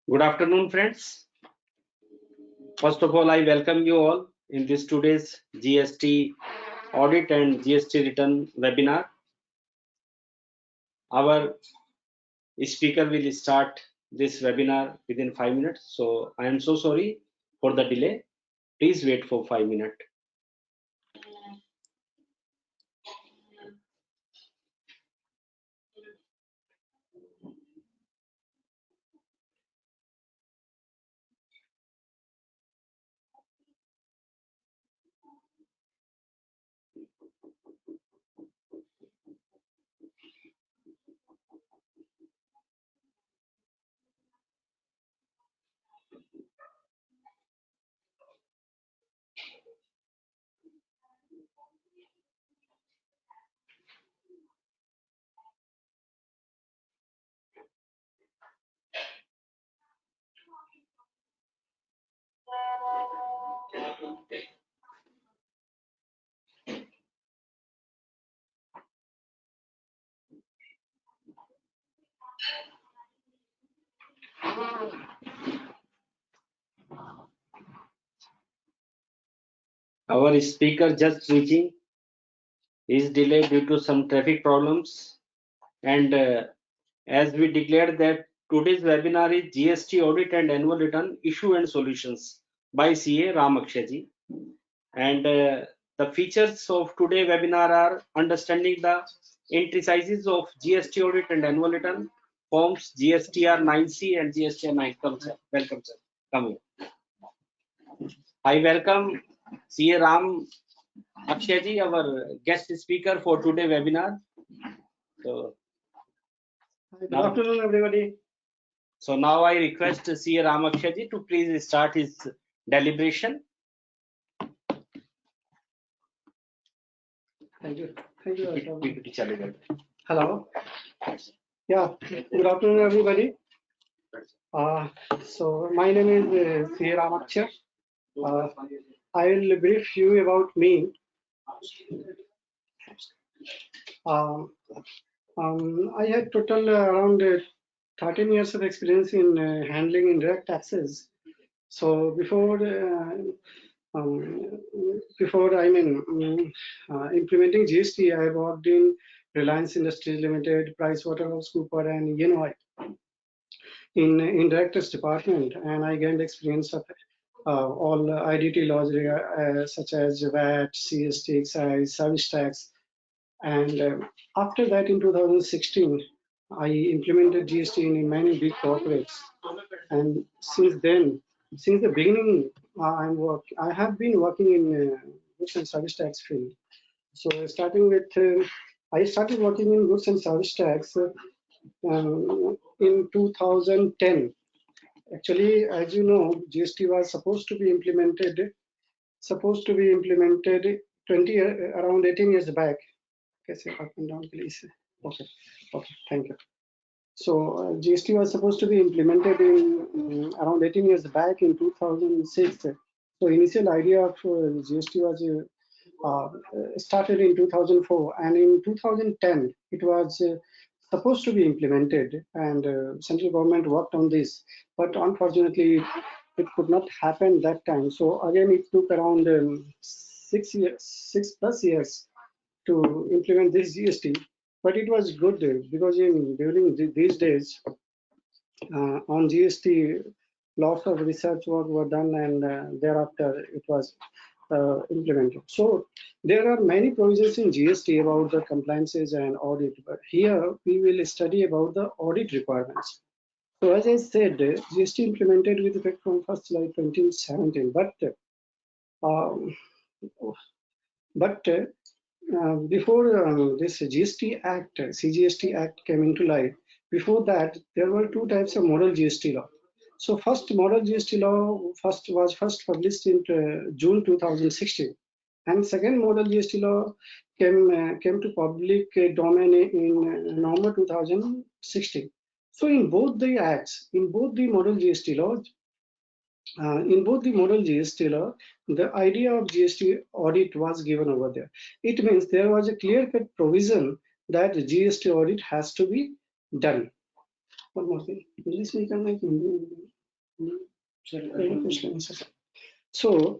Good afternoon, friends. First of all, I welcome you all in this today's GST audit and GST return webinar. Our speaker will start this webinar within 5 minutes. So I am so sorry for the delay. Please wait for 5 minutes. Our speaker just reaching is delayed due to some traffic problems. And as we declared that today's webinar is GST audit and annual return issue and solutions by CA Ram Akshay. And the features of today's webinar are understanding the intricacies of GST audit and annual return forms GSTR 9C and GSTR 9. Welcome, sir. Come here. I welcome CA Ram Akshay, our guest speaker for today's webinar. So, good afternoon, everybody. So now I request CA Ram Akshay to please start his deliberation. Thank you. Thank you. Hello. Yeah. Good afternoon, everybody. So my name is CA Ram Akshay. I will brief you about me. I had total around 13 years of experience in handling indirect taxes. So before implementing GST, I worked in Reliance Industries Limited, PricewaterhouseCoopers, and EY in indirectors department, and I gained experience of all IDT laws such as VAT, CST, excise, service tax, and after that in 2016, I implemented GST in many big corporates, and since then, since the beginning, I have been working in goods and service tax field. So starting with, I started working in goods and service tax in 2010. Actually, as you know, GST was supposed to be implemented 20 around 18 years back. Okay, say up and down, please. Okay, thank you. So GST was supposed to be implemented in around 18 years back in 2006. So initial idea of GST was started in 2004, and in 2010 it was supposed to be implemented, and central government worked on this, but unfortunately it could not happen that time. So again, it took around 6 plus years to implement this GST. But it was good because during these days on GST, lots of research work were done, and thereafter it was implemented. So there are many provisions in GST about the compliances and audit, but here we will study about the audit requirements. So as I said, GST implemented with effect from 1st July 2017, but before this GST Act, CGST Act came into life, before that there were two types of model GST law. So first model GST law was first published in June 2016, and second model GST law came to public domain in November 2016. So in both the acts, in both the model GST law, the idea of GST audit was given over there. It means there was a clear-cut provision that the GST audit has to be done. One more thing. सो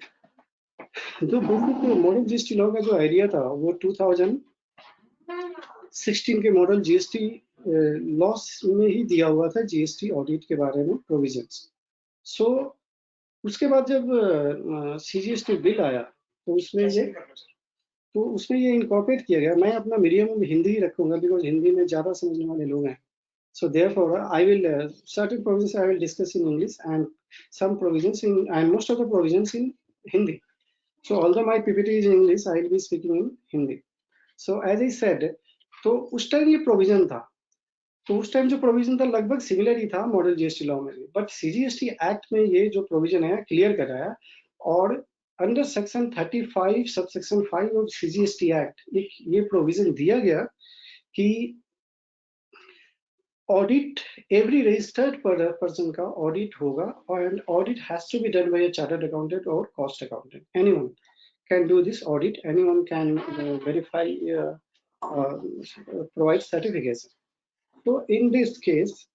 जो basic model GST law का जो idea था वो 2016 के model GST loss में ही दिया हुआ था, जीएसटी ऑडिट के बारे में प्रोविजंस। सो उसके बाद जब सीजीएसटी बिल आया तो उसमें ये इनकॉर्पोरेट किया गया। मैं अपना मीडियम हिंदी ही रखूंगा बिकॉज हिंदी में ज्यादा समझने वाले लोग हैं। So therefore, I will certain provisions I will discuss in English and some provisions and most of the provisions in Hindi. So although my PPT is in English, I will be speaking in Hindi. So as I said, तो उस time ये provision था, तो उस time जो provision था लगभग similar ही था मॉडल जीएसटी लॉ में भी, बट सीजीएसटी एक्ट में ये जो प्रोविजन है क्लियर कराया। और under section 35 subsection 5 of CGST act ये प्रोविजन दिया गया कि ऑडिट एवरी रजिस्टर्ड पर्सन का ऑडिट होगा, and audit has to be done by a chartered accountant और cost accountant. Anyone can do this audit, anyone can verify, provide certification. तो in this case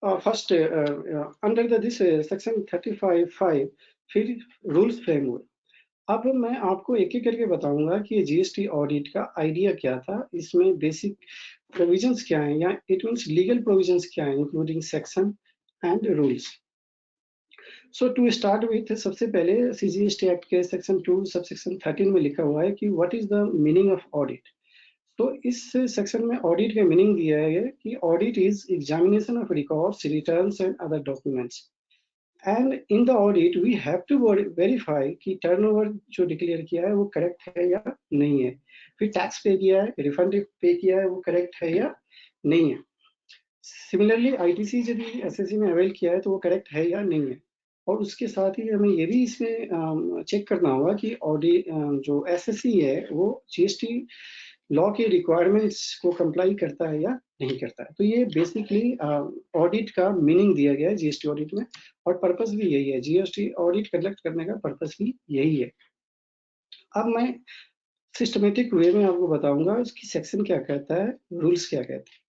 first under this section 35(5) फिर rules framework. अब मैं आपको एक एक करके बताऊंगा कि जीएसटी ऑडिट का आइडिया क्या था, इसमें बेसिक प्रोविजंस क्या हैं, या इट मींस लीगल प्रोविजंस क्या हैं, including section and rules. So to start with, सबसे पहले सीजीएसटी एक्ट के सेक्शन 2 सबसेक्शन 13 में लिखा हुआ है कि what is the meaning of audit. तो इस सेक्शन में ऑडिट का मीनिंग दिया है कि audit is examination of records, returns and other documents, and in the audit we have to verify कि टर्नओवर जो डिक्लेयर किया है वो करेक्ट है या नहीं है, फिर टैक्स पे किया है, रिफंड पे किया है, वो करेक्ट है या नहीं है। सिमिलरली आईटीसी यदि एसएससी में अवेल किया है तो वो करेक्ट है या नहीं है। और उसके साथ ही हमें ये भी इसमें चेक करना होगा कि ऑडिट जो एसएससी है वो जीएसटी लॉ के रिक्वायरमेंट्स को कंप्लाई करता है या नहीं करता है। तो ये बेसिकली ऑडिट का मीनिंग दिया गया है जीएसटी ऑडिट में, और पर्पस भी यही है, जीएसटी ऑडिट कंडक्ट करने का पर्पस भी यही है। अब मैं सिस्टमेटिक वे में आपको बताऊंगा उसकी सेक्शन क्या कहता है, रूल्स क्या कहते हैं।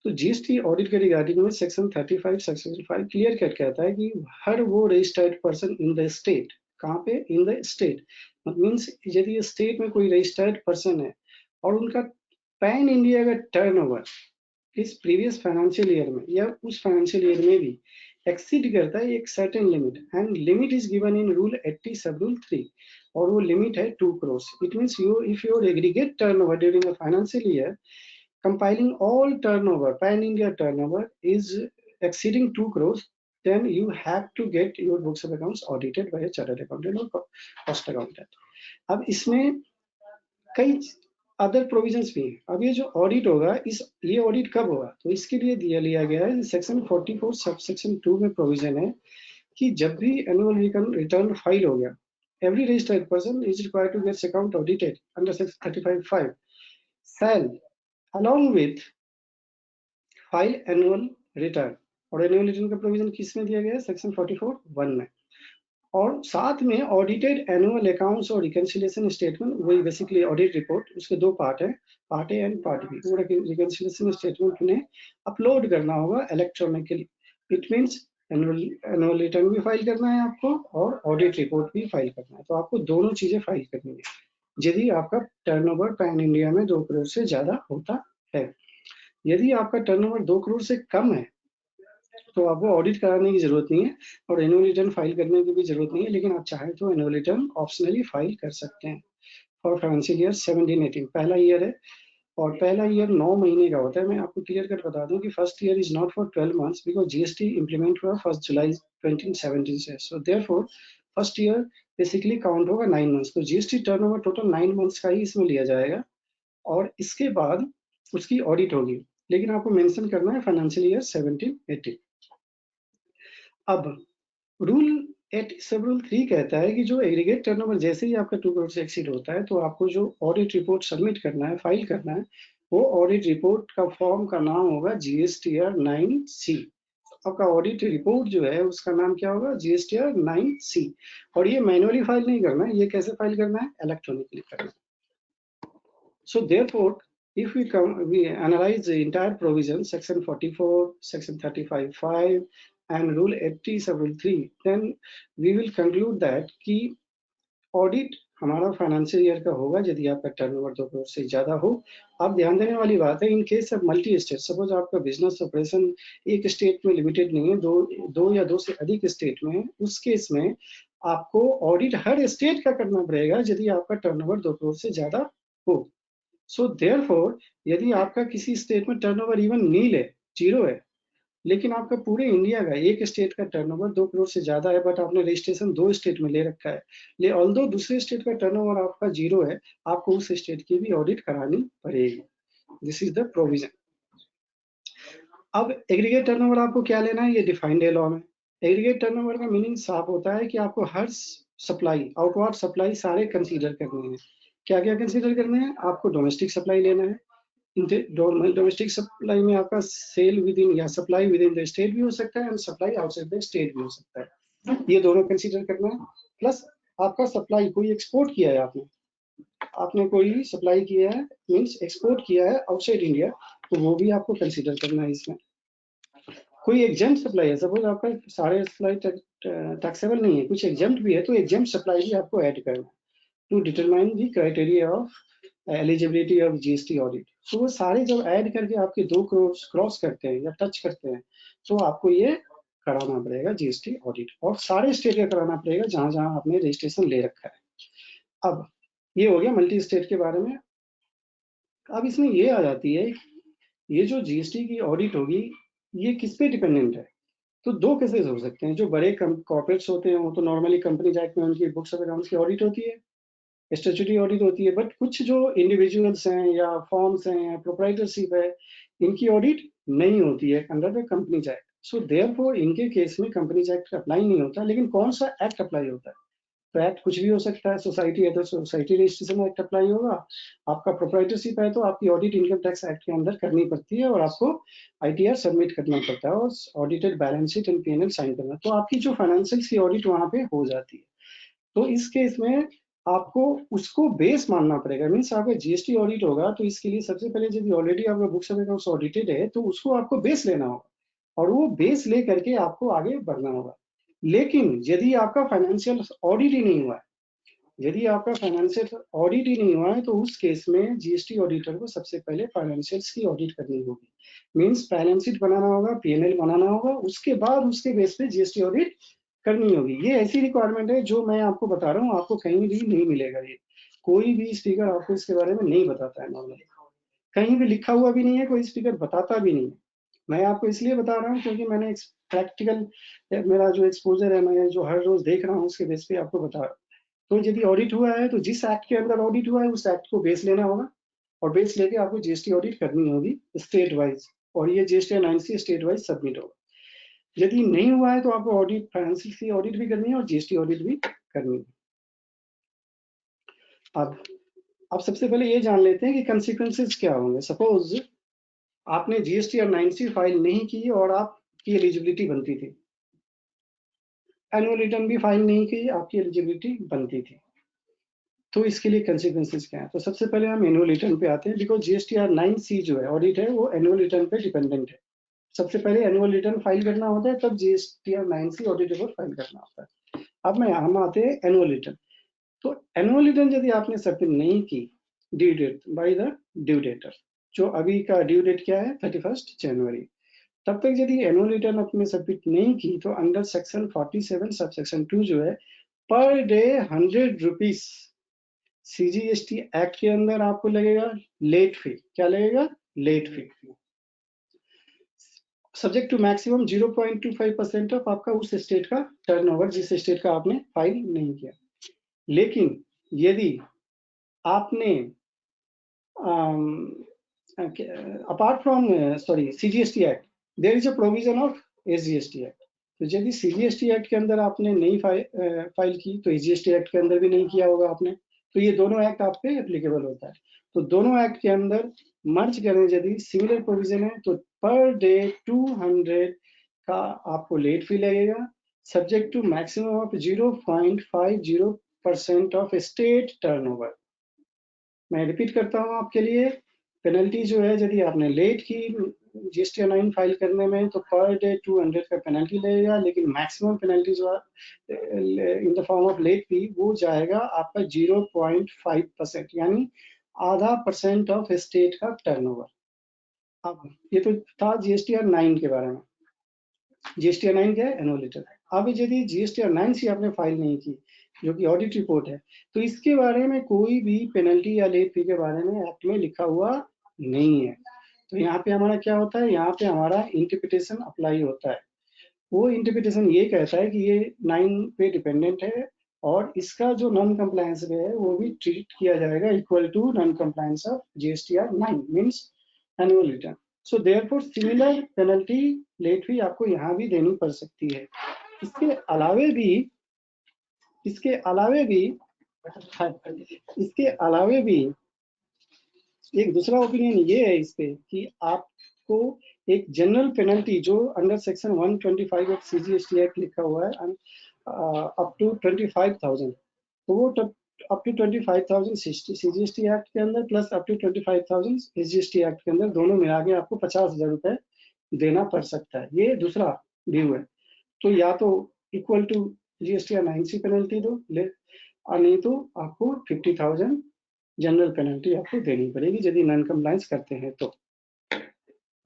तो जीएसटी ऑडिट के रिगार्डिंग में सेक्शन 35 सेक्शन 5 क्लियर कट कहता है कि हर वो registered person in the state, कहाँ पे, इन द स्टेट, मीन्स यदि स्टेट में कोई रजिस्टर्ड पर्सन है और उनका पैन इंडिया का टर्नओवर इस प्रीवियस फाइनेंशियल ईयर में या उस फाइनेंशियल ईयर में भी एक्सीड करता है एक certain limit, and limit is given in rule 80 सब रूल 3, और वो लिमिट है 2 crore। It means you if your aggregate turnover during a financial year compiling all turnover, pan India turnover is exceeding 2 crores, then you have to get your books of accounts audited by a chartered accountant or cost accountant। अब इसमें कई other provisions भी हैं। अब ये जो audit होगा, ये ऑडिट कब होगा, तो इसके लिए लिया गया है सेक्शन 44 सब सेक्शन 2 में प्रोविजन है कि जब भी एनुअल रिटर्न फाइल हो गया, every registered person is required to get account audited under section 35(5) shall along with file annual return. और एनुअल रिटर्न का प्रोविजन किस में दिया गया है, सेक्शन 44(1) में। और साथ में ऑडिटेड एनुअल अकाउंट्स और रिकंसिलिएशन स्टेटमेंट, वही बेसिकली ऑडिट रिपोर्ट, उसके दो पार्ट है, part A and part B. वो रिकंसिलिएशन स्टेटमेंट उन्हें अपलोड करना होगा electronically. It means annual return भी फाइल करना है आपको और ऑडिट रिपोर्ट भी फाइल करना है, तो आपको दोनों चीजें फाइल करनी है यदि आपका टर्नओवर पैन इंडिया में 2 करोड़ से ज्यादा होता है। यदि आपका टर्नओवर 2 करोड़ से कम है तो आपको ऑडिट कराने की जरूरत नहीं है और एनुअल रिटर्न फाइल करने की भी जरूरत नहीं है, लेकिन आप चाहें तो एनुअल रिटर्न ऑप्शनली फाइल कर सकते हैं फॉर फाइनेंशियल ईयर 17-18। पहला ईयर है और पहला ईयर 9 महीने का होता है। मैं आपको क्लियर कट बता दूं कि first year is not for 12 months because GST implement हुआ 1 जुलाई 2017 से। So therefore first year basically count होगा 9 मंथ्स। तो जीएसटी टर्नओवर टोटल 9 मंथ्स का ही इसमें लिया जाएगा और इसके बाद उसकी ऑडिट होगी, लेकिन आपको मेंशन करना है फाइनेंशियल ईयर 17-18। अब रूल 80 सब रूल 3 कहता है कि जो एग्रीगेट टर्नओवर जैसे ही आपका 2 करोड़ से एक्सीड होता है तो आपको जो ऑडिट रिपोर्ट सबमिट करना है, फाइल करना है, वो ऑडिट रिपोर्ट का फॉर्म का नाम होगा जीएसटीआर 9C। आपका ऑडिट रिपोर्ट जो है उसका नाम क्या होगा, जीएसटीआर 9C। और ये मैनुअली फाइल नहीं करना है, ये कैसे फाइल करना है, इलेक्ट्रॉनिकली करना है। So therefore if we analyze the entire provision, section 44, section 35(5), and Rule 80 sub Rule 3, then we will conclude that कि ऑडिट हमारा फाइनेंशियल ईयर का होगा यदि आपका टर्नओवर 2 करोड़ से ज्यादा हो। अब ध्यान देने वाली बात है, in case of multi state, suppose आपका बिजनेस ऑपरेशन एक स्टेट में लिमिटेड नहीं है, दो या दो से अधिक स्टेट में है, उस केस में आपको ऑडिट हर स्टेट का करना पड़ेगा यदि आपका टर्नओवर 2 करोड़ से ज्यादा हो। सो देयरफॉर यदि आपका किसी स्टेट में टर्नओवर इवन नील है, जीरो है, लेकिन आपका पूरे इंडिया का एक स्टेट का टर्नओवर 2 करोड़ से ज्यादा है, बट आपने रजिस्ट्रेशन 2 स्टेट में ले रखा है, ऑल्दो दूसरे स्टेट का टर्नओवर आपका जीरो है, आपको उस स्टेट की भी ऑडिट करानी पड़ेगी। This is the provision. अब एग्रीगेट टर्नओवर आपको क्या लेना है, ये डिफाइंड है लॉ में। एग्रीगेट टर्नओवर का मीनिंग साफ होता है कि आपको हर सप्लाई, आउटवर्ड सप्लाई सारे कंसीडर करने हैं। क्या क्या कंसीडर करने हैं? आपको डोमेस्टिक सप्लाई लेना है, डोमेस्टिक सप्लाई में आपका सेल विद इन या supply with in the state भी हो सकता है and supply outside the state भी हो सकता है, ये दोनों कंसीडर करना है। प्लस आपका सप्लाई कोई एक्सपोर्ट किया है, आपने कोई सप्लाई किया है मींस एक्सपोर्ट किया है आउटसाइड इंडिया, तो वो भी आपको कंसीडर करना है इसमें। कोई एग्जेम्प्ट सप्लाई है, सपोज आपका सारे सप्लाई टैक्सेबल नहीं है, कुछ एग्जेम्प्ट भी है, तो एग्जेम्प्ट सप्लाई भी आपको ऐड करना है to determine the criteria of eligibility of GST audit. तो वो सारे जब ऐड करके आपके 2 करोड़ क्रॉस करते हैं या टच करते हैं, तो आपको ये कराना पड़ेगा जीएसटी ऑडिट, और सारे स्टेट का कराना पड़ेगा जहां जहां आपने रजिस्ट्रेशन ले रखा है। अब ये हो गया मल्टी स्टेट के बारे में। अब इसमें ये आ जाती है, ये जो जीएसटी की ऑडिट होगी ये किस पे डिपेंडेंट है? तो दो केसेस हो सकते हैं। जो बड़े कॉर्पोरेट्स होते हैं वो तो नॉर्मली कंपनीज एक्ट में उनकी बुक्स ऑफ अकाउंट्स की ऑडिट होती है, स्टैट्यूटरी ऑडिट होती है, बट कुछ जो इंडिविजुअल्स हैं या फॉर्म्स हैं या प्रोप्राइटरशिप है, इनकी ऑडिट नहीं होती है under the companies act. So therefore इनके केस में कंपनीज एक्ट अप्लाई नहीं होता, लेकिन कौन सा एक्ट अप्लाई होता है? तो एक्ट कुछ भी हो सकता है, सोसाइटी है तो सोसाइटी रजिस्ट्रेशन एक्ट अप्लाई होगा, आपका प्रोप्राइटरशिप है तो आपकी ऑडिट इनकम टैक्स एक्ट के अंदर करनी पड़ती है और आपको आईटीआर सबमिट करना पड़ता है और audited balance sheet and PNL sign करना, तो आपकी जो फाइनेंशियल की ऑडिट वहां पे हो जाती है। तो इस केस में आपको उसको बेस मानना पड़ेगा, मीन्स आपका जीएसटी ऑडिट होगा तो इसके लिए सबसे पहले यदि ऑलरेडी आपका बुक्स ऑफ अकाउंट्स ऑडिटेड है तो उसको आपको बेस लेना होगा और वो बेस ले करके आपको आगे बढ़ना होगा। लेकिन यदि आपका फाइनेंशियल ऑडिट ही नहीं हुआ है, यदि आपका फाइनेंशियल ऑडिट ही नहीं हुआ है, तो उस केस में जीएसटी ऑडिटर को सबसे पहले फाइनेंशियल्स की ऑडिट करनी होगी, मीन्स बैलेंस शीट बनाना होगा, पीएनएल बनाना होगा, उसके बाद उसके बेस पे जीएसटी ऑडिट करनी होगी। ये ऐसी रिक्वायरमेंट है जो मैं आपको बता रहा हूँ, आपको कहीं भी नहीं मिलेगा। ये कोई भी स्पीकर आपको इसके बारे में नहीं बताता है, नॉर्मली कहीं भी लिखा हुआ भी नहीं है, कोई स्पीकर बताता भी नहीं है। मैं आपको इसलिए बता रहा हूँ क्योंकि मैंने प्रैक्टिकल मेरा जो एक्सपोजर है, मैं जो हर रोज देख रहा हूँ उसके बेस पे आपको बता रहा हूँ। तो यदि ऑडिट हुआ है तो जिस एक्ट के अंदर ऑडिट हुआ है उस एक्ट को बेस लेना होगा और बेस लेके आपको जीएसटी ऑडिट करनी होगी स्टेट वाइज, और ये GST 9C state wise submit होगा। यदि नहीं हुआ है तो आपको ऑडिट, फाइनेंशियल की ऑडिट भी करनी है और जीएसटी ऑडिट भी करनी है। अब सबसे पहले ये जान लेते हैं कि कंसिक्वेंसेस क्या होंगे। सपोज आपने जीएसटी और 9C फाइल नहीं की और आपकी एलिजिबिलिटी बनती थी, एनुअल रिटर्न भी फाइल नहीं की, आपकी एलिजिबिलिटी बनती थी, तो इसके लिए कंसिक्वेंसेस क्या है? तो सबसे पहले हम एनुअल रिटर्न पे आते हैं, बिकॉज जीएसटीआर 9C जो है ऑडिट है वो एनुअल रिटर्न पे डिपेंडेंट है। सबसे पहले एनुअल रिटर्न फाइल करना होता है, तब GSTR 9C audit report file करना होता है। अब हम आते हैं एनुअल रिटर्न। तो एनुअल रिटर्न यदि आपने सबमिट नहीं की due date by the due date, जो अभी का ड्यू डेट क्या है 31 जनवरी, तब तक यदि एनुअल रिटर्न आपने सबमिट नहीं की तो अंडर सेक्शन 47 सब सेक्शन 2 जो है per day 100 rupees CGST act के अंदर आपको लगेगा लेट फी। क्या लगेगा? Late fee, subject to maximum 0.25% of आपका उस स्टेट का टर्नओवर जिस स्टेट का आपने फाइल नहीं किया। लेकिन यदि आपने apart from CGST act there is a provision of SGST act, तो यदि सीजीएसटी एक्ट के अंदर आपने नहीं फाइल की तो एसजीएसटी एक्ट के अंदर भी नहीं किया होगा आपने, तो ये दोनों एक्ट आप पे एप्लीकेबल होता है। तो दोनों एक्ट के अंदर मर्ज करें यदि सिमिलर प्रोविजन है तो पर डे 200 का आपको लेट फी लगेगा, subject to maximum of 0.50% of state turnover. मैं रिपीट करता हूं आपके लिए, पेनल्टी जो है यदि आपने लेट की GST 9 फाइल करने में तो पर डे 200 का पेनल्टी लगेगा, लेकिन मैक्सिमम पेनल्टी जो है in the form of late fee वो जाएगा आपका 0.5%, यानी ½ % ऑफ स्टेट का टर्नओवर। अब ये तो था GSTR 9 के बारे में। GSTR 9 क्या है? Annual return. अब यदि GSTR 9C आपने फाइल नहीं की, जो कि ऑडिट रिपोर्ट है, तो इसके बारे में कोई भी पेनल्टी या लेट फी के बारे में एक्ट में लिखा हुआ नहीं है। तो यहाँ पे हमारा क्या होता है, यहाँ पे हमारा इंटरप्रिटेशन अप्लाई होता है। वो इंटरप्रिटेशन ये कहता है कि ये 9 पे डिपेंडेंट है और इसका जो नॉन कंप्लायंस है वो भी ट्रीट किया जाएगा equal to non compliance of GSTR 9 means annual return. So therefore similar penalty late fee आपको यहाँ भी देनी पड़ सकती है। इसके अलावे भी एक दूसरा ओपिनियन ये है इस पे कि आपको एक जनरल पेनल्टी जो under section 125 of CGST act लिखा हुआ है अप टू 25,000, तो वो अप टू 25,000 CGST एक्ट के अंदर plus up to 25,000 SGST act के अंदर दोनों मिला के आपको 50,000 रुपए देना पड़ सकता है। ये दूसरा व्यू है। तो या तो equal to GSTR 9C penalty दो और नहीं तो आपको 50,000 जनरल पेनल्टी आपको देनी पड़ेगी यदि नॉन कंप्लायंस करते हैं तो।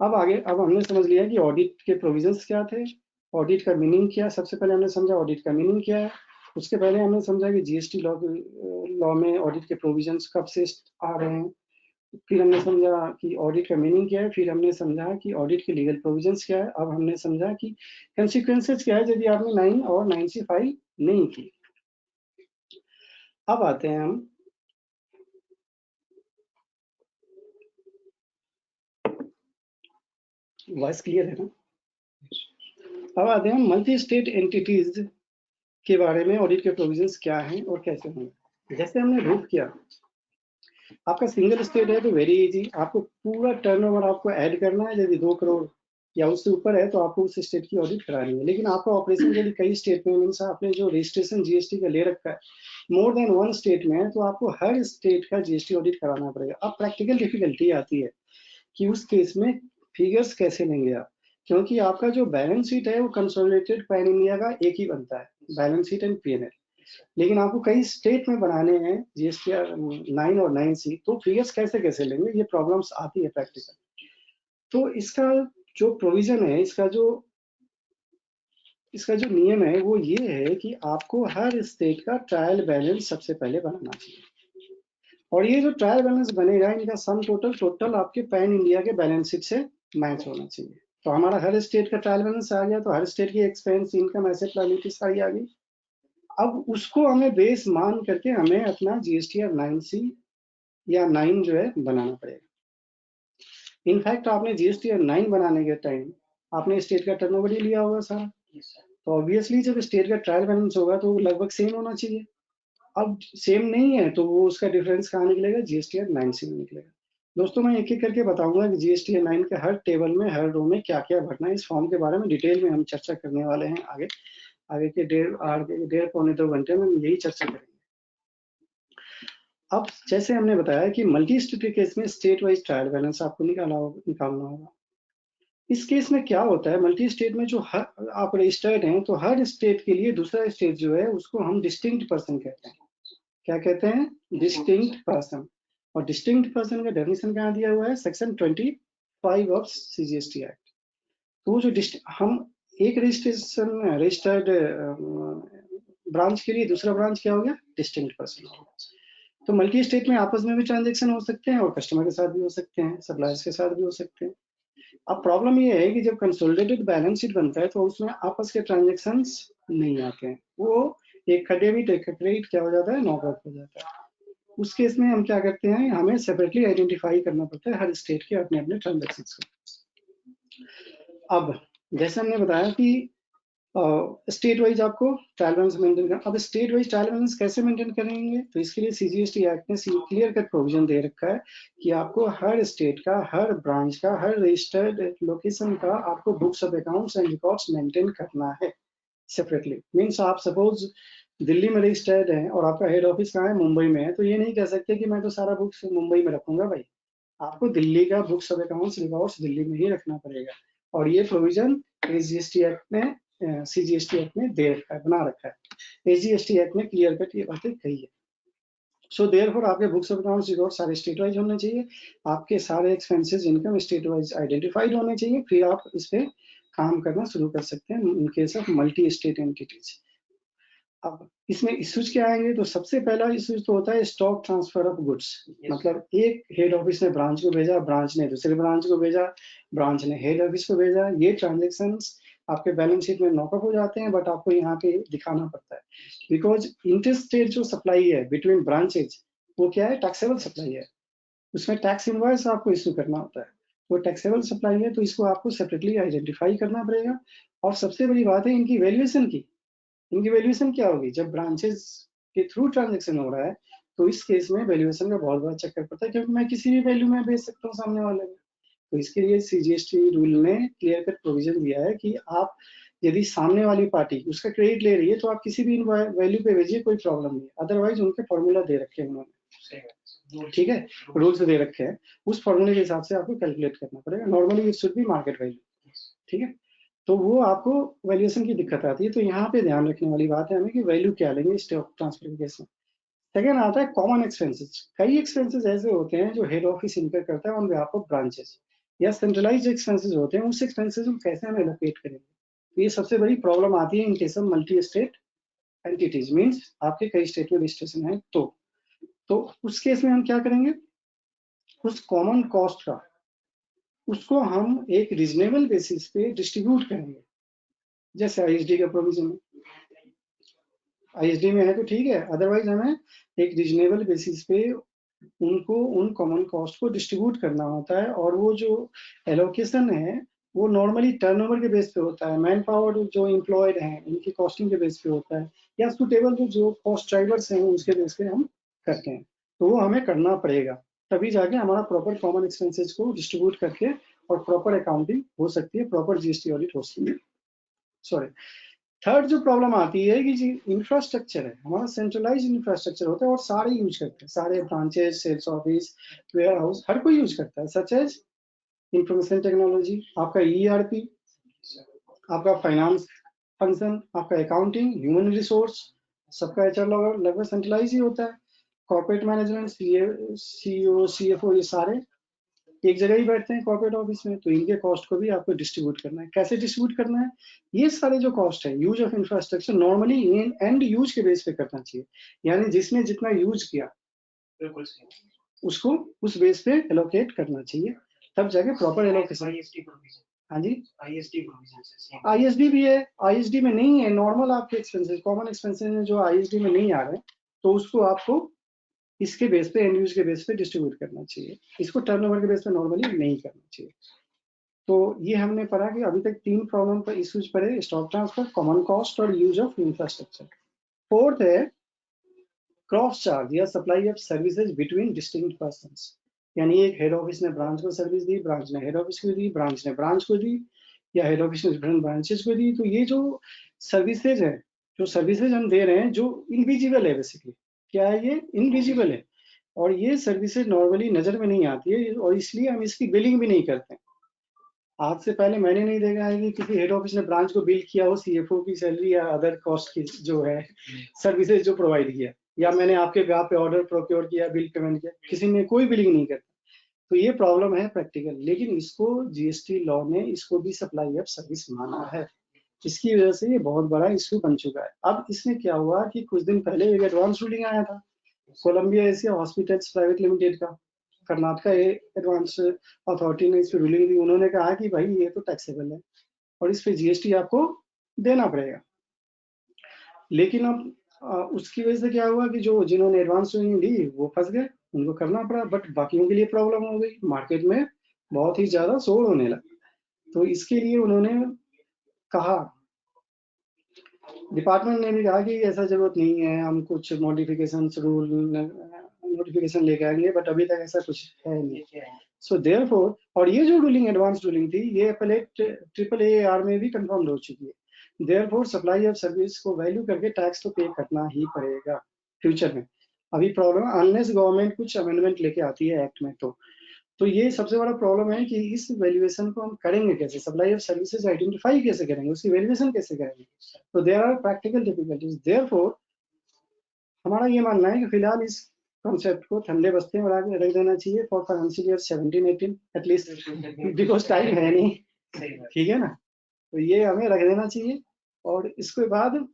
अब हमने समझ लिया कि ऑडिट के प्रोविजंस क्या थे, ऑडिट का मीनिंग क्या। सबसे पहले हमने समझा ऑडिट का मीनिंग क्या है। उसके पहले हमने समझा कि GST लॉ में ऑडिट के प्रोविजंस कब से आ रहे हैं। फिर हमने समझा कि ऑडिट का मीनिंग क्या है। फिर हमने समझा कि ऑडिट के लीगल प्रोविजंस क्या है। अब हमने समझा कि कंसिक्वेंसेस क्या है यदि आपने 9 और 9C फाइल नहीं की। अब आते हैं हम वॉइस क्लियर है ना? अब आते हैं मल्टी स्टेट एंटिटीज के बारे में, ऑडिट के प्रोविजंस क्या हैं और कैसे होंगे। जैसे हमने रूट किया, आपका सिंगल स्टेट है तो वेरी इजी, आपको पूरा टर्नओवर आपको ऐड करना है। यदि 2 करोड़ या उससे ऊपर है तो आपको उस स्टेट की ऑडिट करानी है। लेकिन आपका ऑपरेशन यदि कई स्टेट में मीन्स आपने जो रजिस्ट्रेशन GST का ले रखा है मोर देन 1 स्टेट में है, तो आपको हर स्टेट का GST ऑडिट कराना पड़ेगा। अब प्रैक्टिकल डिफिकल्टी आती है कि उस केस में फिगर्स कैसे लेंगे आप, क्योंकि आपका जो बैलेंस शीट है वो कंसोलिडेटेड पैन इंडिया का एक ही बनता है, बैलेंस शीट एंड P&L। लेकिन आपको कई स्टेट में बनाने हैं GSTR 9 और 9C, तो फिगर्स कैसे कैसे लेंगे, ये प्रॉब्लम्स आती है प्रैक्टिकल। तो इसका जो प्रोविजन है, इसका जो नियम है वो ये है कि आपको हर स्टेट का ट्रायल बैलेंस सबसे पहले बनाना चाहिए। और ये जो ट्रायल बैलेंस बनेगा इनका सम टोटल आपके पैन इंडिया के बैलेंस शीट से मैच होना चाहिए। तो हमारा हर स्टेट का ट्रायल बैलेंस आ गया, तो हर स्टेट की एक्सपेंस, इनकम, एसेट, लायबिलिटी सारी आ गई। अब उसको हमें बेस मान करके हमें अपना GSTR 9C या 9 जो है बनाना पड़ेगा। इनफैक्ट आपने GSTR 9 बनाने के टाइम आपने स्टेट का टर्नओवर ही लिया होगा सारा, तो ऑब्वियसली जब स्टेट का ट्रायल बैलेंस होगा तो लगभग सेम होना चाहिए। अब सेम नहीं है तो वो उसका डिफरेंस कहाँ निकलेगा, GSTR 9C में निकलेगा। दोस्तों मैं एक एक करके बताऊंगा कि GSTR 9 के हर टेबल में, हर रो में क्या क्या भरना है। इस फॉर्म के बारे में डिटेल में हम चर्चा करने वाले हैं आगे के 1.5 पौने 2 घंटे में हम यही चर्चा करेंगे। अब जैसे हमने बताया कि मल्टी स्टेट के केस में स्टेट वाइज ट्रायल बैलेंस आपको निकालना होगा। इस केस में क्या होता है, मल्टी स्टेट में जो आप रजिस्टर्ड हैं तो हर स्टेट के लिए दूसरा स्टेट जो है उसको हम डिस्टिंक्ट पर्सन कहते हैं। क्या कहते हैं? Distinct person. और डिस्टिंक्ट पर्सन का डेफिनेशन कहाँ दिया हुआ है, सेक्शन 25 ऑफ CGST एक्ट। तो जो हम एक रजिस्टर्ड ब्रांच के लिए दूसरा ब्रांच क्या हो गया, डिस्टिंक्ट पर्सन हो गया। तो मल्टी स्टेट में आपस में भी ट्रांजेक्शन हो सकते हैं और कस्टमर के साथ भी हो सकते हैं, सप्लायर्स के साथ भी हो सकते हैं। अब प्रॉब्लम ये है कि जब कंसोलिडेटेड बैलेंस शीट बनता है तो उसमें आपस के ट्रांजेक्शंस नहीं आते हैं, वो एक का डेबिट एक का क्रेडिट क्या हो जाता है, नॉक आउट हो जाता है। उस केस में हम क्या करते हैं, हमें सेपरेटली आइडेंटिफाई करना पड़ता है हर स्टेट के अपने अपने ट्रांजेक्शंस को। अब जैसे हमने बताया कि स्टेट वाइज आपको ट्रायल बैलेंस मेंटेन करना। अब स्टेट वाइज ट्रायल बैलेंस कैसे मेंटेन करेंगे, तो इसके लिए CGST एक्ट ने क्लियर कट प्रोविजन दे रखा है कि आपको हर स्टेट का, हर ब्रांच का, हर रजिस्टर्ड लोकेशन का आपको books of accounts and records maintain करना है सेपरेटली। मीन्स आप सपोज दिल्ली में रजिस्टर्ड है और आपका हेड ऑफिस कहाँ है, मुंबई में है, तो ये नहीं कह सकते कि मैं तो सारा बुक्स मुंबई में रखूंगा भाई, आपको दिल्ली का books of accounts records Delhi में ही रखना पड़ेगा, और ये प्रोविजन एसजीएसटी एक्ट में सीजीएसटी एक्ट में दे रखा है, बना रखा है। एसजीएसटी एक्ट में क्लियर कट ये बातें कही है। सो देयरफॉर आपके बुक्स ऑफ अकाउंट्स रिकॉर्ड सारे स्टेट वाइज होने चाहिए, आपके सारे expenses income state wise identified होने चाहिए, फिर आप इस पे काम करना शुरू कर सकते हैं in case of multi state entities. अब इसमें इश्यूज क्या आएंगे, तो सबसे पहला इश्यूज तो होता है स्टॉक ट्रांसफर ऑफ गुड्स। मतलब एक हेड ऑफिस ने ब्रांच को भेजा, ब्रांच ने दूसरे ब्रांच को भेजा, ब्रांच ने हेड ऑफिस को भेजा, ये ट्रांजेक्शंस आपके बैलेंस शीट में नॉकअप हो जाते हैं, बट आपको यहाँ पे दिखाना पड़ता है, बिकॉज इंटरस्टेट जो सप्लाई है बिटवीन ब्रांचेज वो क्या है, टैक्सेबल सप्लाई है, उसमें टैक्स इनवॉइस आपको इश्यू करना होता है, वो टैक्सेबल सप्लाई है, तो इसको आपको सेपरेटली आइडेंटिफाई करना पड़ेगा। और सबसे बड़ी बात है इनकी वैल्यूएशन की। इनकी वैल्यूएशन क्या होगी, जब ब्रांचेस के थ्रू ट्रांजेक्शन हो रहा है तो इस केस में वैल्यूएशन का बहुत बड़ा चक्कर पड़ता है, क्योंकि मैं किसी भी वैल्यू में बेच सकता हूँ सामने वाले में। तो इसके लिए सीजीएसटी रूल ने क्लियर कट प्रोविजन दिया है कि आप यदि सामने वाली पार्टी उसका क्रेडिट ले रही है तो आप किसी भी वैल्यू पे भेजिए, कोई प्रॉब्लम नहीं, अदरवाइज उनके फॉर्मूला दे रखे हैं उन्होंने, ठीक है, रूल्स दे रखे हैं, उस फॉर्मूले के हिसाब से आपको कैलकुलेट करना पड़ेगा। Normally it should be market value, ठीक है, तो वो आपको वैल्यूएशन की दिक्कत आती है। तो यहाँ पे ध्यान रखने वाली बात है हमें कि वैल्यू क्या लेंगे स्टॉक ट्रांसफर के केस में। सेकेंड आता है कॉमन एक्सपेंसेस। कई एक्सपेंसेस ऐसे होते हैं जो हेड ऑफिस इनकर करता है ऑन बिहाफ ऑफ ब्रांचेस, या सेंट्रलाइज एक्सपेंसेस होते हैं, उस एक्सपेंसेस को कैसे हम एलोकेट करेंगे, तो ये सबसे बड़ी प्रॉब्लम आती है in case of multi state entities, means आपके कई स्टेट में रजिस्ट्रेशन है, तो उस केस में हम क्या करेंगे, उस कॉमन कॉस्ट का उसको हम एक रीजनेबल बेसिस पे डिस्ट्रीब्यूट करेंगे। जैसे आईएसडी का प्रोविजन है, आईएसडी में है तो ठीक है, अदरवाइज हमें एक रीजनेबल बेसिस पे उनको उन कॉमन कॉस्ट को डिस्ट्रीब्यूट करना होता है, और वो जो एलोकेशन है वो नॉर्मली टर्नओवर के बेस पे होता है, मैन पावर जो एम्प्लॉयड हैं उनकी कॉस्टिंग के बेस पे होता है, या सुटेबल जो कॉस्ट ड्राइवर्स हैं उसके बेस पे हम करते हैं। तो वो हमें करना पड़ेगा, तभी जाके हमारा प्रॉपर कॉमन एक्सपेंसेस को डिस्ट्रीब्यूट करके और प्रॉपर अकाउंटिंग हो सकती है, प्रॉपर जीएसटी ऑडिट हो सकती है। सॉरी, थर्ड जो प्रॉब्लम आती है कि जी इंफ्रास्ट्रक्चर है, हमारा सेंट्रलाइज इंफ्रास्ट्रक्चर होता है और सारे यूज करते हैं, सारे branches, sales office, warehouse, हर कोई यूज करता है, सच एज इंफॉर्मेशन टेक्नोलॉजी, आपका ईआरपी, आपका फाइनेंस फंक्शन, आपका अकाउंटिंग, ह्यूमन रिसोर्स, सबका एचआर लगभग सेंट्रलाइज ही होता है। कॉर्पोरेट मैनेजमेंट, सीईओ, सीएफओ, ये सारे एक जगह ही बैठते हैं कॉर्पोरेट ऑफिस में, तो इनके कॉस्ट को भी आपको डिस्ट्रीब्यूट करना है। कैसे डिस्ट्रीब्यूट करना है, ये सारे जो कॉस्ट है use of infrastructure normally and use के बेस पे करना चाहिए, यानी जिसने जितना यूज किया उसको उस बेस पे एलोकेट करना चाहिए, तब जाके प्रॉपर एलोकेशन। हाँ जी, आईएसडी भी है, आईएसडी में नहीं है, नॉर्मल आपके एक्सपेंसेस, कॉमन एक्सपेंसेस जो आईएसडी में नहीं आ रहे हैं, तो उसको आपको इसके बेस पे, एंड यूज के बेस पे डिस्ट्रीब्यूट करना चाहिए, इसको टर्नओवर के बेस पे नॉर्मली नहीं करना चाहिए। तो ये हमने पढ़ा कि अभी तक 3 प्रॉब्लम पर इश्यूज पढ़े, स्टॉक ट्रांसफर, कॉमन कॉस्ट और यूज ऑफ इंफ्रास्ट्रक्चर। फोर्थ है क्रॉस चार्ज या supply of services between distinct persons, यानी एक हेड ऑफिस ने ब्रांच को सर्विस दी, ब्रांच ने हेड ऑफिस को दी, ब्रांच ने ब्रांच को दी, या हेड ऑफिस ने डिफरेंट ब्रांचेस को दी। तो ये जो सर्विसेज है, जो सर्विसेज हम दे रहे हैं, जो इनविजिबल है, बेसिकली क्या है, ये इनविजिबल है, और ये सर्विसेज नॉर्मली नजर में नहीं आती है, और इसलिए हम इसकी बिलिंग भी नहीं करते हैं। आज से पहले मैंने नहीं देखा है कि किसी हेड ऑफिस ने ब्रांच को बिल किया हो सीएफओ की सैलरी या अदर कॉस्ट की जो है सर्विसेज जो प्रोवाइड किया, या मैंने आपके बेhalf पे ऑर्डर प्रोक्योर किया, बिल पेमेंट किया, किसी ने कोई बिलिंग नहीं करता। तो ये प्रॉब्लम है प्रैक्टिकल, लेकिन इसको जीएसटी लॉ ने इसको भी सप्लाई ऑफ सर्विस माना है, इसकी वजह से ये बहुत बड़ा इश्यू बन चुका है। अब इसमें क्या हुआ कि कुछ दिन पहले एक एडवांस रूलिंग आया था Columbia Asia hospitals private limited का, कर्नाटका एडवांस अथॉरिटी ने इस पर रूलिंग दी, उन्होंने कहा कि भाई ये तो टैक्सेबल है और इस पे जीएसटी आपको देना पड़ेगा। लेकिन अब उसकी वजह से क्या हुआ कि जो जिन्होंने एडवांस रूलिंग दी वो फंस गए, उनको करना पड़ा, बट बाकियों के लिए प्रॉब्लम हो गई, मार्केट में बहुत ही ज्यादा शोर होने लगा। तो इसके लिए उन्होंने कहा, डिपार्टमेंट ने भी कहा कि ऐसा जरूरत नहीं है, हम कुछ मॉडिफिकेशन रूल नोटिफिकेशन लेके आएंगे, बट अभी तक ऐसा कुछ है नहीं। सो देयरफॉर, और ये जो रूलिंग एडवांस रूलिंग थी ये ट्रिपल AAR में भी कंफर्म हो चुकी है। देयरफॉर सप्लाई ऑफ सर्विस को वैल्यू करके टैक्स तो पे करना ही पड़ेगा फ्यूचर में। अभी प्रॉब्लम अनलेस गवर्नमेंट कुछ अमेंडमेंट लेके आती है एक्ट में, तो तो ये सबसे बड़ा प्रॉब्लम है कि इस वैल्यूएशन को हम करेंगे कैसे, सप्लाई ऑफ सर्विसेज आइडेंटिफाई कैसे करेंगे, उसकी वैल्यूएशन कैसे करेंगे। तो there are practical difficulties, therefore हमारा ये मानना है कि फिलहाल इस कॉन्सेप्ट को ठंडे बस्ते में रख देना चाहिए for financial year 17-18 at least, because time है नहीं, ठीक है ना। तो ये हमें रख देना चाहिए और इसके बाद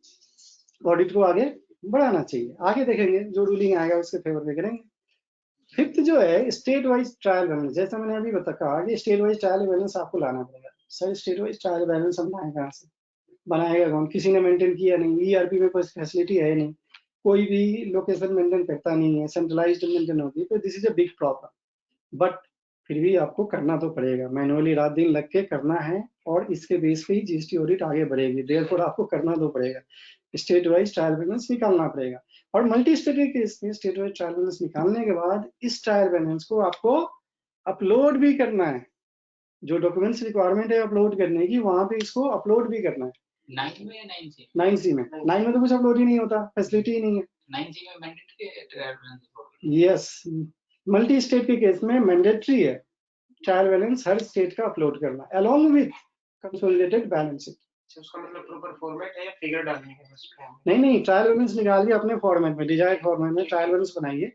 ऑडिट को आगे बढ़ाना चाहिए, आगे देखेंगे जो रूलिंग आएगा उसके फेवर में करेंगे। फिफ्थ जो है स्टेट वाइज ट्रायल बैलेंस, जैसा मैंने अभी कहा कि स्टेट वाइज ट्रायल बैलेंस आपको लाना पड़ेगा। Sir state wise trial balance हम लाएं कहाँ से, बनाएगा कौन, किसी ने मेंटेन किया नहीं, ईआरपी में कोई फैसिलिटी है नहीं, कोई भी लोकेशन मेंटेन करता नहीं है, सेंट्रलाइज्ड मेंटेन होती है, तो this is a big problem. But फिर भी आपको करना तो पड़ेगा, मैनुअली रात दिन लग के करना है और इसके बेस पे ही जीएसटी ऑडिट आगे बढ़ेगी, देयरफॉर आपको करना तो पड़ेगा, स्टेट वाइज ट्रायल बैलेंस निकालना पड़ेगा। और मल्टी स्टेट के केस में स्टेट वाइज ट्रायल बैलेंस निकालने के बाद इस ट्रायल बैलेंस को आपको अपलोड भी करना है, जो डॉक्यूमेंट्स रिक्वायरमेंट है अपलोड करने की, वहां पे इसको अपलोड भी करना है। 9 में या 9C? 9C में, 9 में तो कुछ अपलोड ही नहीं होता, फैसिलिटी ही नहीं है। 9C में मैंडेटरी है trial balance upload? Yes, multi state के केस में मैंडेटरी है ट्रायल बैलेंस हर स्टेट का अपलोड करना along with consolidated balance sheet. उसका मतलब प्रॉपर फॉर्मेट है या फिगर डालने है बस? नहीं, ट्रायल बैलेंस निकालिए अपने फॉर्मेट में, डिजायर्ड फॉर्मेट में ट्रायल बैलेंस बनाइए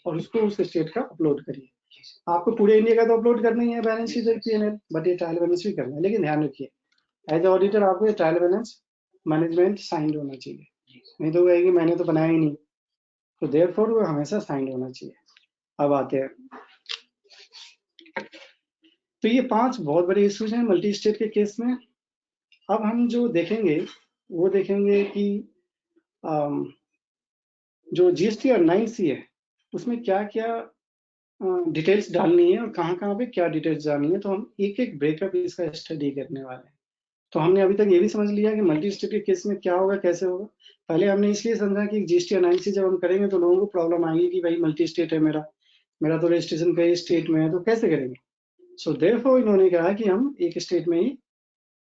और उसको उस स्टेट का अपलोड करिए। आपको पूरे इंडिया का तो अपलोड करना ही है बैलेंस शीट और पीएनएल, बट ये ट्रायल बैलेंस भी करना है। लेकिन ध्यान रखिए एज ए ऑडिटर आपको ये ट्रायल बैलेंस मैनेजमेंट साइंड होना चाहिए, नहीं तो कहेगी मैंने तो बनाया ही नहीं, तो देयरफॉर वो हमेशा साइंड होना चाहिए। अब आते हैं, तो ये 5 बहुत बड़े इश्यूज हैं मल्टी स्टेट के केस में। अब हम जो देखेंगे वो देखेंगे कि जो जीएसटी और 9C है उसमें क्या क्या डिटेल्स डालनी है और कहाँ कहाँ पे क्या डिटेल्स डालनी है, तो हम एक एक ब्रेकअप इसका स्टडी करने वाले हैं। तो हमने अभी तक ये भी समझ लिया कि मल्टी स्टेट के केस में क्या होगा कैसे होगा। पहले हमने इसलिए समझा कि जीएसटी और 9C जब हम करेंगे तो लोगों को प्रॉब्लम आएगी कि भाई मल्टी स्टेट है, मेरा तो रजिस्ट्रेशन कई स्टेट में है, तो कैसे करेंगे। सो देयरफॉर इन्होंने कहा कि हम एक स्टेट में ही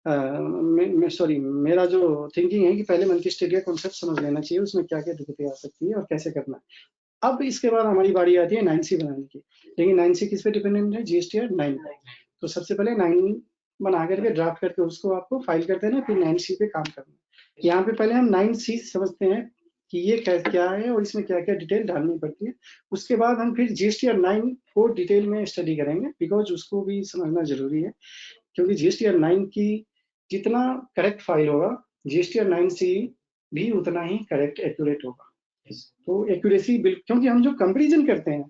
मेरा जो थिंकिंग है कि पहले मल्टी स्टेट का कॉन्सेप्ट समझ लेना चाहिए, उसमें क्या क्या दिक्कतें आ सकती है और कैसे करना है। अब इसके बाद हमारी बारी आती है 9C बनाने की, लेकिन 9C किस पे डिपेंडेंट है, जीएसटी और 9 पे। तो सबसे पहले 9 बना करके ड्राफ्ट करके उसको आपको फाइल करते हैं ना, फिर 9C पे काम करना है। यहाँ पे पहले हम 9C समझते हैं कि ये क्या है और इसमें क्या क्या डिटेल डालनी पड़ती है। उसके बाद हम फिर जीएसटी और 9 को डिटेल में स्टडी करेंगे, बिकॉज उसको भी समझना जरूरी है, क्योंकि जीएसटी और 9 की जितना करेक्ट फाइल होगा जीएसटी और 9C भी उतना ही करेक्ट एक्यूरेट होगा। तो एक्यूरेसी क्योंकि हम जो कंपैरिजन करते हैं,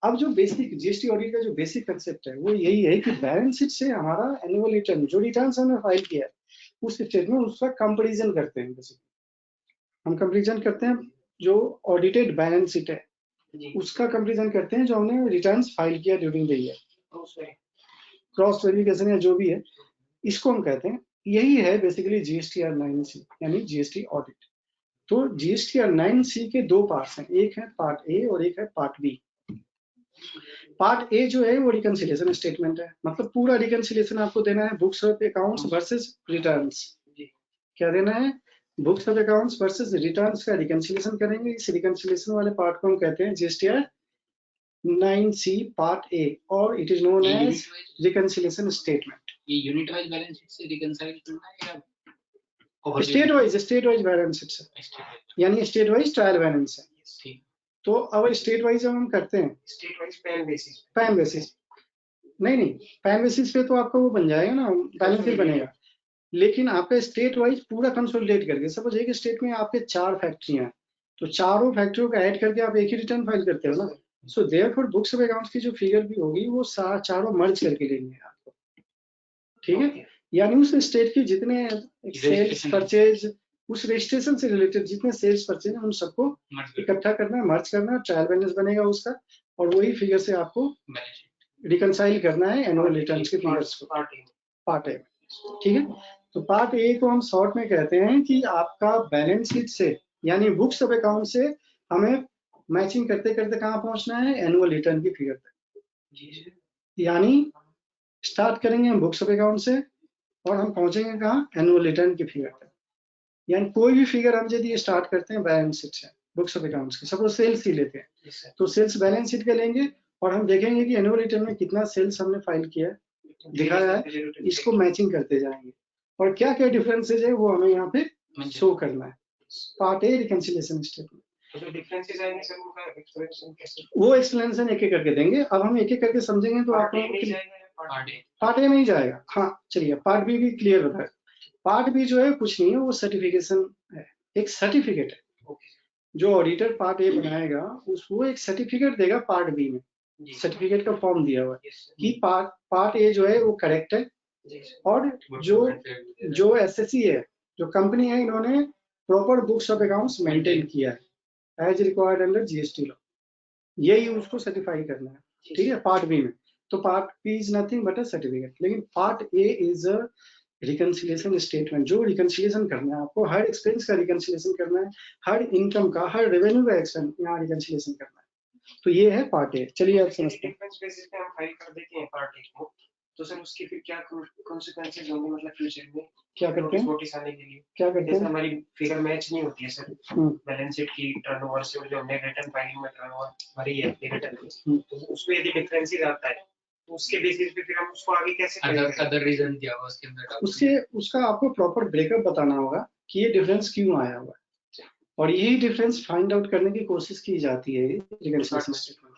अब जो बेसिक जीएसटी ऑडिट का जो बेसिक कंसेप्ट है वो यही है कि बैलेंस शीट से हमारा एनुअल रिटर्न जो रिटर्न हमने फाइल किया है उस स्टेट में उसका कंपैरिजन करते हैं। बेसिकली हम कंपैरिजन करते हैं जो ऑडिटेड बैलेंस शीट है उसका कंपैरिजन करते हैं जो हमने रिटर्न्स फाइल किया during the year, cross verification या जो भी है, इसको हम कहते हैं। यही है बेसिकली जीएसटी और 9C यानी जीएसटी ऑडिट। तो जीएसटी और 9C के 2 पार्ट्स हैं, एक है पार्ट ए और एक है पार्ट बी। पार्ट ए जो है वो रिकंसिलिएशन स्टेटमेंट है, मतलब पूरा रिकंसिलिएशन आपको देना है, books of accounts versus returns. क्या देना है, books of accounts versus returns का रिकंसिलिएशन करेंगे। इस रिकंसिलिएशन वाले पार्ट को हम कहते हैं जीएसटी और 9C पार्ट ए, और it is known as reconciliation statement. ये यूनिट वाइज बैलेंस शीट से रिकंसाइल करना है या स्टेट वाइज बैलेंस शीट से, यानी स्टेट वाइज ट्रायल बैलेंस है। तो अब स्टेट वाइज हम करते हैं स्टेट वाइज पैन बेसिस नहीं पैन बेसिस पे तो आपका वो बन जाएगा ना, बैलेंस शीट बनेगा, लेकिन आपका स्टेट वाइज पूरा कंसोलिडेट करके, सपोज एक स्टेट में आपके 4 फैक्ट्रियां हैं तो चारों फैक्ट्रियों का ऐड करके आप एक ही रिटर्न फाइल करते हो ना। So therefore books of accounts की जो फिगर भी होगी वो चारों मर्ज करके लेनी है आपको, ठीक है। यानी उस स्टेट की जितने सेल्स परचेज उस रजिस्ट्रेशन से रिलेटेड जितने सेल्स परचेज हैं उन सबको इकट्ठा करना है, मर्ज करना है, ट्रायल बैलेंस बनेगा उसका, और वही फिगर से आपको रिकंसाइल करना है एनुअल रिटर्न्स के फिगर्स को पार्ट ए, ठीक है। तो पार्ट ए को हम शॉर्ट में कहते हैं कि आपका बैलेंस शीट से यानी बुक्स ऑफ अकाउंट से हमें मैचिंग करते करते कहाँ पहुंचना है, एनुअल रिटर्न की फिगर तक। यानी स्टार्ट करेंगे हम बुक्स ऑफ अकाउंट से और हम पहुंचेंगे कहाँ, एनुअल रिटर्न की फिगर तक। यानी कोई भी फिगर हम यदि स्टार्ट करते हैं बैलेंस शीट से बुक्स ऑफ अकाउंट्स की, सपोज सेल्स ही लेते हैं तो सेल्स बैलेंस शीट का लेंगे और हम देखेंगे कि एनुअल रिटर्न में कितना सेल्स हमने फाइल किया है, दिखाया है, इसको मैचिंग करते जाएंगे और क्या क्या डिफरेंसेज है वो हमें यहाँ पे शो करना है। पार्ट ए रिकंसिलिएशन स्टेटमेंट, जो डिफरेंसेस आएंगे सर उनका एक्सप्लेनेशन कैसे? वो एक्सप्लेनेशन एक एक करके देंगे। अब हम एक एक करके समझेंगे तो आप पार्ट ए लोगों में को जाएगा या पार्ट बी? पार्ट ए में ही जाएगा। हाँ चलिए, पार्ट बी भी क्लियर होता है। पार्ट बी जो है कुछ नहीं है, वो सर्टिफिकेशन है, एक सर्टिफिकेट है। ओके जो ऑडिटर पार्ट ए बनाएगा उसको एक सर्टिफिकेट देगा पार्ट बी में, जी सर्टिफिकेट का फॉर्म दिया हुआ है यस कि पार्ट ए जो है वो करेक्ट है जी सर और जो एसएससी है, जो कंपनी है, इन्होंने proper books of accounts maintain किया है as required under GST law, यही उसको सर्टिफाई करना है। ठीक है, पार्ट बी में। तो part B is nothing but a certificate, लेकिन part A is a reconciliation statement. जो रिकंसिलिएशन करना है आपको, हर एक्सपेंस का रिकंसिलिएशन करना है, हर इनकम का, हर रेवेन्यू का यहाँ रिकंसिलिएशन करना है। तो ये है पार्ट ए। चलिए आप समझते हैं। डिफरेंस बेसिस पे हम फाइल कर देते हैं पार्ट ए को, तो सर उसके फिर क्या कॉन्सिक्वेंसेस होंगे, मतलब फ्यूचर में क्या करते हैं, नोटिस आने के लिए? क्या करते जैसे हैं? हमारी फिगर मैच नहीं होती है सर हम्म, बैलेंस शीट की टर्नओवर से, जो हमने रिटर्न फाइलिंग में टर्नओवर भरी है अपनी रिटर्न में, हम्म। तो उसमें यदि डिफरेंसेस आता है तो उसके बेसिस पे फिर हम उसको आगे कैसे करेंगे? अदर रीजन क्या हुआ उसके अंदर? उसके उसका आपको प्रॉपर ब्रेकअप बताना होगा कि ये डिफरेंस क्यों आया हुआ है, और यही डिफरेंस फाइंड आउट करने की कोशिश की जाती है रिकंसिलिएशन स्टेटमेंट।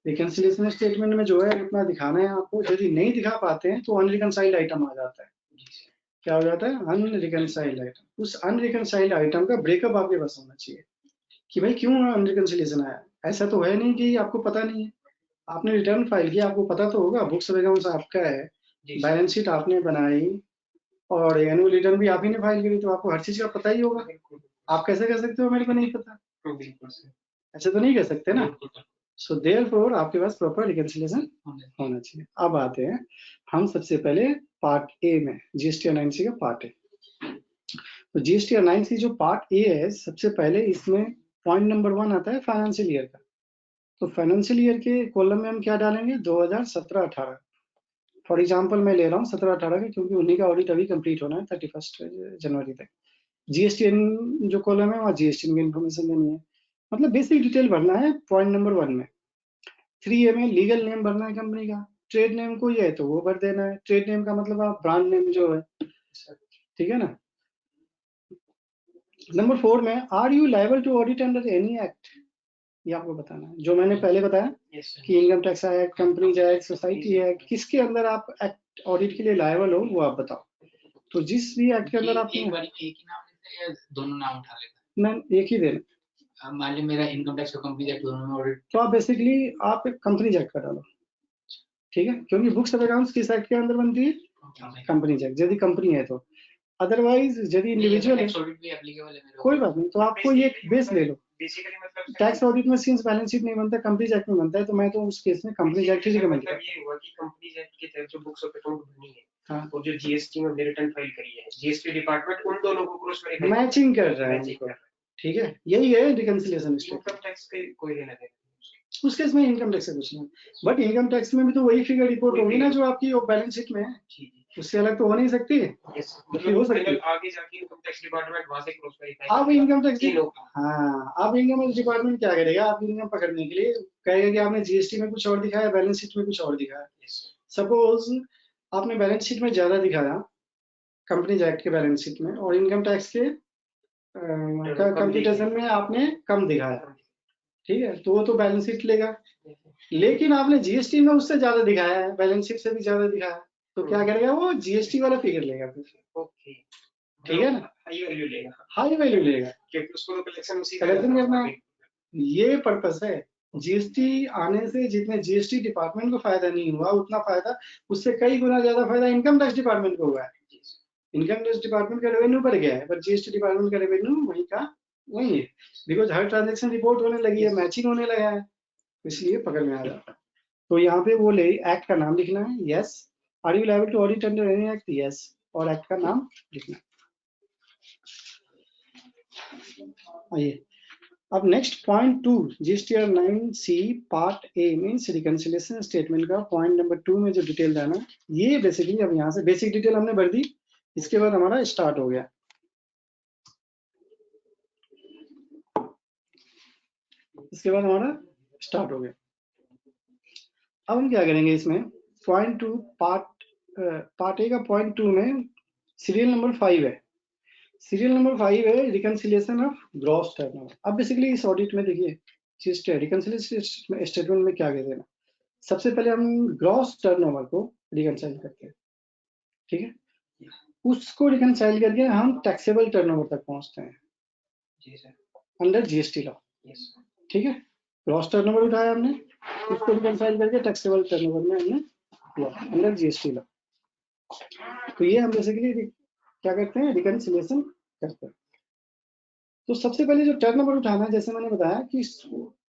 रिकंसिलिएशन स्टेटमेंट में जो है उतना दिखाना है आपको, यदि नहीं दिखा पाते हैं तो अनरिकंसाइल्ड आइटम आ जाता है। क्या हो जाता है? अनरिकंसाइल्ड आइटम। उस अनरिकंसाइल्ड आइटम का ब्रेकअप आपके पास होना चाहिए कि भाई क्यों अनरिकंसिलिएशन आया। ऐसा तो है नहीं कि आपको पता नहीं है, आपने रिटर्न फाइल किया, आपको पता तो होगा, बुक्स ऑफ अकाउंट्स आपका है, बैलेंस शीट आपने बनाई और एनुअल रिटर्न भी आप ही ने फाइल करी, तो आपको हर चीज का पता ही होगा। आप कैसे कह सकते हो मेरे को नहीं पता? बिल्कुल सर, ऐसे तो नहीं कह सकते ना। सो देयरफॉर आपके पास प्रॉपर रिकंसिलिएशन होना चाहिए। अब आते हैं हम सबसे पहले पार्ट ए में, जीएसटी 9C का पार्ट ए। तो जीएसटी 9C जो पार्ट ए है, सबसे पहले इसमें पॉइंट नंबर 1 आता है फाइनेंशियल ईयर का। तो फाइनेंशियल ईयर के कॉलम में हम क्या डालेंगे? 2017-18। फॉर एग्जांपल मैं ले रहा हूँ 17-18 का, क्योंकि उन्हीं का ऑडिट अभी कंप्लीट होना है 31 जनवरी तक। जीएसटी जो कॉलम है वहाँ जीएसटी की इन्फॉर्मेशन देनी है, मतलब बेसिक डिटेल भरना है पॉइंट नंबर 1 में। 3A में लीगल नेम भरना है कंपनी का, ट्रेड नेम कोई है तो वो भर देना है। ट्रेड नेम का मतलब आप ब्रांड नेम जो है, ठीक है ना। नंबर 4 में are you liable to audit under any act, ये आपको बताना है। जो मैंने पहले बताया यस सर, कि income tax act, companies act, society act, किसके अंदर आप एक्ट ऑडिट के लिए लायबल हो वो आप बताओ। तो जिस भी एक्ट के अंदर आप, एक बार में एक ही नाम लेते हैं या दोनों नाम उठा लेते मैं एक ही देना, हैं? मान ली मेरा इनकम टैक्स और कंपनी एक्ट दोनों में ऑडिट। तो आप बेसिकली आप कंपनी एक्ट का डालो, ठीक है, क्योंकि बुक्स ऑफ अकाउंट्स किस एक्ट के अंदर बनती है? कंपनी एक्ट, यदि कंपनी है तो। अदरवाइज यदि इंडिविजुअल है, टैक्स ऑडिट भी एप्लीकेबल है मेरे कोई बात नहीं, तो आपको ये बेस ले लो। बेसिकली मतलब टैक्स ऑडिट में सिंस बैलेंस शीट नहीं बनता, कंपनी एक्ट में बनता है, तो मैं तो उस केस में कंपनी एक्ट ही रिकमेंड मतलब करता ये हुआ कि कंपनीज एक्ट के तहत जो बुक्स ऑफ अकाउंट बनी है, हाँ। और जो जीएसटी में रिटर्न फाइल करी है, जीएसटी डिपार्टमेंट उन दोनों को क्रॉस हूँ। वेरीफाई मैचिंग कर रहा है उनको, ठीक है, यही है रिकंसिलिएशन स्टेटमेंट। इनकम टैक्स के कोई लेना देना उस केस में इनकम टैक्स से कुछ नहीं, बट इनकम टैक्स में भी तो वही फिगर रिपोर्ट होगी ना जो आपकी बैलेंस शीट में है, जी उससे अलग तो हो नहीं सकती। यस, मतलब हो सकती है। आगे जाके इनकम टैक्स डिपार्टमेंट वहां से क्रॉस वेरीफाई अब इनकम टैक्स, तीनों को। हाँ, अब इनकम टैक्स डिपार्टमेंट क्या करेगा? आप इनकम पकड़ने के लिए कहेगा कि आपने जीएसटी में कुछ और दिखाया, बैलेंस शीट में कुछ और दिखाया। सपोज आपने बैलेंस शीट में ज्यादा दिखाया कंपनीज एक्ट के बैलेंस शीट में, और इनकम टैक्स के कंप्यूटेशन में आपने कम दिखाया, ठीक है, तो वो तो बैलेंस शीट लेगा। लेकिन आपने जीएसटी में उससे ज्यादा दिखाया है, बैलेंस शीट से भी ज्यादा दिखाया, तो क्या करेगा? वो जीएसटी वाला फिगर लेगा फिर। ओके, ठीक है ना, हाई वैल्यू लेगा, हाई वैल्यू लेगा, क्योंकि उसको तो कलेक्शन उसी कलेक्शन करना है। ये पर्पस है। जीएसटी आने से जितने जीएसटी डिपार्टमेंट को फायदा नहीं हुआ, उतना फायदा, उससे कई गुना ज्यादा फायदा इनकम टैक्स डिपार्टमेंट को हुआ है। इनकम टैक्स डिपार्टमेंट का रेवेन्यू बढ़ गया है, पर जीएसटी डिपार्टमेंट का रेवेन्यू वही का वही है, बिकॉज हर ट्रांजेक्शन रिपोर्ट होने लगी है, मैचिंग होने लगा है, इसलिए पकड़ में आ जाता है। तो यहाँ पे वो ले एक्ट का नाम लिखना है, yes. Are you liable to audit under any act, yes, और एक्ट का नाम लिखना है। आइए अब next point 2, GSTR 9C part A means reconciliation statement का पॉइंट नंबर 2 में जो डिटेल रहना, ये बेसिकली अब यहाँ से बेसिक डिटेल हमने भर दी, इसके बाद हमारा स्टार्ट हो गया। इसके बाद हमारा स्टार्ट हो गया। अब हम क्या करेंगे इसमें, पॉइंट 2 पार्ट ए का पॉइंट 2 में सीरियल नंबर 5 है। सीरियल नंबर 5 है रिकंसिलिएशन ऑफ ग्रॉस टर्नओवर। अब बेसिकली इस ऑडिट में देखिए चीज रिकंसिलिएशन स्टेटमेंट में क्या कहते हैं ना, सबसे पहले हम ग्रॉस टर्नओवर को रिकंसाइल करते हैं, ठीक है, उसको रिकंसाइल करके हम टैक्सेबल टर्नओवर तक पहुंचते हैं जी sir. Under GST law, yes. ठीक है। ग्रॉस टर्नओवर उठाया हमने, उसको रिकंसाइल करके टैक्सेबल टर्नओवर में हमने किया अंडर जीएसटी लॉ। तो ये हम बेसिकली क्या करते हैं, रिकंसिलिएशन करते हैं। तो सबसे पहले जो टर्नओवर उठाना है, जैसे मैंने बताया कि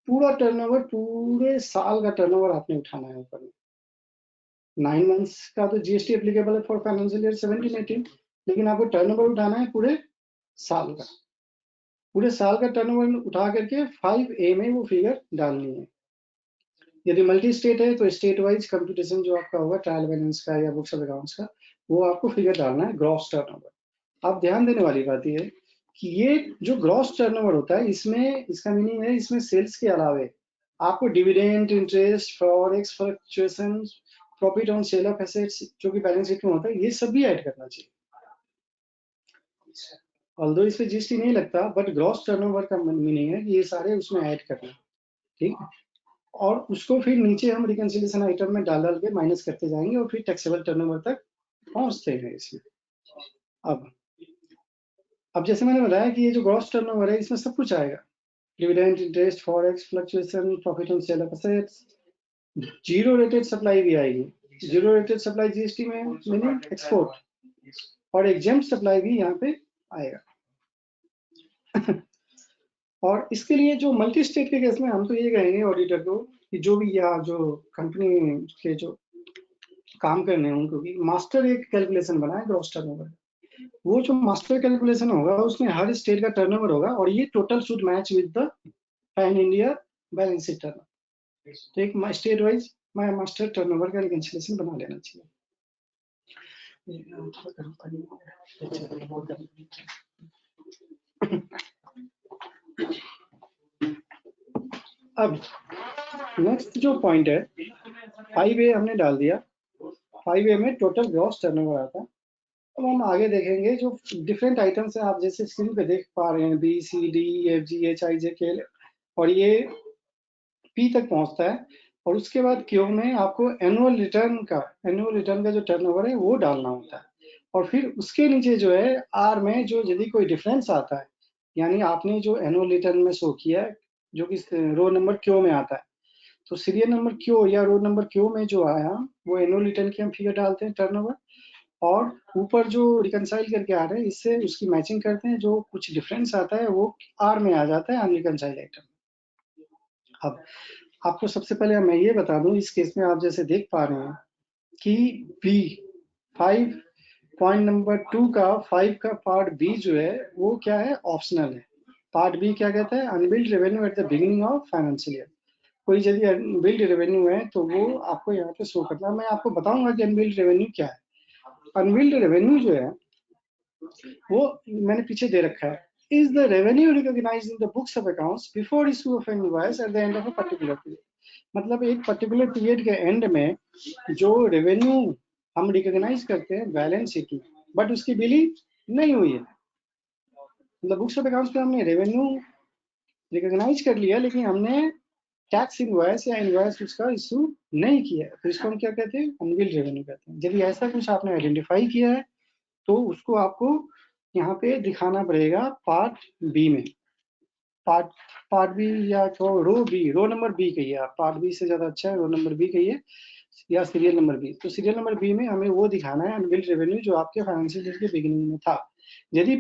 पूरा टर्नओवर, पूरे साल का टर्नओवर आपने उठाना है ऊपर में। 9 मंथ्स का तो जीएसटी एप्लीकेबल है फॉर फाइनेंशियल ईयर 17-18, लेकिन आपको टर्नओवर उठाना है पूरे साल का। पूरे साल का टर्नओवर उठा करके 5A में वो फिगर डालनी है। यदि मल्टी स्टेट है तो स्टेट वाइज कंप्यूटेशन जो आपका होगा ट्रायल बैलेंस का या बुक्स ऑफ अकाउंट्स का, वो आपको फिगर डालना है ग्रॉस टर्नओवर। आप ध्यान देने वाली बात ये है कि ये जो ग्रॉस टर्नओवर होता है, इसमें इसका मीनिंग है इसमें सेल्स के अलावे आपको dividend, interest, forex fluctuation, profit on sale of assets जो कि बैलेंस शीट में होता है, ये सब भी ऐड करना चाहिए। ऑल्दो इस पे जीएसटी नहीं लगता, बट ग्रॉस टर्नओवर का मीनिंग है कि ये सारे उसमें ऐड करना, ठीक है। और उसको फिर नीचे हम रिकंसिलिएशन आइटम में डाल डाल के माइनस करते जाएंगे और फिर टैक्सेबल टर्नओवर तक पहुंचते हैं इसमें। अब जैसे मैंने बताया कि ये जो ग्रॉस टर्नओवर है इसमें सब कुछ आएगा, dividend, interest, forex fluctuation, profit on sale of assets, zero rated supply भी आएगी। जीरो रेटेड सप्लाई जीएसटी में मीनिंग एक्सपोर्ट, और एग्जेम्प्ट सप्लाई भी यहाँ पे आएगा। और इसके लिए जो मल्टी स्टेट के केस में हम तो ये कहेंगे ऑडिटर को कि जो भी यहाँ जो कंपनी के जो काम करने हैं उनको भी मास्टर एक कैलकुलेशन बनाए ग्रॉस टर्नओवर। वो जो मास्टर कैलकुलेशन होगा उसमें हर स्टेट का टर्नओवर होगा और ये total should match with the pan India balance sheet turnover. तो एक स्टेट वाइज मास्टर टर्नओवर का रिकंसिलिएशन बना लेना चाहिए। अब नेक्स्ट जो पॉइंट है 5A हमने डाल दिया, 5A में टोटल ग्रॉस टर्नओवर आता है। अब हम आगे देखेंगे जो डिफरेंट आइटम्स हैं, आप जैसे स्क्रीन पे देख पा रहे हैं B, C, D, E, F, G, H, I, J, K, और ये P तक पहुंचता है। और उसके बाद Q में आपको एनुअल रिटर्न का जो टर्नओवर है वो डालना होता है। और फिर उसके नीचे जो है R में जो यदि कोई डिफरेंस आता है, यानी आपने जो एनुअल रिटर्न में शो किया है जो कि रो नंबर Q में आता है, तो सीरियल नंबर Q या रो नंबर Q में जो आया वो एनुअल रिटर्न की हम फिगर डालते हैं टर्नओवर, और ऊपर जो रिकंसाइल करके आ रहे हैं इससे उसकी मैचिंग करते हैं, जो कुछ डिफरेंस आता है वो R में आ जाता है अनरिकंसाइल्ड आइटम। अब आपको सबसे पहले मैं ये बता दूं, इस केस में आप जैसे देख पा रहे हैं कि B5 पॉइंट नंबर 2 का 5 का पार्ट B जो है वो क्या है, ऑप्शनल है। पार्ट B क्या कहता है, unbilled revenue at the beginning of financial year. कोई यदि अनबिल्ड रेवेन्यू है तो वो आपको यहाँ पे शो करना है। मैं आपको बताऊंगा कि अनबिल्ड रेवेन्यू क्या है। अनबिल्ड रेवेन्यू जो है वो मैंने पीछे दे रखा है, is the revenue recognized in the books of accounts before issue of an invoice at the end of a particular period। मतलब एक पर्टिकुलर पीरियड के एंड में जो रेवेन्यू हम रिकॉग्नाइज करते हैं बैलेंस शीट में, बट उसकी बिलिंग नहीं हुई है। मतलब बुक्स ऑफ अकाउंट्स पे हमने रेवेन्यू रिकॉग्नाइज कर लिया लेकिन हमने टैक्स इनवॉइस या इनवॉइस उसका इशू नहीं किया, तो इसको हम क्या कहते हैं, अनबिल्ड रेवेन्यू कहते हैं। यदि ऐसा कुछ आपने आइडेंटिफाई किया है तो उसको आपको यहाँ पे दिखाना पड़ेगा पार्ट बी में। पार्ट बी या तो रो नंबर बी कहिए आप, पार्ट बी से ज्यादा अच्छा है रो नंबर बी कहिए या सीरियल नंबर बी। तो सीरियल नंबर बी में हमें वो दिखाना है अनबिल्ड रेवेन्यू जो आपके फाइनेंशियल ईयर के बिगिनिंग में था। यदि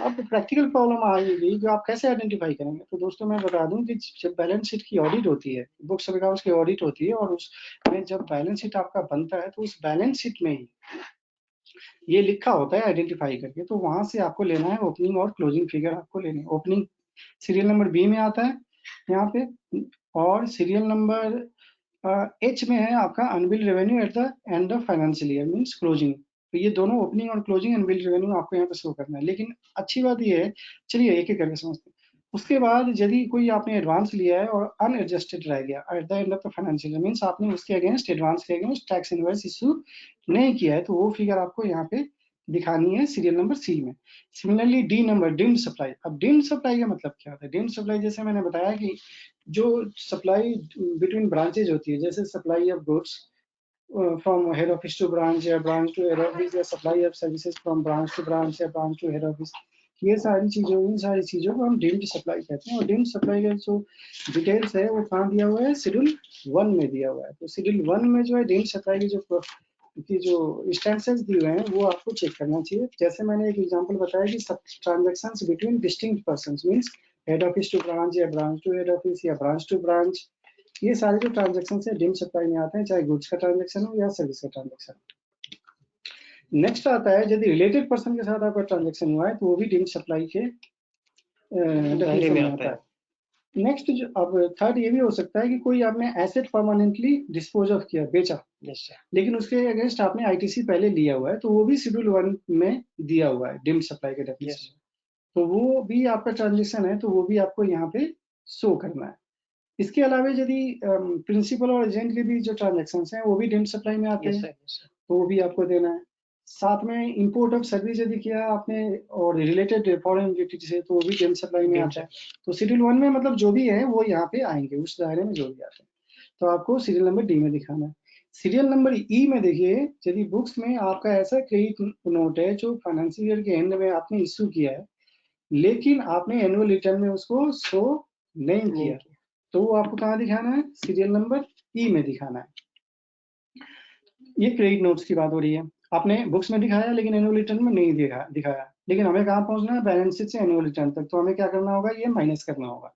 अब प्रैक्टिकल प्रॉब्लम आएगी जो आप कैसे आइडेंटिफाई करेंगे, तो दोस्तों मैं बता दूं कि जब बैलेंस शीट की ऑडिट होती है, बुक्स ऑफ अकाउंट्स की ऑडिट होती है, और उसमें जब बैलेंस शीट आपका बनता है तो उस बैलेंस शीट में ही ये लिखा होता है आइडेंटिफाई करके, तो वहां से आपको लेना है ओपनिंग और क्लोजिंग फिगर आपको लेनी है। ओपनिंग सीरियल नंबर बी में आता है यहाँ पे, और सीरियल नंबर एच में है आपका unbilled revenue at the end of financial year means closing. तो ये दोनों ओपनिंग और क्लोजिंग अनबिल्ड रेवेन्यू आपको यहाँ पे शो करना है। लेकिन अच्छी बात ये है, चलिए एक एक करके समझते हैं। उसके बाद यदि कोई आपने एडवांस लिया है और अनएडजस्टेड रह गया at the end of the financial year, means आपने उसके अगेंस्ट एडवांस के अगेंस्ट टैक्स इनवॉइस इशू नहीं किया है, तो वो फिगर आपको यहाँ पे दिखानी है सीरियल नंबर सी में। Similarly D number deemed supply. अब डिम्ड सप्लाई का मतलब क्या होता है? डिम्ड सप्लाई जैसे मैंने बताया कि जो सप्लाई बिटवीन ब्रांचेज होती है, जैसे supply of goods from head office to branch या ब्रांच टू हेड ऑफिस, या supply of services from branch to branch या ब्रांच टू हेड ऑफिस, ये सारी चीजों को हम डीम्ड सप्लाई कहते हैं। और डीम्ड सप्लाई का जो डिटेल्स है वो कहाँ दिया हुआ है? शेड्यूल 1 में दिया हुआ है। तो शेड्यूल 1 में जो है डीम्ड सप्लाई की जो इंस्टेंसेस दिए हुए हैं वो आपको चेक करना चाहिए। जैसे मैंने एक एग्जांपल बताया कि सब transactions between distinct persons, means head office to branch या ब्रांच टू हेड ऑफिस या ब्रांच टू ब्रांच, ये सारे जो ट्रांजैक्शन है डीम्ड सप्लाई में आते हैं, चाहे गुड्स का ट्रांजैक्शन हो या सर्विस का ट्रांजैक्शन। नेक्स्ट आता है यदि रिलेटेड पर्सन के साथ आपका ट्रांजैक्शन हुआ है तो वो भी डीम्ड सप्लाई के डेफिनेशन में आता है। नेक्स्ट जो अब थर्ड ये भी हो सकता है कि कोई आपने एसेट परमानेंटली डिस्पोज ऑफ किया, बेचा, लेकिन उसके अगेंस्ट आपने आईटीसी पहले लिया हुआ है, तो वो भी शेड्यूल 1 में दिया हुआ है डीम्ड सप्लाई के डेफिनेशन में। तो वो भी आपका ट्रांजेक्शन है, तो वो भी आपको यहाँ पे शो करना है। इसके अलावा यदि प्रिंसिपल और एजेंट के भी जो ट्रांजेक्शन हैं वो भी डीम्ड सप्लाई में आते हैं, तो वो भी आपको देना है। साथ में इंपोर्ट ऑफ सर्विस यदि किया आपने और रिलेटेड फॉरेन एंटिटी से, तो वो भी डीम्ड सप्लाई में आता है। तो शेड्यूल 1 में मतलब जो भी है वो यहाँ पे आएंगे, उस दायरे में जो भी आते हैं। तो आपको सीरियल नंबर डी में दिखाना है। सीरियल नंबर ई में देखिए, यदि बुक्स में आपका ऐसा क्रेडिट नोट है जो फाइनेंशियल ईयर के एंड में आपने इश्यू किया है, लेकिन आपने एनुअल रिटर्न में उसको शो नहीं किया, तो वो आपको कहाँ दिखाना है? सीरियल नंबर ई में दिखाना है। ये क्रेडिट नोट्स की बात हो रही है। आपने बुक्स में दिखाया लेकिन एनुअल रिटर्न में नहीं दिखाया, लेकिन हमें कहाँ पहुंचना है? बैलेंस शीट से एनुअल रिटर्न तक, तो हमें क्या करना होगा? ये माइनस करना होगा,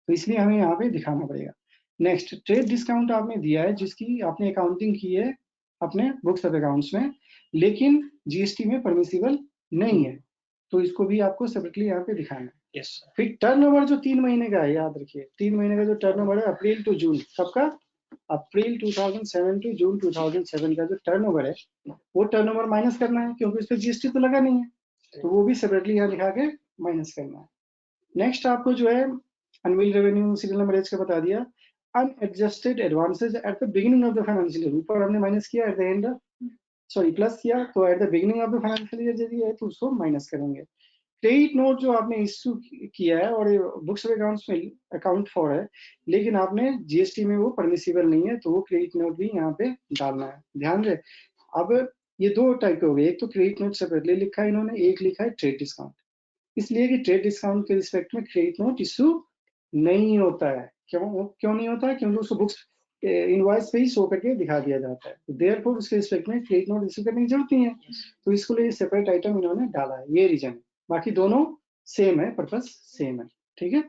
तो इसलिए हमें यहाँ पे दिखाना पड़ेगा। नेक्स्ट, ट्रेड डिस्काउंट आपने दिया है जिसकी आपने अकाउंटिंग की है अपने बुक्स ऑफ अकाउंट्स में, लेकिन जीएसटी में परमिसिबल नहीं है, तो इसको भी आपको सेपरेटली यहाँ पे दिखाना है। फिर टर्नओवर जो 3 महीने का है, याद रखिए 3 महीने का जो टर्नओवर है अप्रैल टू जून, सबका अप्रैल 2007 टू जून 2007 का जो टर्नओवर है वो टर्नओवर माइनस करना है, क्योंकि उस पर जीएसटी तो लगा नहीं है, तो वो भी सेपरेटली यहाँ दिखा के माइनस करना है। नेक्स्ट आपको जो है unbilled revenue serial number H का बता दिया। Unadjusted advances at the beginning of the financial year, ऊपर हमने माइनस किया, at the end sorry plus किया, तो at the beginning of the financial year यदि है तो उसको माइनस करेंगे। क्रेडिट नोट जो आपने इश्यू किया है और बुक्स ऑफ अकाउंट्स में अकाउंट फॉर है, लेकिन आपने जीएसटी में वो परमिसिबल नहीं है, तो वो क्रेडिट नोट भी यहाँ पे डालना है। ध्यान रहे, अब ये दो टाइप के हो गए, एक तो क्रेडिट नोट सेपरेटली लिखा है इन्होंने, एक लिखा है ट्रेड डिस्काउंट, इसलिए कि ट्रेड डिस्काउंट के रिस्पेक्ट में क्रेडिट नोट इशू नहीं होता है। क्यों नहीं होता है? क्योंकि उसको बुक्स इनवॉइस पे ही शो करके दिखा दिया जाता है, देयरफॉर उसके रिस्पेक्ट में क्रेडिट नोट इशू करने की जरूरत नहीं है, तो इसको लिए सेपरेट आइटम इन्होंने डाला है, ये रीजन है। बाकी दोनों सेम है, पर्पस सेम है, ठीक है।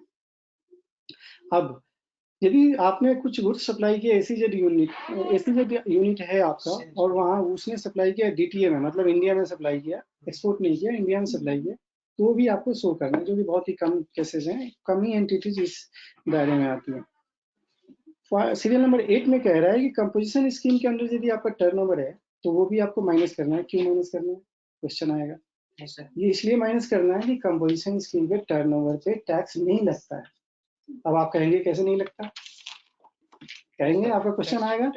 अब यदि आपने कुछ गुड्स सप्लाई किया एसीजेड यूनिट है आपका, और वहाँ उसने सप्लाई किया डीटीए में, मतलब इंडिया में सप्लाई किया, एक्सपोर्ट नहीं किया, इंडिया में सप्लाई किया, तो वो भी आपको शो करना है, जो कि बहुत ही कम केसेस हैं, कम ही एंटिटीज इस दायरे में आती है। सीरियल नंबर 8 में कह रहा है कि कंपोजिशन स्कीम के अंदर यदि आपका टर्नओवर है तो वो भी आपको माइनस करना है। क्यों माइनस करना है? क्वेश्चन आएगा। ये इसलिए माइनस करना है कि कंपोजिशन स्कीम के टर्नओवर पे टैक्स नहीं लगता है। अब आप कहेंगे कैसे नहीं लगता? कहेंगे, आपका क्वेश्चन आएगा,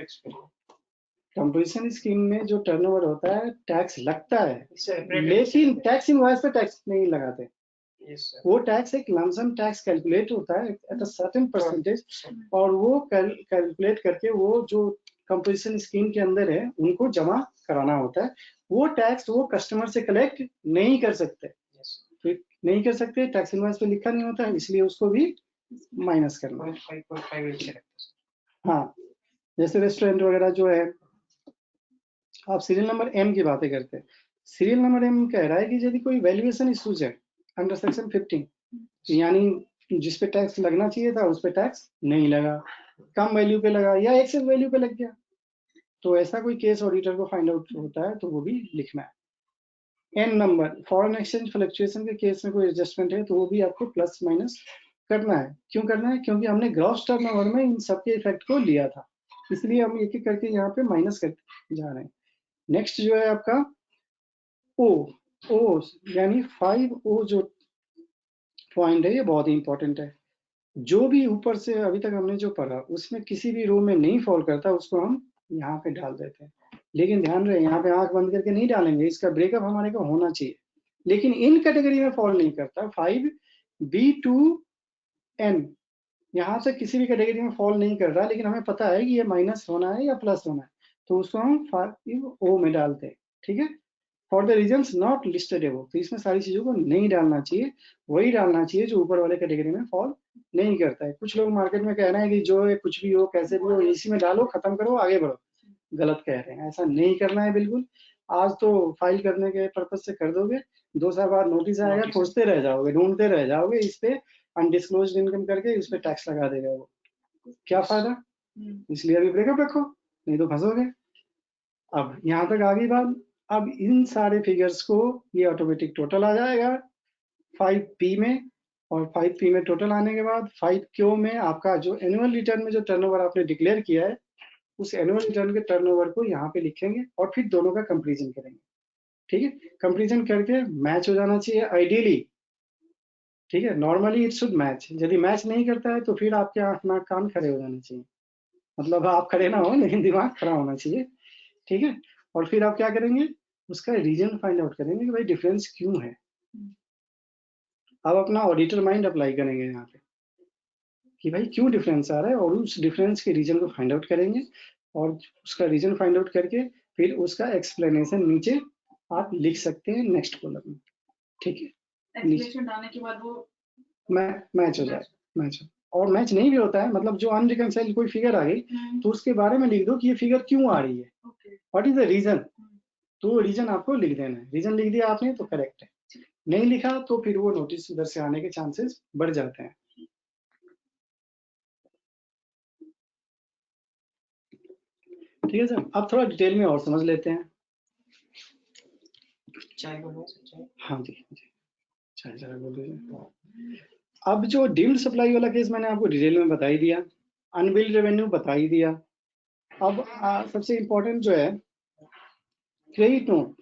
कंपोजिशन स्कीम में जो टर्नओवर होता है टैक्स लगता है, लेकिन टैक्स इनवॉइस पे टैक्स नहीं लगाते। वो टैक्स एक लमसम टैक्स कैलकुलेट होता है एट अ सर्टेन परसेंटेज, और वो कैलकुलेट करके वो जो कंपोजिशन स्कीम के अंदर है उनको जमा कराना होता है। वो टैक्स वो कस्टमर से कलेक्ट नहीं कर सकते, नहीं कर सकते, टैक्स इनवॉइस पे लिखा नहीं होता है, इसलिए उसको भी माइनस करना है। हाँ, जैसे रेस्टोरेंट वगैरह जो है, आप सीरियल नंबर एम की बातें करते हैं। सीरियल नंबर एम कह रहा है कि यदि कोई वैल्यूएशन इश्यूज है अंडर सेक्शन 15, यानी जिस पे टैक्स लगना चाहिए था उस पे टैक्स नहीं लगा, कम वैल्यू पे लगा या एक्सेस वैल्यू पे लग गया, तो ऐसा कोई केस ऑडिटर को फाइंड आउट होता है, तो वो भी लिखना है। N number, foreign exchange fluctuation के केस में कोई एडजस्टमेंट है तो वो भी आपको प्लस माइनस करना है। क्यों करना है? क्योंकि हमने ग्रॉस टर्नओवर में इन सबके इफेक्ट को लिया था, इसलिए हम एक एक करके यहाँ पे माइनस करते जा रहे हैं। नेक्स्ट जो है आपका ओ यानी 5O जो पॉइंट है, ये बहुत ही इंपॉर्टेंट है। जो भी ऊपर से अभी तक हमने जो पढ़ा उसमें किसी भी रो में नहीं फॉल करता उसको हम यहाँ पे डाल देते हैं। लेकिन ध्यान रहे यहाँ पे आंख बंद करके नहीं डालेंगे, इसका ब्रेकअप हमारे को होना चाहिए। लेकिन इन कैटेगरी में फॉल नहीं करता। 5B2N यहाँ से किसी भी कैटेगरी में फॉल नहीं कर रहा, लेकिन हमें पता है कि ये माइनस होना है या प्लस होना है, तो उसको हम 5O में डालते हैं। ठीक है, for the reasons not listed above, तो इसमें सारी चीजों को नहीं डालना चाहिए, वही डालना चाहिए जो ऊपर वाले कैटेगरी में फॉल नहीं करता है। कुछ लोग मार्केट में कह रहे हैं कि जो है कुछ भी हो कैसे भी हो इसी में डालो, खत्म करो, आगे बढ़ो। गलत कह रहे हैं, ऐसा नहीं करना है बिल्कुल। आज तो फाइल करने के पर्पज से कर दोगे, 2 साल बाद नोटिस आएगा, खोजते रह जाओगे, ढूंढते रह जाओगे, इस पे अनडिस्क्लोज्ड इनकम करके इस पे टैक्स लगा देगा वो, क्या फायदा। इसलिए अभी ब्रेकअप रखो, नहीं तो फंसोगे। अब यहाँ तक आ गई बात। अब इन सारे फिगर्स को ये ऑटोमेटिक टोटल आ जाएगा 5P में, और 5P में टोटल आने के बाद 5Q में आपका जो एनुअल रिटर्न में जो टर्नओवर आपने डिक्लेयर किया है उस एनुअल रिटर्न के टर्नओवर को यहाँ पे लिखेंगे और फिर दोनों का कंपेरिजन करेंगे। ठीक है, कंपेरिजन करके मैच हो जाना चाहिए आइडियली। ठीक है, नॉर्मली इट शुड मैच। यदि मैच नहीं करता है तो फिर आपके आंख नाक कान खड़े हो जाने चाहिए, मतलब आप खड़े ना हो लेकिन दिमाग खड़ा होना चाहिए। ठीक है, और फिर आप क्या करेंगे, उसका रीजन फाइंड आउट करेंगे कि भाई डिफरेंस क्यों है। अब अपना ऑडिटर माइंड अप्लाई करेंगे यहाँ पे कि भाई क्यों डिफरेंस आ रहा है, और उस डिफरेंस के रीजन को फाइंड आउट करेंगे, और उसका रीजन फाइंड आउट करके फिर उसका एक्सप्लेनेशन नीचे आप लिख सकते हैं नेक्स्ट कॉलम में। ठीक है, एक्सप्लेनेशन डालने के बाद वो मैच हो जाए, मैच हो। और मैच नहीं भी होता है, मतलब जो अनरिकंसाइल्ड कोई फिगर आ गई तो उसके बारे में लिख दो कि ये फिगर क्यों आ रही है, व्हाट इज द रीजन। तो रीजन आपको लिख देना है, रीजन लिख दिया आपने तो करेक्ट है, नहीं लिखा तो फिर वो नोटिस उधर से आने के चांसेस बढ़ जाते हैं। ठीक है सर, अब थोड़ा डिटेल में और समझ लेते हैं। चाय को बोल सकते हैं। हाँ जी, चाहे जरा बोल दीजिए। अब जो डीम्ड सप्लाई वाला केस मैंने आपको डिटेल में बता ही दिया, अनबिल्ड रेवेन्यू बता ही दिया। अब सबसे इंपॉर्टेंट जो है क्रेडिट नोट,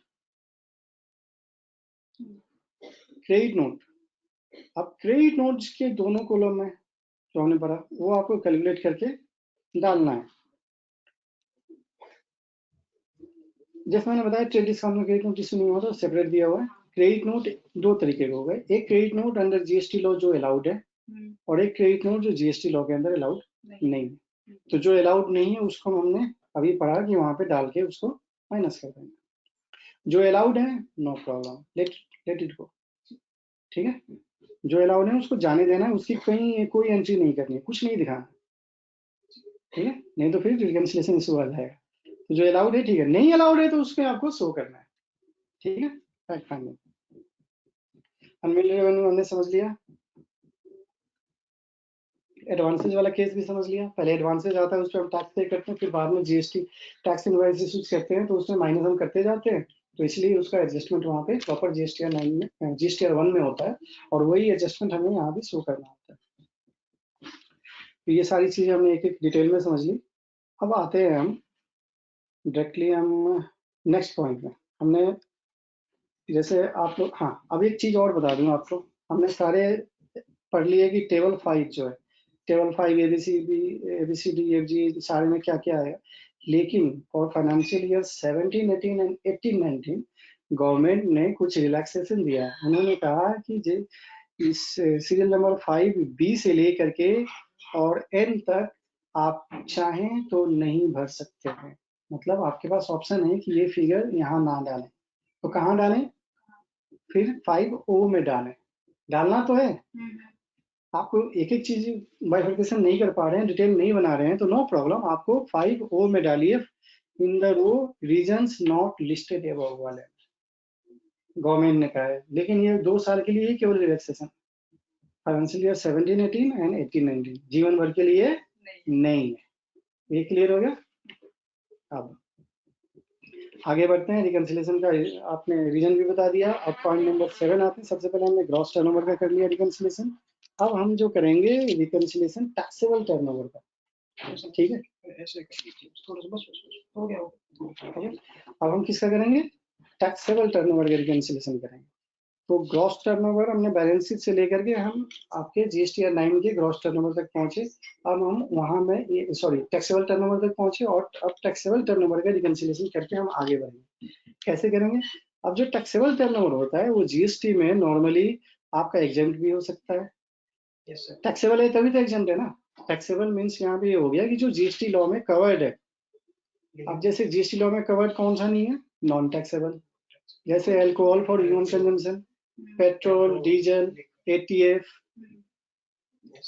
क्रेडिट नोट। अब क्रेडिट नोट्स के दोनों कॉलम में जो हमने पढ़ा वो आपको कैलकुलेट करके डालना है। जैसे मैंने बताया ट्रेड डिस्काउंट में क्रेडिट नोट इशू नहीं होता, सेपरेट दिया हुआ है। क्रेडिट नोट दो तरीके के हो गए, एक credit note under GST law जो अलाउड है, और एक क्रेडिट नोट जो जीएसटी लॉ के अंदर अलाउड नहीं है। तो जो अलाउड नहीं है उसको हमने अभी पढ़ा कि वहां पे डाल के उसको माइनस कर देंगे, जो अलाउड है no problem, let it go. ठीक है, जो अलाउड है उसको जाने देना है, उसकी कहीं कोई एंट्री नहीं करनी है, कुछ नहीं दिखाना। ठीक है, नहीं तो फिर रिकंसिलिएशन इशू आ जाएगा। तो जो अलाउड है ठीक है, नहीं अलाउड है तो उसमें आपको शो करना है। ठीक है, फैक्ट फाइंडिंग। अनबिल्ड रेवेन्यू हमने समझ लिया, एडवांसेज वाला केस भी समझ लिया। पहले एडवांसेज आता है उस पर हम टैक्स पे करते हैं, फिर बाद में जीएसटी टैक्स इनवॉइस इशू करते हैं तो उसमें माइनस हम करते जाते हैं, तो इसलिए उसका एडजस्टमेंट वहाँ पे प्रॉपर जीएसटीआर 9 में जीएसटीआर 1 में होता है, और वही एडजस्टमेंट हमें यहाँ भी शो करना होता है। तो ये सारी चीजें हमने एक एक डिटेल में समझ ली। अब आते हैं हम डायरेक्टली हम नेक्स्ट पॉइंट में। हमने जैसे आप लोग, हाँ अब एक चीज और बता दूं आपको, हमने सारे पढ़ लिए कि टेबल 5 जो है, टेबल 5 ABCD, सारे में क्या क्या आएगा, लेकिन for financial year 17, 18 and 18, 19 government ने कुछ रिलैक्सेशन दिया है। उन्होंने कहा कि इस सीरियल नंबर 5B से लेकर के और N तक आप चाहें तो नहीं भर सकते हैं, मतलब आपके पास ऑप्शन है कि ये फिगर यहाँ ना डालें, तो कहाँ डालें, फिर 5O में डालें। डालना तो है, आपको एक एक चीज बाइफर्केशन नहीं कर पा रहे हैं, डिटेल नहीं बना रहे हैं, तो नो प्रॉब्लम, आपको 5O में डालिए in the row reasons not listed above वाले, गवर्नमेंट ने कहा है। लेकिन ये 2 साल के लिए ही केवल रिलैक्सेशन, फाइनेंशियल ईयर 17, 18 एंड 18, 19 जीवन भर के लिए नहीं है। ये क्लियर हो गया। अब आगे बढ़ते हैं, रिकंसिलेशन का आपने रीजन भी बता दिया। अब पॉइंट नंबर 7 आते हैं। सबसे पहले हमने ग्रॉस टर्नओवर का कर लिया रिकंसिलेशन, अब हम जो करेंगे रिकंसिलेशन टैक्सेबल टर्नओवर का। ठीक है, ऐसे थोड़ा सा बस हो गया। अब हम किसका करेंगे, टैक्सेबल टर्नओवर का रिकंसिलेशन करेंगे। तो ग्रॉस टर्नओवर हमने बैलेंस शीट से लेकर के हम आपके जीएसटीआर 9 के ग्रॉस टर्नओवर तक पहुंचे। अब हम वहां में सॉरी टैक्सेबल टर्नओवर तक पहुंचे और अब टैक्सेबल टर्नओवर का रिकंसिलिएशन करके हम आगे बढ़ेंगे। कैसे करेंगे? अब जो टैक्सेबल टर्नओवर होता है वो जीएसटी में नॉर्मली आपका एग्जेम्प्ट भी हो सकता है। Yes sir. टैक्सेबल है तभी तो एग्जेम्प्ट है ना। टैक्सेबल मीन्स यहाँ पे ये हो गया कि जो जीएसटी लॉ में कवर्ड है। अब जैसे जीएसटी लॉ में कवर्ड कौन सा नहीं है? नॉन टैक्सेबल, जैसे alcohol for human consumption, petrol, diesel, ETF,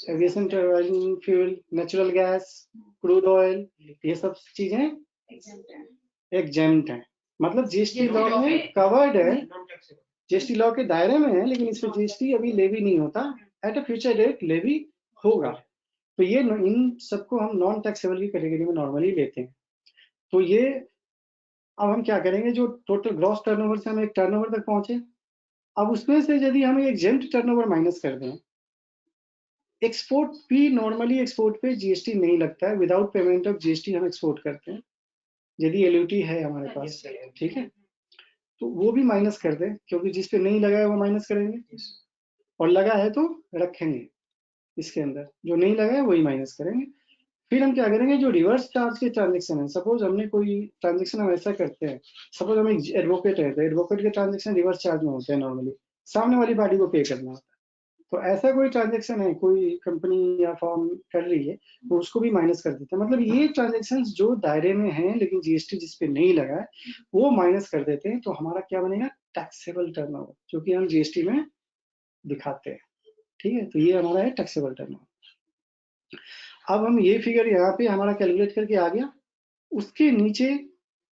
aviation turbine fuel, natural gas, crude oil, ये सब चीजें एग्जेम्प्ट हैं। मतलब जीएसटी लॉ में कवर्ड है, नॉन टैक्सेबल। जीएसटी लॉ के दायरे में है, लेकिन इस पे जीएसटी अभी लेवी नहीं होता, at a future date levy होगा। तो ये इन सबको हम नॉन टैक्सेबल की कैटेगरी में नॉर्मली लेते हैं। तो ये अब हम क्या करेंगे, जो टोटल ग्रॉस टर्नओवर से हम एक टर्नओवर तक पहुंचे, अब उसमें से यदि हम एग्जेम्प्ट टर्नओवर माइनस कर दें, एक्सपोर्ट भी नॉर्मली एक्सपोर्ट पे जीएसटी नहीं लगता है, विदाउट पेमेंट ऑफ जीएसटी हम एक्सपोर्ट करते हैं यदि एलयूटी है हमारे पास, ठीक है। तो वो भी माइनस कर दें, क्योंकि जिस पे नहीं लगा है वो माइनस करेंगे और लगा है तो रखेंगे इसके अंदर, जो नहीं लगा है वही माइनस करेंगे। फिर हम क्या करेंगे, जो रिवर्स चार्ज के ट्रांजेक्शन है, सपोज हमने कोई ट्रांजेक्शन हम ऐसा करते हैं, सपोज हम एक एडवोकेट है तो एडवोकेट के ट्रांजेक्शन रिवर्स चार्ज में होते हैं नॉर्मली, सामने वाली पार्टी को पे करना होता है। तो ऐसा कोई ट्रांजेक्शन है, कोई कंपनी या फॉर्म कर रही है तो उसको भी माइनस कर देते हैं। मतलब ये ट्रांजेक्शन जो दायरे में हैं लेकिन जीएसटी जिस पे नहीं लगा है वो माइनस कर देते हैं। तो हमारा क्या बनेगा, टैक्सेबल टर्नओवर, जो कि हम जीएसटी में दिखाते हैं, ठीक है। तो ये हमारा है टैक्सेबल टर्नओवर। अब हम ये फिगर यहाँ पे हमारा कैलकुलेट करके आ गया। उसके नीचे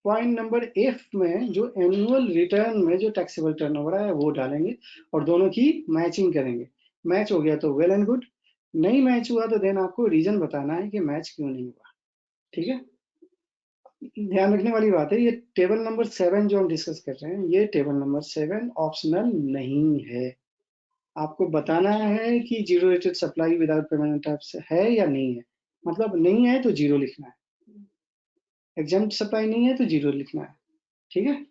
पॉइंट नंबर एफ में जो एनुअल रिटर्न में जो टैक्सेबल टर्नओवर है वो डालेंगे और दोनों की मैचिंग करेंगे। मैच हो गया तो वेल एंड गुड, नहीं मैच हुआ तो देन आपको रीजन बताना है कि मैच क्यों नहीं हुआ, ठीक है। ध्यान रखने वाली बात है, ये टेबल नंबर 7 जो हम डिस्कस कर रहे हैं, ये टेबल नंबर 7 ऑप्शनल नहीं है। आपको बताना है कि zero rated supply without payment tax है या नहीं है। मतलब नहीं है तो जीरो लिखना है, एग्जेम्प्ट सप्लाई नहीं है तो जीरो लिखना है, ठीक है।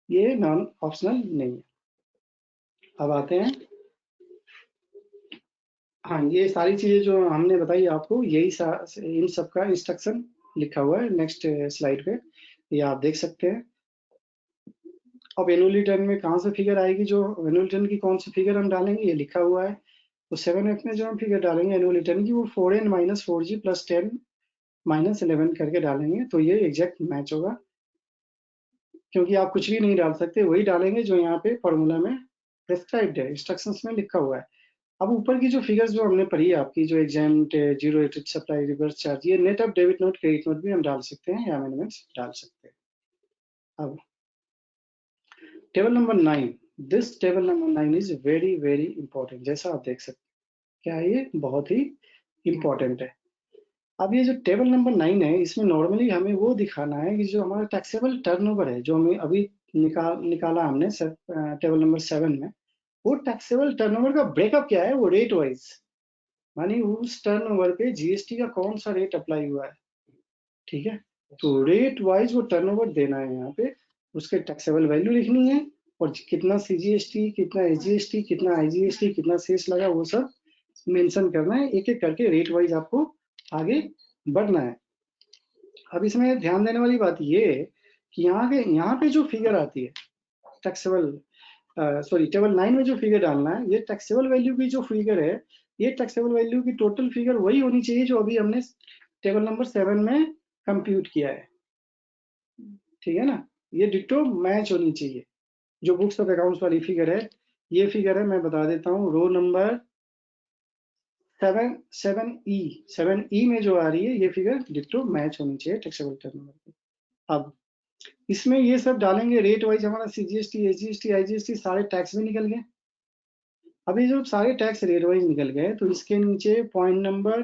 ये नॉन ऑप्शनल नहीं है। अब आते हैं, हाँ ये सारी चीजें जो हमने बताई आपको, यही इन सब का इंस्ट्रक्शन लिखा हुआ है नेक्स्ट स्लाइड पे, ये आप देख सकते हैं। अब एनुअल रिटर्न में कहाँ से फिगर आएगी, जो एनुअल रिटर्न की कौन सी फिगर हम डालेंगे ये लिखा हुआ है। तो 7F में जो हम फिगर डालेंगे एनुअल रिटर्न की, वो 4N minus 4G plus 10 minus 11 करके डालेंगे, तो ये एग्जैक्ट मैच होगा। क्योंकि आप कुछ भी नहीं डाल सकते, वही डालेंगे जो यहाँ पे फॉर्मूला में प्रेस्क्राइब्ड है, इंस्ट्रक्शंस में लिखा हुआ है। अब ऊपर की जो फिगर्स जो हमने पढ़ी है आपकी, जो exempt, zero rated supply, reverse charge, ये net of debit note, credit note भी हम डाल सकते हैं या अमेंडमेंट्स डाल सकते हैं। अब table number 9, this table number 9 is very very important. जैसा आप देख सकते हैं, क्या है ये बहुत ही इंपॉर्टेंट है। अब ये जो टेबल नंबर 9 है, इसमें नॉर्मली हमें वो दिखाना है कि जो हमारा टैक्सेबल टर्नओवर है, जो हमें अभी निकाला हमने टेबल नंबर 7 में, वो टैक्सेबल टर्नओवर का ब्रेकअप क्या है, वो रेट वाइज, मानी उस टर्नओवर पे जीएसटी का कौन सा रेट अप्लाई हुआ है, ठीक है। तो रेट वाइज वो टर्नओवर देना है यहाँ पे, उसके टैक्सेबल वैल्यू लिखनी है और कितना सीजीएसटी, कितना एसजीएसटी, कितना आईजीएसटी, कितना सेस लगा, वो सब मेंशन करना है। एक एक करके रेट वाइज आपको आगे बढ़ना है। अब इसमें ध्यान देने वाली बात ये है कि यहाँ पे जो फिगर आती है टैक्सेबल, सॉरी टेबल 9 में जो फिगर डालना है, ये टैक्सेबल वैल्यू की जो फिगर है, ये टैक्सेबल वैल्यू की टोटल फिगर वही होनी चाहिए जो अभी हमने टेबल नंबर 7 में कंप्यूट किया है, ठीक है ना। ये डिटो मैच होनी चाहिए। जो बुक्स ऑफ अकाउंट्स वाली फिगर है, ये फिगर है, मैं बता देता हूँ, रो नंबर 7E में जो आ रही है ये फिगर डिटो मैच होनी चाहिए टैक्सेबल टर्नओवर की। अब इसमें ये सब डालेंगे रेट वाइज, हमारा सीजीएसटी, एसजीएसटी, आईजीएसटी सारे टैक्स भी निकल गए। अभी जो सारे टैक्स रेट वाइज निकल गए, तो इसके नीचे पॉइंट नंबर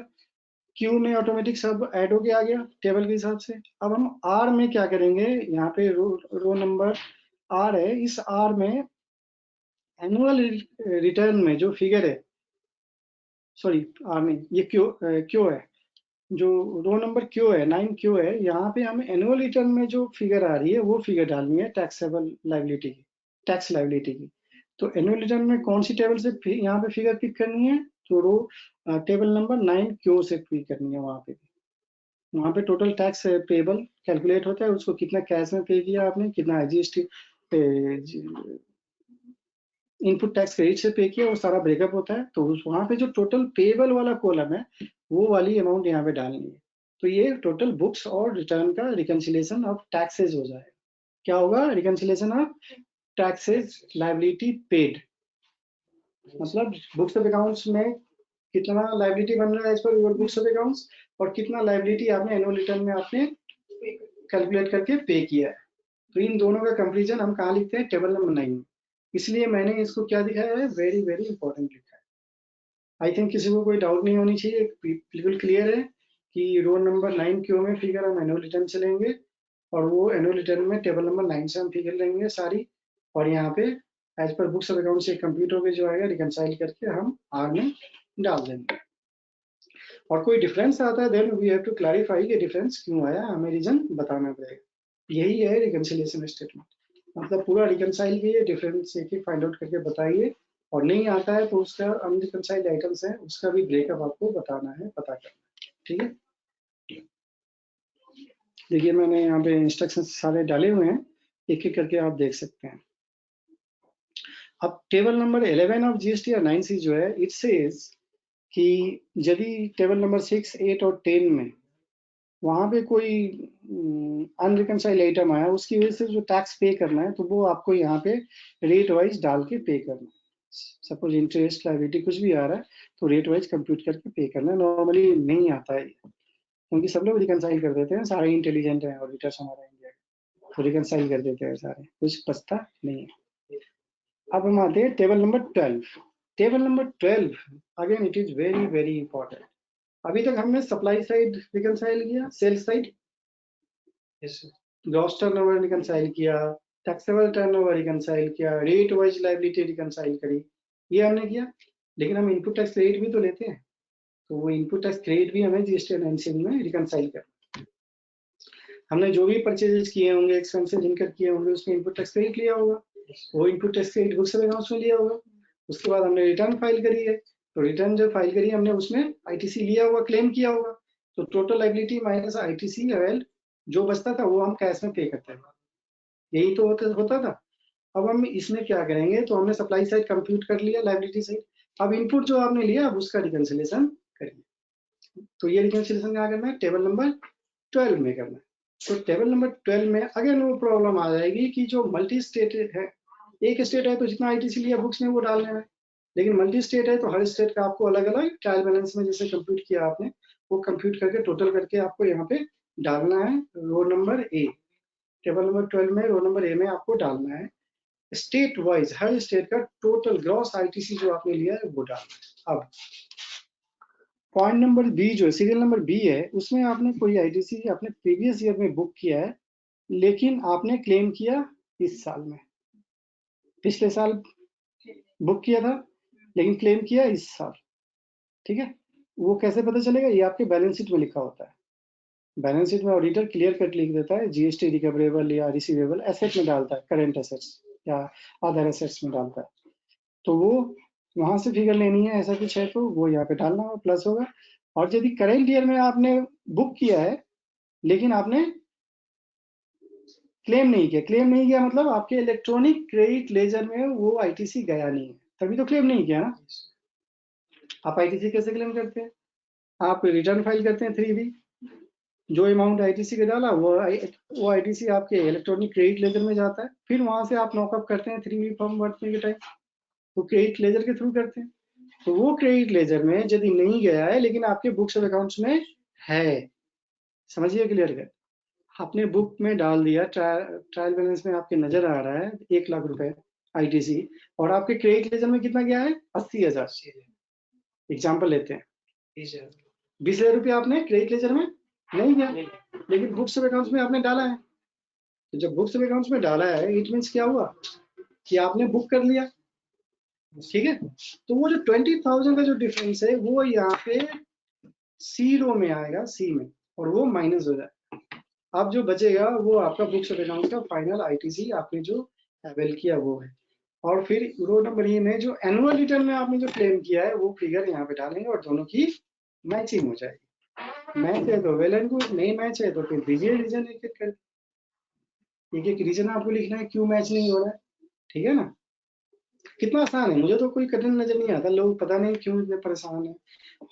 क्यू में ऑटोमेटिक सब ऐड होके आ गया टेबल के हिसाब से। अब हम आर में क्या करेंगे, यहाँ पे रो नंबर आर है, इस आर में एनुअल रिटर्न में जो फिगर है, सॉरी आर में ये क्यू है, जो रो नंबर क्यू है, 9 क्यू है, यहाँ पे हमें एनुअल रिटर्न में जो फिगर आ रही है वो फिगर डालनी है टैक्सेबल लाइबिलिटी की, टैक्स लाइबिलिटी की। तो एनुअल रिटर्न में कौन सी टेबल से यहाँ पे फिगर पिक करनी है? तो रो टेबल नंबर 9Q से पिक करनी है। वहाँ पे टोटल टैक्स पेबल कैलकुलेट होता है, उसको कितना कैश में पे किया आपने, कितना जीएसटी इनपुट टैक्स क्रेडिट से पे किया, वो सारा ब्रेकअप होता है। तो वहाँ पे जो टोटल पेबल वाला कॉलम है वो वाली अमाउंट यहाँ पे डालनी है। तो ये टोटल बुक्स और रिटर्न का रिकंसिलेशन ऑफ टैक्सेस हो जाएगा। क्या होगा? Reconciliation of taxes liability paid, मतलब बुक्स ऑफ अकाउंट्स में कितना लायबिलिटी बन रहा है as per your books of accounts, और कितना लायबिलिटी आपने एनुअल रिटर्न में आपने कैलकुलेट करके पे किया है। तो इन दोनों का कंपेरिजन हम कहाँ लिखते हैं? Table number 9। इसलिए मैंने इसको क्या दिखाया है? वेरी वेरी इंपॉर्टेंट लिखा है। आई थिंक किसी को कोई डाउट नहीं होनी चाहिए, बिल्कुल क्लियर है कि रो नंबर 9Q में फिगर हम एनुअल रिटर्न से लेंगे, और वो एनुअल रिटर्न में टेबल नंबर 9 से हम फिगर लेंगे सारी, और यहाँ पे as per books of account से कंप्लीट होकर जो आएगा रिकंसाइल करके हम आर में डाल देंगे। और कोई डिफरेंस आता है then we have to clarify कि डिफरेंस क्यों आया, हमें रीजन बताना पड़ेगा। यही है रिकंसिलिएशन स्टेटमेंट, मतलब पूरा रिकंसाइल कीजिए, डिफरेंस एक एक फाइंड आउट करके बताइए, और नहीं आता है तो उसका अनरिकंसाइल्ड आइटम्स है उसका भी ब्रेकअप आपको बताना है, पता करना है। ठीक है, देखिए मैंने यहाँ पे इंस्ट्रक्शन सारे डाले हुए हैं, एक एक करके आप देख सकते हैं। अब टेबल नंबर 11 ऑफ जीएसटी और 9C जो है, इट सेज कि यदि टेबल नंबर 6, 8 और 10 में वहां पे कोई अनरिकंसाइल्ड आइटम आया, उसकी वजह से जो टैक्स पे करना है तो वो आपको यहाँ पे रेट वाइज डाल के पे करना है। सपोज इंटरेस्ट लायबिलिटी कुछ भी आ रहा है तो रेट वाइज कंप्यूट करके पे करना है। नॉर्मली नहीं आता है क्योंकि सब लोग रिकंसाइल कर देते हैं, सारे इंटेलिजेंट हैं ऑडिटर्स हमारे इंडिया के, तो रिकंसाइल कर देते हैं सारे, कुछ बचता नहीं है। अब हम आते हैं table number 12। Table number 12 again it is very very important. अभी तक हमने सप्लाई साइड रिकंसाइल किया, sell side gross turnover reconcile किया, टैक्सेबल टर्नओवर रिकंसाइल किया, रेट वाइज लायबिलिटी रिकंसाइल करी, ये हमने किया। लेकिन हम इनपुट टैक्स क्रेडिट भी तो लेते हैं, तो वो इनपुट टैक्स क्रेडिट भी हमें जीएसटी और 9C में रिकंसाइल करना। हमने जो भी परचेजेस किए होंगे, एक्सपेंसेस इनकर किए होंगे, उसमें इनपुट टैक्स क्रेडिट लिया होगा, वो input tax credit books of accounts में लिया होगा। उसके बाद हमने रिटर्न फाइल करी है, तो रिटर्न जब फाइल करी हमने उसमें आईटीसी लिया होगा, क्लेम किया होगा, तो total liability minus ITC avail जो बचता था वो हम कैश में पे करते थे, यही तो होता था। अब हम इसमें क्या करेंगे, तो हमने सप्लाई साइड कंप्यूट कर लिया, लायबिलिटी साइड। अब इनपुट जो आपने लिया अब उसका रिकंसिलेशन करिए। तो ये रिकंसिलेशन क्या करना है? टेबल नंबर 12 में करना है। तो टेबल नंबर 12 में अगेन वो प्रॉब्लम आ जाएगी कि जो मल्टी स्टेट है, एक स्टेट है तो जितना आईटीसी लिया बुक्स में वो डालना है, लेकिन मल्टी स्टेट है तो हर स्टेट का आपको अलग अलग ट्रायल बैलेंस में जैसे कंप्यूट किया आपने, वो कंप्यूट करके टोटल करके आपको यहाँ पे डालना है row number A. Table number 12 में रो नंबर ए में आपको डालना है स्टेट वाइज हर स्टेट का टोटल ग्रॉस आईटीसी जो आपने लिया है वो डालना है। अब पॉइंट नंबर बी जो सीरियल नंबर बी है, उसमें आपने कोई आईटीसी अपने प्रीवियस ईयर में बुक किया है, लेकिन आपने क्लेम किया इस साल में, पिछले साल बुक किया था लेकिन क्लेम किया इस साल। ठीक है, वो कैसे पता चलेगा? ये आपके बैलेंस शीट में लिखा होता है। बैलेंस शीट में ऑडिटर क्लियर कट लिख देता है जीएसटी रिकवरेबल या रिसीवेबल एसेट में डालता है, करेंट एसेट्स या अदर एसेट्स में डालता है, तो वो वहां से फिगर लेनी है, ऐसा कुछ है तो वो यहाँ पे डालना होगा, प्लस होगा। और यदि करेंट ईयर में आपने बुक किया है लेकिन आपने क्लेम नहीं किया, क्लेम नहीं किया मतलब आपके इलेक्ट्रॉनिक क्रेडिट लेजर में वो आईटीसी गया नहीं है, तभी तो क्लेम नहीं किया ना। आप आईटीसी कैसे क्लेम करते हैं? आप रिटर्न फाइल करते हैं 3B, जो अमाउंट आईटीसी का डाला वो आईटीसी आपके इलेक्ट्रॉनिक क्रेडिट लेजर में जाता है, फिर वहां से आप नॉकअप करते हैं 3B फॉर्म भरने के टाइम, तो क्रेडिट लेजर के थ्रू करते हैं। तो वो क्रेडिट लेजर में यदि नहीं गया है लेकिन आपके बुक्स ऑफ अकाउंट्स में है, समझिए क्लियर कर, आपने बुक में डाल दिया, ट्रायल बैलेंस में आपके नजर आ रहा है 1 लाख रुपए आईटीसी, और आपके क्रेडिट लेजर में कितना गया है? 80,000। एग्जाम्पल लेते हैं, 20,000 रुपये आपने क्रेडिट लेजर में नहीं गया, लेकिन बुक्स ऑफ अकाउंट्स में आपने डाला है। तो जब बुक्स ऑफ अकाउंट्स में डाला है इट मीन्स क्या हुआ कि आपने बुक कर लिया। ठीक है, तो वो जो 20,000 का जो डिफरेंस है वो यहाँ पे सी रो में आएगा, सी में, और वो माइनस हो जाएगा। अब जो बचेगा वो आपका बुक्स ऑफ अकाउंट का फाइनल आईटीसी आपने जो अवेल किया वो है। और फिर रो नंबर ए में जो एनुअल रिटर्न में आपने जो क्लेम किया है वो फिगर यहाँ पे डालेंगे और दोनों की मैचिंग हो जाएगी। मैच है तो वेल एंड गुड, नहीं मैच है तो फिर दीजिए रीजन एक एक करके। एक एक रीजन आपको लिखना है क्यों मैच नहीं हो रहा है, ठीक है ना। कितना आसान है, मुझे तो कोई कठिन नजर नहीं आता। लोग पता नहीं क्यों इतने परेशान है,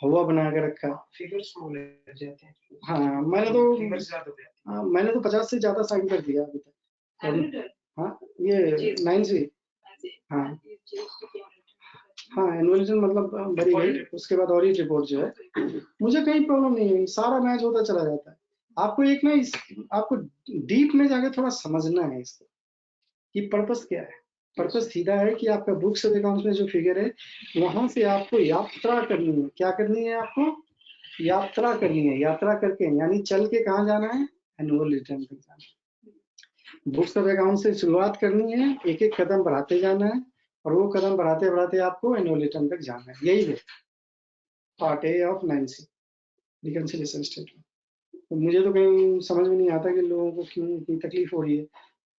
हवा बना के रखा। फिगर स्मॉल हो जाते हैं, हाँ मैंने तो फिगर ज्यादा हो जाते हाँ, मैंने तो 50 से ज्यादा साइन कर दिया अभी तक। हाँ ये 9 से हाँ हाँ एनुअल रिटर्न मतलब भरी गई, उसके बाद ऑडिट रिपोर्ट जो है मुझे कहीं प्रॉब्लम नहीं है, सारा मैच होता चला जाता है। आपको एक ना आपको डीप में जाके थोड़ा समझना है इसको कि पर्पस क्या है। पर्पस सीधा है कि आपका बुक्स ऑफ अकाउंट्स में जो फिगर है वहां से आपको यात्रा करनी है। क्या करनी है आपको? यात्रा करनी है। यात्रा करके यानी चल के कहाँ जाना है? एनुअल रिटर्न तक जाना है। बुक्स ऑफ अकाउंट से शुरुआत करनी है, एक एक कदम बढ़ाते जाना है और वो कदम बढ़ाते बढ़ाते आपको एनुअल रिटर्न तक जाना है। यही है part A of 9C reconciliation statement. तो मुझे तो कहीं समझ में नहीं आता कि लोगों को क्यों इतनी तकलीफ हो रही है।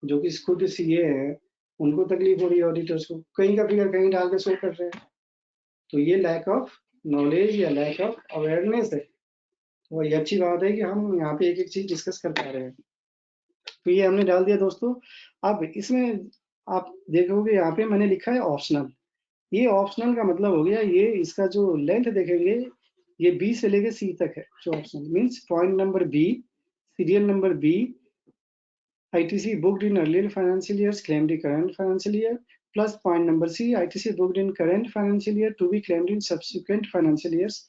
जो कि खुद सीए है उनको तकलीफ हो रही है, ऑडिटर्स को कहीं का फिगर कहीं डाल के शो कर रहे हैं। तो ये लैक ऑफ नॉलेज या लैक ऑफ अवेयरनेस है। तो ये अच्छी बात है कि हम यहाँ पे एक एक चीज डिस्कस कर पा रहे हैं। तो ये हमने डाल दिया दोस्तों। अब इसमें आप देखोगे यहाँ पे मैंने लिखा है ऑप्शनल। ये ऑप्शनल का मतलब हो गया, ये इसका जो लेंथ देखेंगे ये बी से लेके सी तक है। जो optional means point number B, serial number B, ITC booked in earlier financial years claimed in current financial year, plus point number C, ITC booked in current financial year to be claimed in subsequent financial years।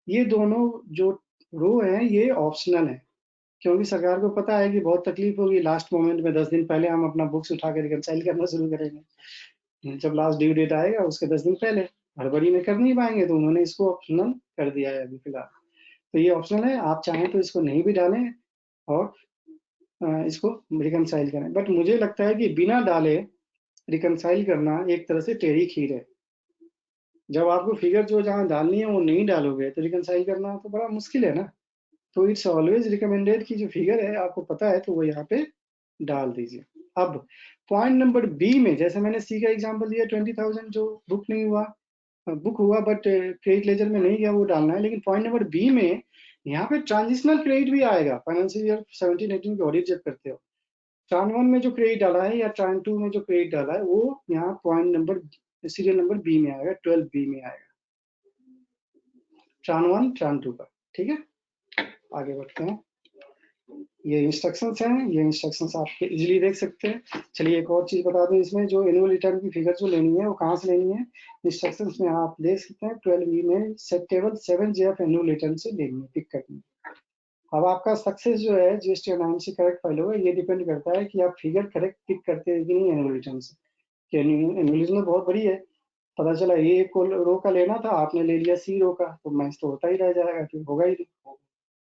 ये दोनों जो रो हैं ये optional है, क्योंकि सरकार को पता है कि बहुत तकलीफ होगी लास्ट मोमेंट में 10 दिन पहले हम अपना बुक्स उठा के रिकंसाइल करना शुरू करेंगे। जब लास्ट ड्यू डेट आएगा उसके 10 दिन पहले हड़बड़ी में कर नहीं पाएंगे, तो उन्होंने इसको ऑप्शनल कर दिया है अभी फिलहाल। तो ये ऑप्शनल है, आप चाहें तो इसको नहीं भी डालें और इसको रिकंसाइल करें। बट मुझे लगता है कि बिना डाले रिकंसाइल करना एक तरह से टेढ़ी खीर है। जब आपको फिगर जो जहां डालनी है वो नहीं डालोगे तो रिकंसाइल करना तो बड़ा मुश्किल है ना। तो इट्स ऑलवेज रिकमेंडेड कि जो फिगर है आपको पता है तो वो यहाँ पे डाल दीजिए। अब पॉइंट नंबर बी में जैसे मैंने सी का एग्जांपल दिया 20,000 जो बुक नहीं हुआ, बुक हुआ बट क्रेडिट लेजर में नहीं गया, वो डालना है। लेकिन पॉइंट नंबर बी में यहाँ पे ट्रांजिशनल क्रेडिट भी आएगा। फाइनेंशियल ईयर 17-18 की ऑडिट जब करते हो, ट्रांस 1 में जो क्रेडिट डाला है या ट्रांस 2 में जो क्रेडिट डाला है वो यहाँ point number serial number B में आएगा, 12B में आएगा, ट्रांस 1 ट्रांस 2 का। ठीक है, आगे बढ़ते हैं। ये इंस्ट्रक्शंस हैं, ये इंस्ट्रक्शंस आप इजीली देख सकते हैं। चलिए एक और चीज बता दूं, इसमें जो एनुअल रिटर्न की फिगर जो लेनी है वो कहाँ से लेनी है, इंस्ट्रक्शंस में आप देख सकते हैं 12B में set table 7J of annual return से लेनी है, पिक करनी है। अब आपका सक्सेस जो है GST 9C करेक्ट फाइल होगा, ये डिपेंड करता है कि आप फिगर करेक्ट पिक करते हैं कि नहीं एनुअल रिटर्न से। एनुअल रिटर्न बहुत बड़ी है, पता चला ये एक रो का लेना था आपने ले लिया सी रो का, तो मैच तो होता ही रह जाएगा, फिर होगा ही नहीं।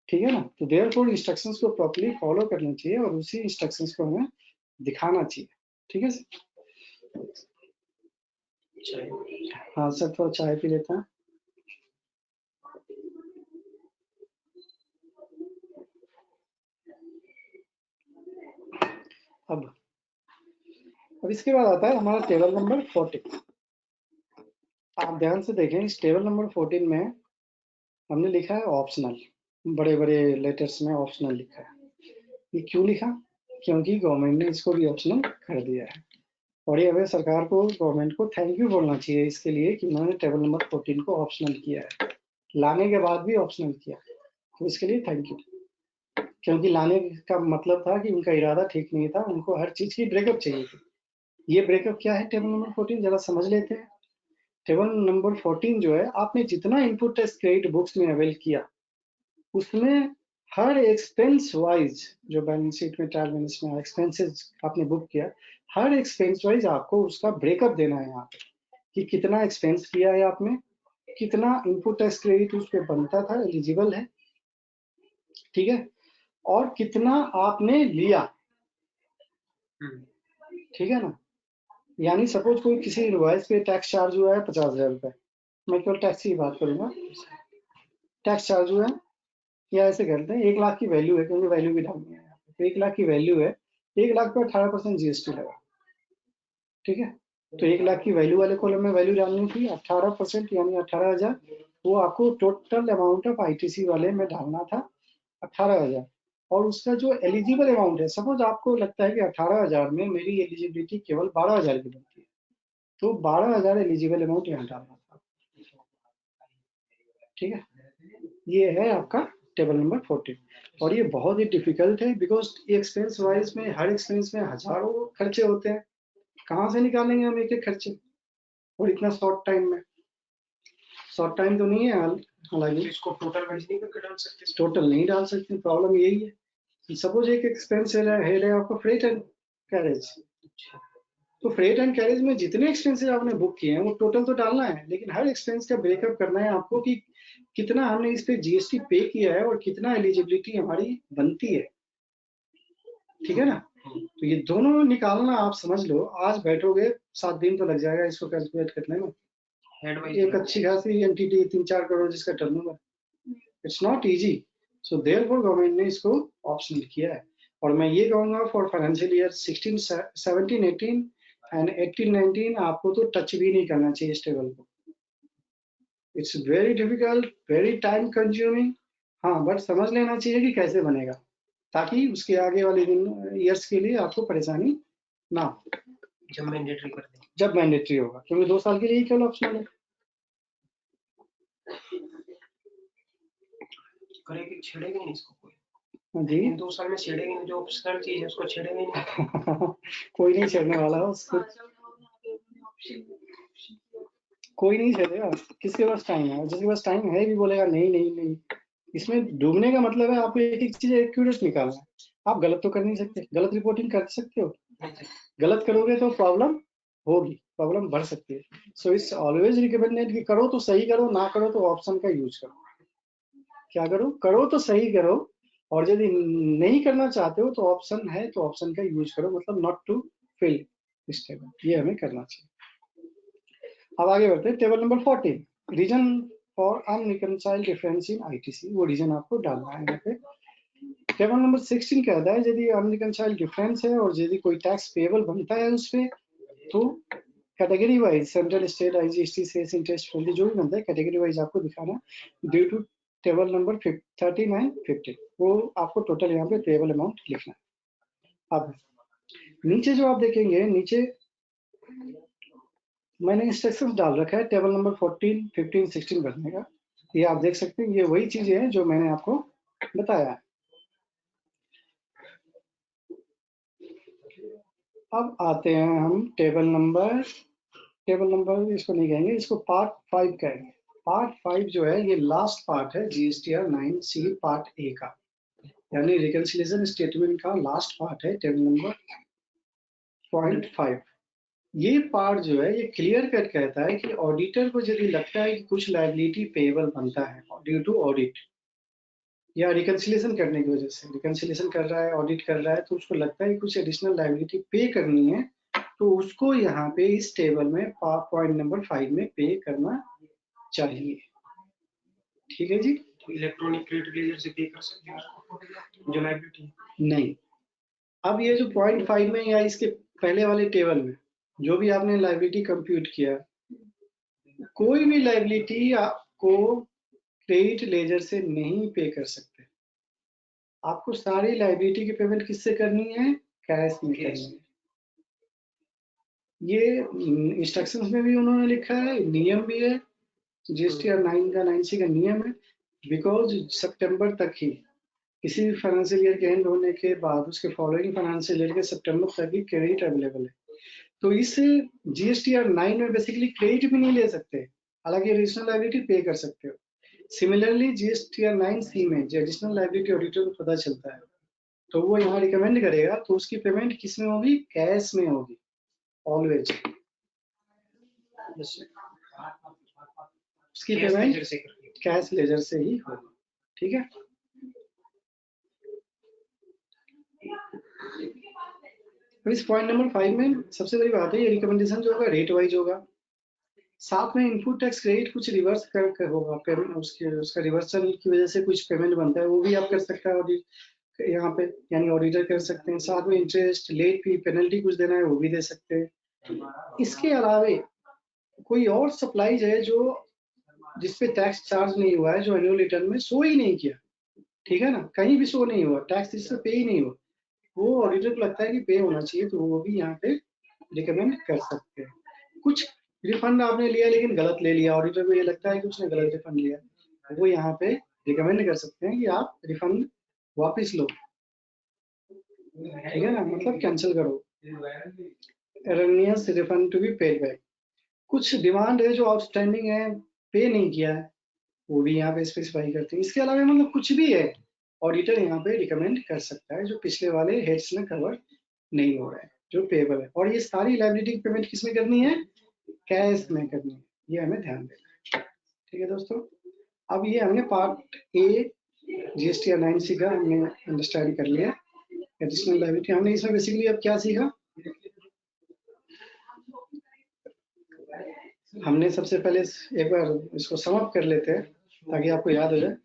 ठीक है ना। तो देयरफॉर इंस्ट्रक्शंस को प्रॉपर्ली फॉलो करना चाहिए और उसी इंस्ट्रक्शंस को हमें दिखाना चाहिए। ठीक है सर। हाँ सर थोड़ा चाय पी लेता है। अब इसके बाद आता है हमारा टेबल नंबर 14। आप ध्यान से देखें, इस टेबल नंबर 14 में हमने लिखा है ऑप्शनल, बड़े बड़े लेटर्स में ऑप्शनल लिखा है। ये क्यों लिखा? क्योंकि गवर्नमेंट ने इसको भी ऑप्शनल कर दिया है और ये हमें सरकार को, गवर्नमेंट को थैंक यू बोलना चाहिए इसके लिए कि उन्होंने टेबल नंबर 14 को ऑप्शनल किया है, लाने के बाद भी ऑप्शनल किया, तो इसके लिए थैंक यू। क्योंकि लाने का मतलब था कि उनका इरादा ठीक नहीं था, उनको हर चीज की ब्रेकअप चाहिए थी। ये ब्रेकअप क्या है टेबल नंबर 14 जरा समझ लेते हैं। टेबल नंबर 14 जो है, आपने जितना इनपुट टेस्ट क्रेडिट बुक्स में अवेल किया उसमें हर एक्सपेंस वाइज जो बैलेंस शीट में ट्रायल बैलेंस में एक्सपेंसेस आपने बुक किया, हर एक्सपेंस वाइज आपको उसका ब्रेकअप देना है यहाँ पे कि कितना एक्सपेंस किया है आपने, कितना इनपुट टैक्स क्रेडिट उस पर बनता था, एलिजिबल है, ठीक है, और कितना आपने लिया। ठीक है ना। यानी सपोज कोई किसी इनवॉइस पे टैक्स चार्ज हुआ है 50,000 रुपए, मैं केवल टैक्स की बात करूंगा, टैक्स चार्ज हुआ है, या ऐसे करते हैं 1 लाख की वैल्यू है, क्योंकि वैल्यू भी डालनी है, तो 1 लाख की वैल्यू है, 1 लाख पर 18% GST लगा। ठीक है, तो 1 लाख की वैल्यू वाले कॉलम में वैल्यू डालनी थी 18% यानी 18,000, वो आपको टोटल अमाउंट ऑफ आईटीसी वाले में डालना था 18,000। और उसका जो एलिजिबल अमाउंट है, सपोज आपको लगता है कि 18,000 में मेरी एलिजिबिलिटी केवल 12,000 की बनती है, तो 12,000 एलिजिबल अमाउंट यहाँ डालना था। ठीक है, ये है आपका टेबल नंबर 14। और ये बहुत ही डिफिकल्ट है बिकॉज एक्सपेंस वाइज में हर एक्सपेंस में हजारों खर्चे होते हैं, कहाँ से निकालेंगे हम एक एक खर्चे और इतना शॉर्ट टाइम में? शॉर्ट टाइम तो नहीं है हालांकि, इसको टोटल वाइज नहीं करके डाल सकते? टोटल नहीं डाल सकते, प्रॉब्लम यही है। सपोज एक एक्सपेंस है आपका फ्रेट एंड कैरेज, तो फ्रेट एंड कैरेज में जितने एक्सपेंसेस आपने बुक किए हैं वो टोटल तो डालना है, लेकिन हर एक्सपेंस का ब्रेकअप करना है आपको कि कितना हमने इस पे जीएसटी पे किया है और कितना एलिजिबिलिटी हमारी बनती है। ठीक है ना, तो ये दोनों निकालना आप समझ लो, आज बैठोगे 7 दिन तो लग जाएगा इसको कैलकुलेट करने में। एक अच्छी खासी एंटिटी 3-4 करोड़ जिसका turnover, it's not easy. So therefore government ने इसको ऑप्शनल किया है। और मैं ये कहूंगा फॉर फाइनेंशियल ईयर 17-18 एंड 18-19 आपको तो टच भी नहीं करना चाहिए इस टेबल को। It's very difficult, very time consuming. हाँ, बट समझ लेना चाहिए कि कैसे बनेगा, ताकि उसके आगे वाले दिन ईयर्स के लिए आपको परेशानी ना हो जब मैंडेटरी कर दें, जब मैंडेटरी होगा, क्योंकि 2 साल के लिए केवल ऑप्शनल है। करेगी छेड़ेगी नहीं इसको कोई? हाँ जी। इन 2 साल में छेड़ेगी नहीं, जो ऑप्शनल चीज है उसको छेड़ेगी नहीं। कोई नहीं छेड़ने वाला है उसको, कोई नहीं छेड़ेगा। किसके पास टाइम है? जिसके पास टाइम है भी बोलेगा नहीं नहीं नहीं। इसमें डूबने का मतलब है आपको एक एक चीज एक्यूरेट निकालना है। आप गलत तो कर नहीं सकते, गलत रिपोर्टिंग कर सकते हो, गलत करोगे तो प्रॉब्लम होगी, प्रॉब्लम बढ़ सकती है। सो इट्स ऑलवेज रिकमेंडेड कि करो तो सही करो, ना करो तो ऑप्शन का यूज करो। क्या करो? करो तो सही करो, और यदि नहीं करना चाहते हो तो ऑप्शन है तो ऑप्शन का यूज करो, मतलब not to fill this table, ये हमें करना चाहिए। अब आगे बढ़ते हैं, table number 14, reason for unreconciled difference in ITC, वो रीजन आपको डालना है यहाँ पे। टेबल नंबर 16 कहता है यदि अनरिकंसाइल्ड डिफरेंस है और यदि कोई टैक्स पेएबल बनता है उस पे, तो category wise central state IGST cess interest friendly जो भी बनता है कैटेगरी वाइज आपको दिखाना due to table number 13 and 15, वो आपको टोटल यहाँ पे पेएबल अमाउंट लिखना है। अब नीचे जो आप देखेंगे, नीचे मैंने इंस्ट्रक्शंस डाल रखा है टेबल नंबर 14, 15, 16 भरने का। ये आप देख सकते हैं, ये वही चीजें हैं जो मैंने आपको बताया है। अब आते हैं हम टेबल नंबर इसको नहीं कहेंगे, इसको पार्ट 5 कहेंगे। पार्ट 5 जो है ये लास्ट पार्ट है जीएसटीआर 9C पार्ट ए का, यानी रिकंसिलिएशन स्टेटमेंट का लास्ट पार्ट है टेबल नंबर .5। ये पार्ट जो है ये क्लियर कट कहता है कि ऑडिटर को यदि लगता है कि कुछ लायबिलिटी पेएबल बनता है ड्यू टू ऑडिट या रिकंसिलिएशन करने की वजह से, रिकंसिलिएशन कर रहा है, ऑडिट कर रहा है, तो उसको लगता है कि कुछ एडिशनल लायबिलिटी पे करनी है, तो उसको यहाँ पे इस टेबल में पॉइंट नंबर 5 में पे करना चाहिए। ठीक है जी। तो इलेक्ट्रॉनिक क्रेडिट लेजर से पे कर सकते हैं जो लायबिलिटी? नहीं, अब ये जो पॉइंट 5 में या इसके पहले वाले टेबल में जो भी आपने लायबिलिटी कंप्यूट किया, कोई भी लायबिलिटी आपको क्रेडिट लेजर से नहीं पे कर सकते। आपको सारी लायबिलिटी की पेमेंट किससे करनी है? कैश में करनी है। ये इंस्ट्रक्शंस में भी उन्होंने लिखा है, नियम भी है, जीएसटीआर 9 का 9C का नियम है। बिकॉज सितंबर तक ही, किसी भी फाइनेंशियल ईयर के एंड होने के बाद उसके फॉलोइंग फाइनेंशियल ईयर के सितंबर तक ही क्रेडिट अवेलेबल है, तो इस जीएसटीआर 9 में बेसिकली क्रेडिट भी नहीं ले सकते, हालांकि एडिशनल लायबिलिटी पे कर सकते हो। सिमिलरली जीएसटीआर 9C में जो एडिशनल लायबिलिटी ऑडिटर को पता चलता है, तो वो यहाँ रिकमेंड करेगा तो उसकी पेमेंट किस में होगी? कैश में होगी ऑलवेज। उसकी पेमेंट कैश लेजर से ही होगी। ठीक है, तो इस पॉइंट नंबर 5 में सबसे बड़ी बात है, ये रिकमेंडेशन जो होगा रेट वाइज होगा, साथ में इनपुट टैक्स क्रेडिट कुछ रिवर्स कर होगा, पेमेंट उसका रिवर्सल की वजह से कुछ पेमेंट बनता है, वो भी आप कर सकते हैं यहाँ पे, यानी ऑडिटर कर सकते हैं। साथ में इंटरेस्ट, लेट फी, पेनल्टी कुछ देना है वो भी दे सकते हैं। इसके अलावे कोई और सप्लाईज है जो जिसपे टैक्स चार्ज नहीं हुआ है, जो एनुअल रिटर्न में शो ही नहीं किया, ठीक है ना, कहीं भी शो नहीं हुआ, टैक्स जिससे पे ही नहीं हुआ, वो ऑडिटर को लगता है कि पे होना चाहिए, तो वो भी यहाँ पे रिकमेंड कर सकते हैं। कुछ रिफंड आपने लिया लेकिन गलत ले लिया, ऑडिटर को ये लगता है कि उसने गलत रिफंड लिया, वो यहाँ पे रिकमेंड कर सकते हैं कि आप रिफंड वापस लो, ठीक है ना, मतलब कैंसिल करो, erroneous refund to be paid back. कुछ डिमांड है जो आउटस्टैंडिंग है, पे नहीं किया है, वो भी यहाँ पे स्पेसिफाई करते हैं। इसके अलावा मतलब कुछ भी है, ऑडिटर यहाँ पे रिकमेंड कर सकता है जो पिछले वाले हेड्स में कवर नहीं हो रहा है, जो पेबल है। और ये सारी लायबिलिटी की पेमेंट किसमें करनी है? कैश में करनी है, ये हमें ध्यान देना है, ठीक है दोस्तों। अब ये हमने पार्ट ए जीएसटी 9C का हमने अंडरस्टैंड कर लिया। एडिशनल लायबिलिटी हमने इसमें बेसिकली अब क्या सीखा, हमने सबसे पहले एक बार इसको सम अप कर लेते हैं ताकि आपको याद हो जाए।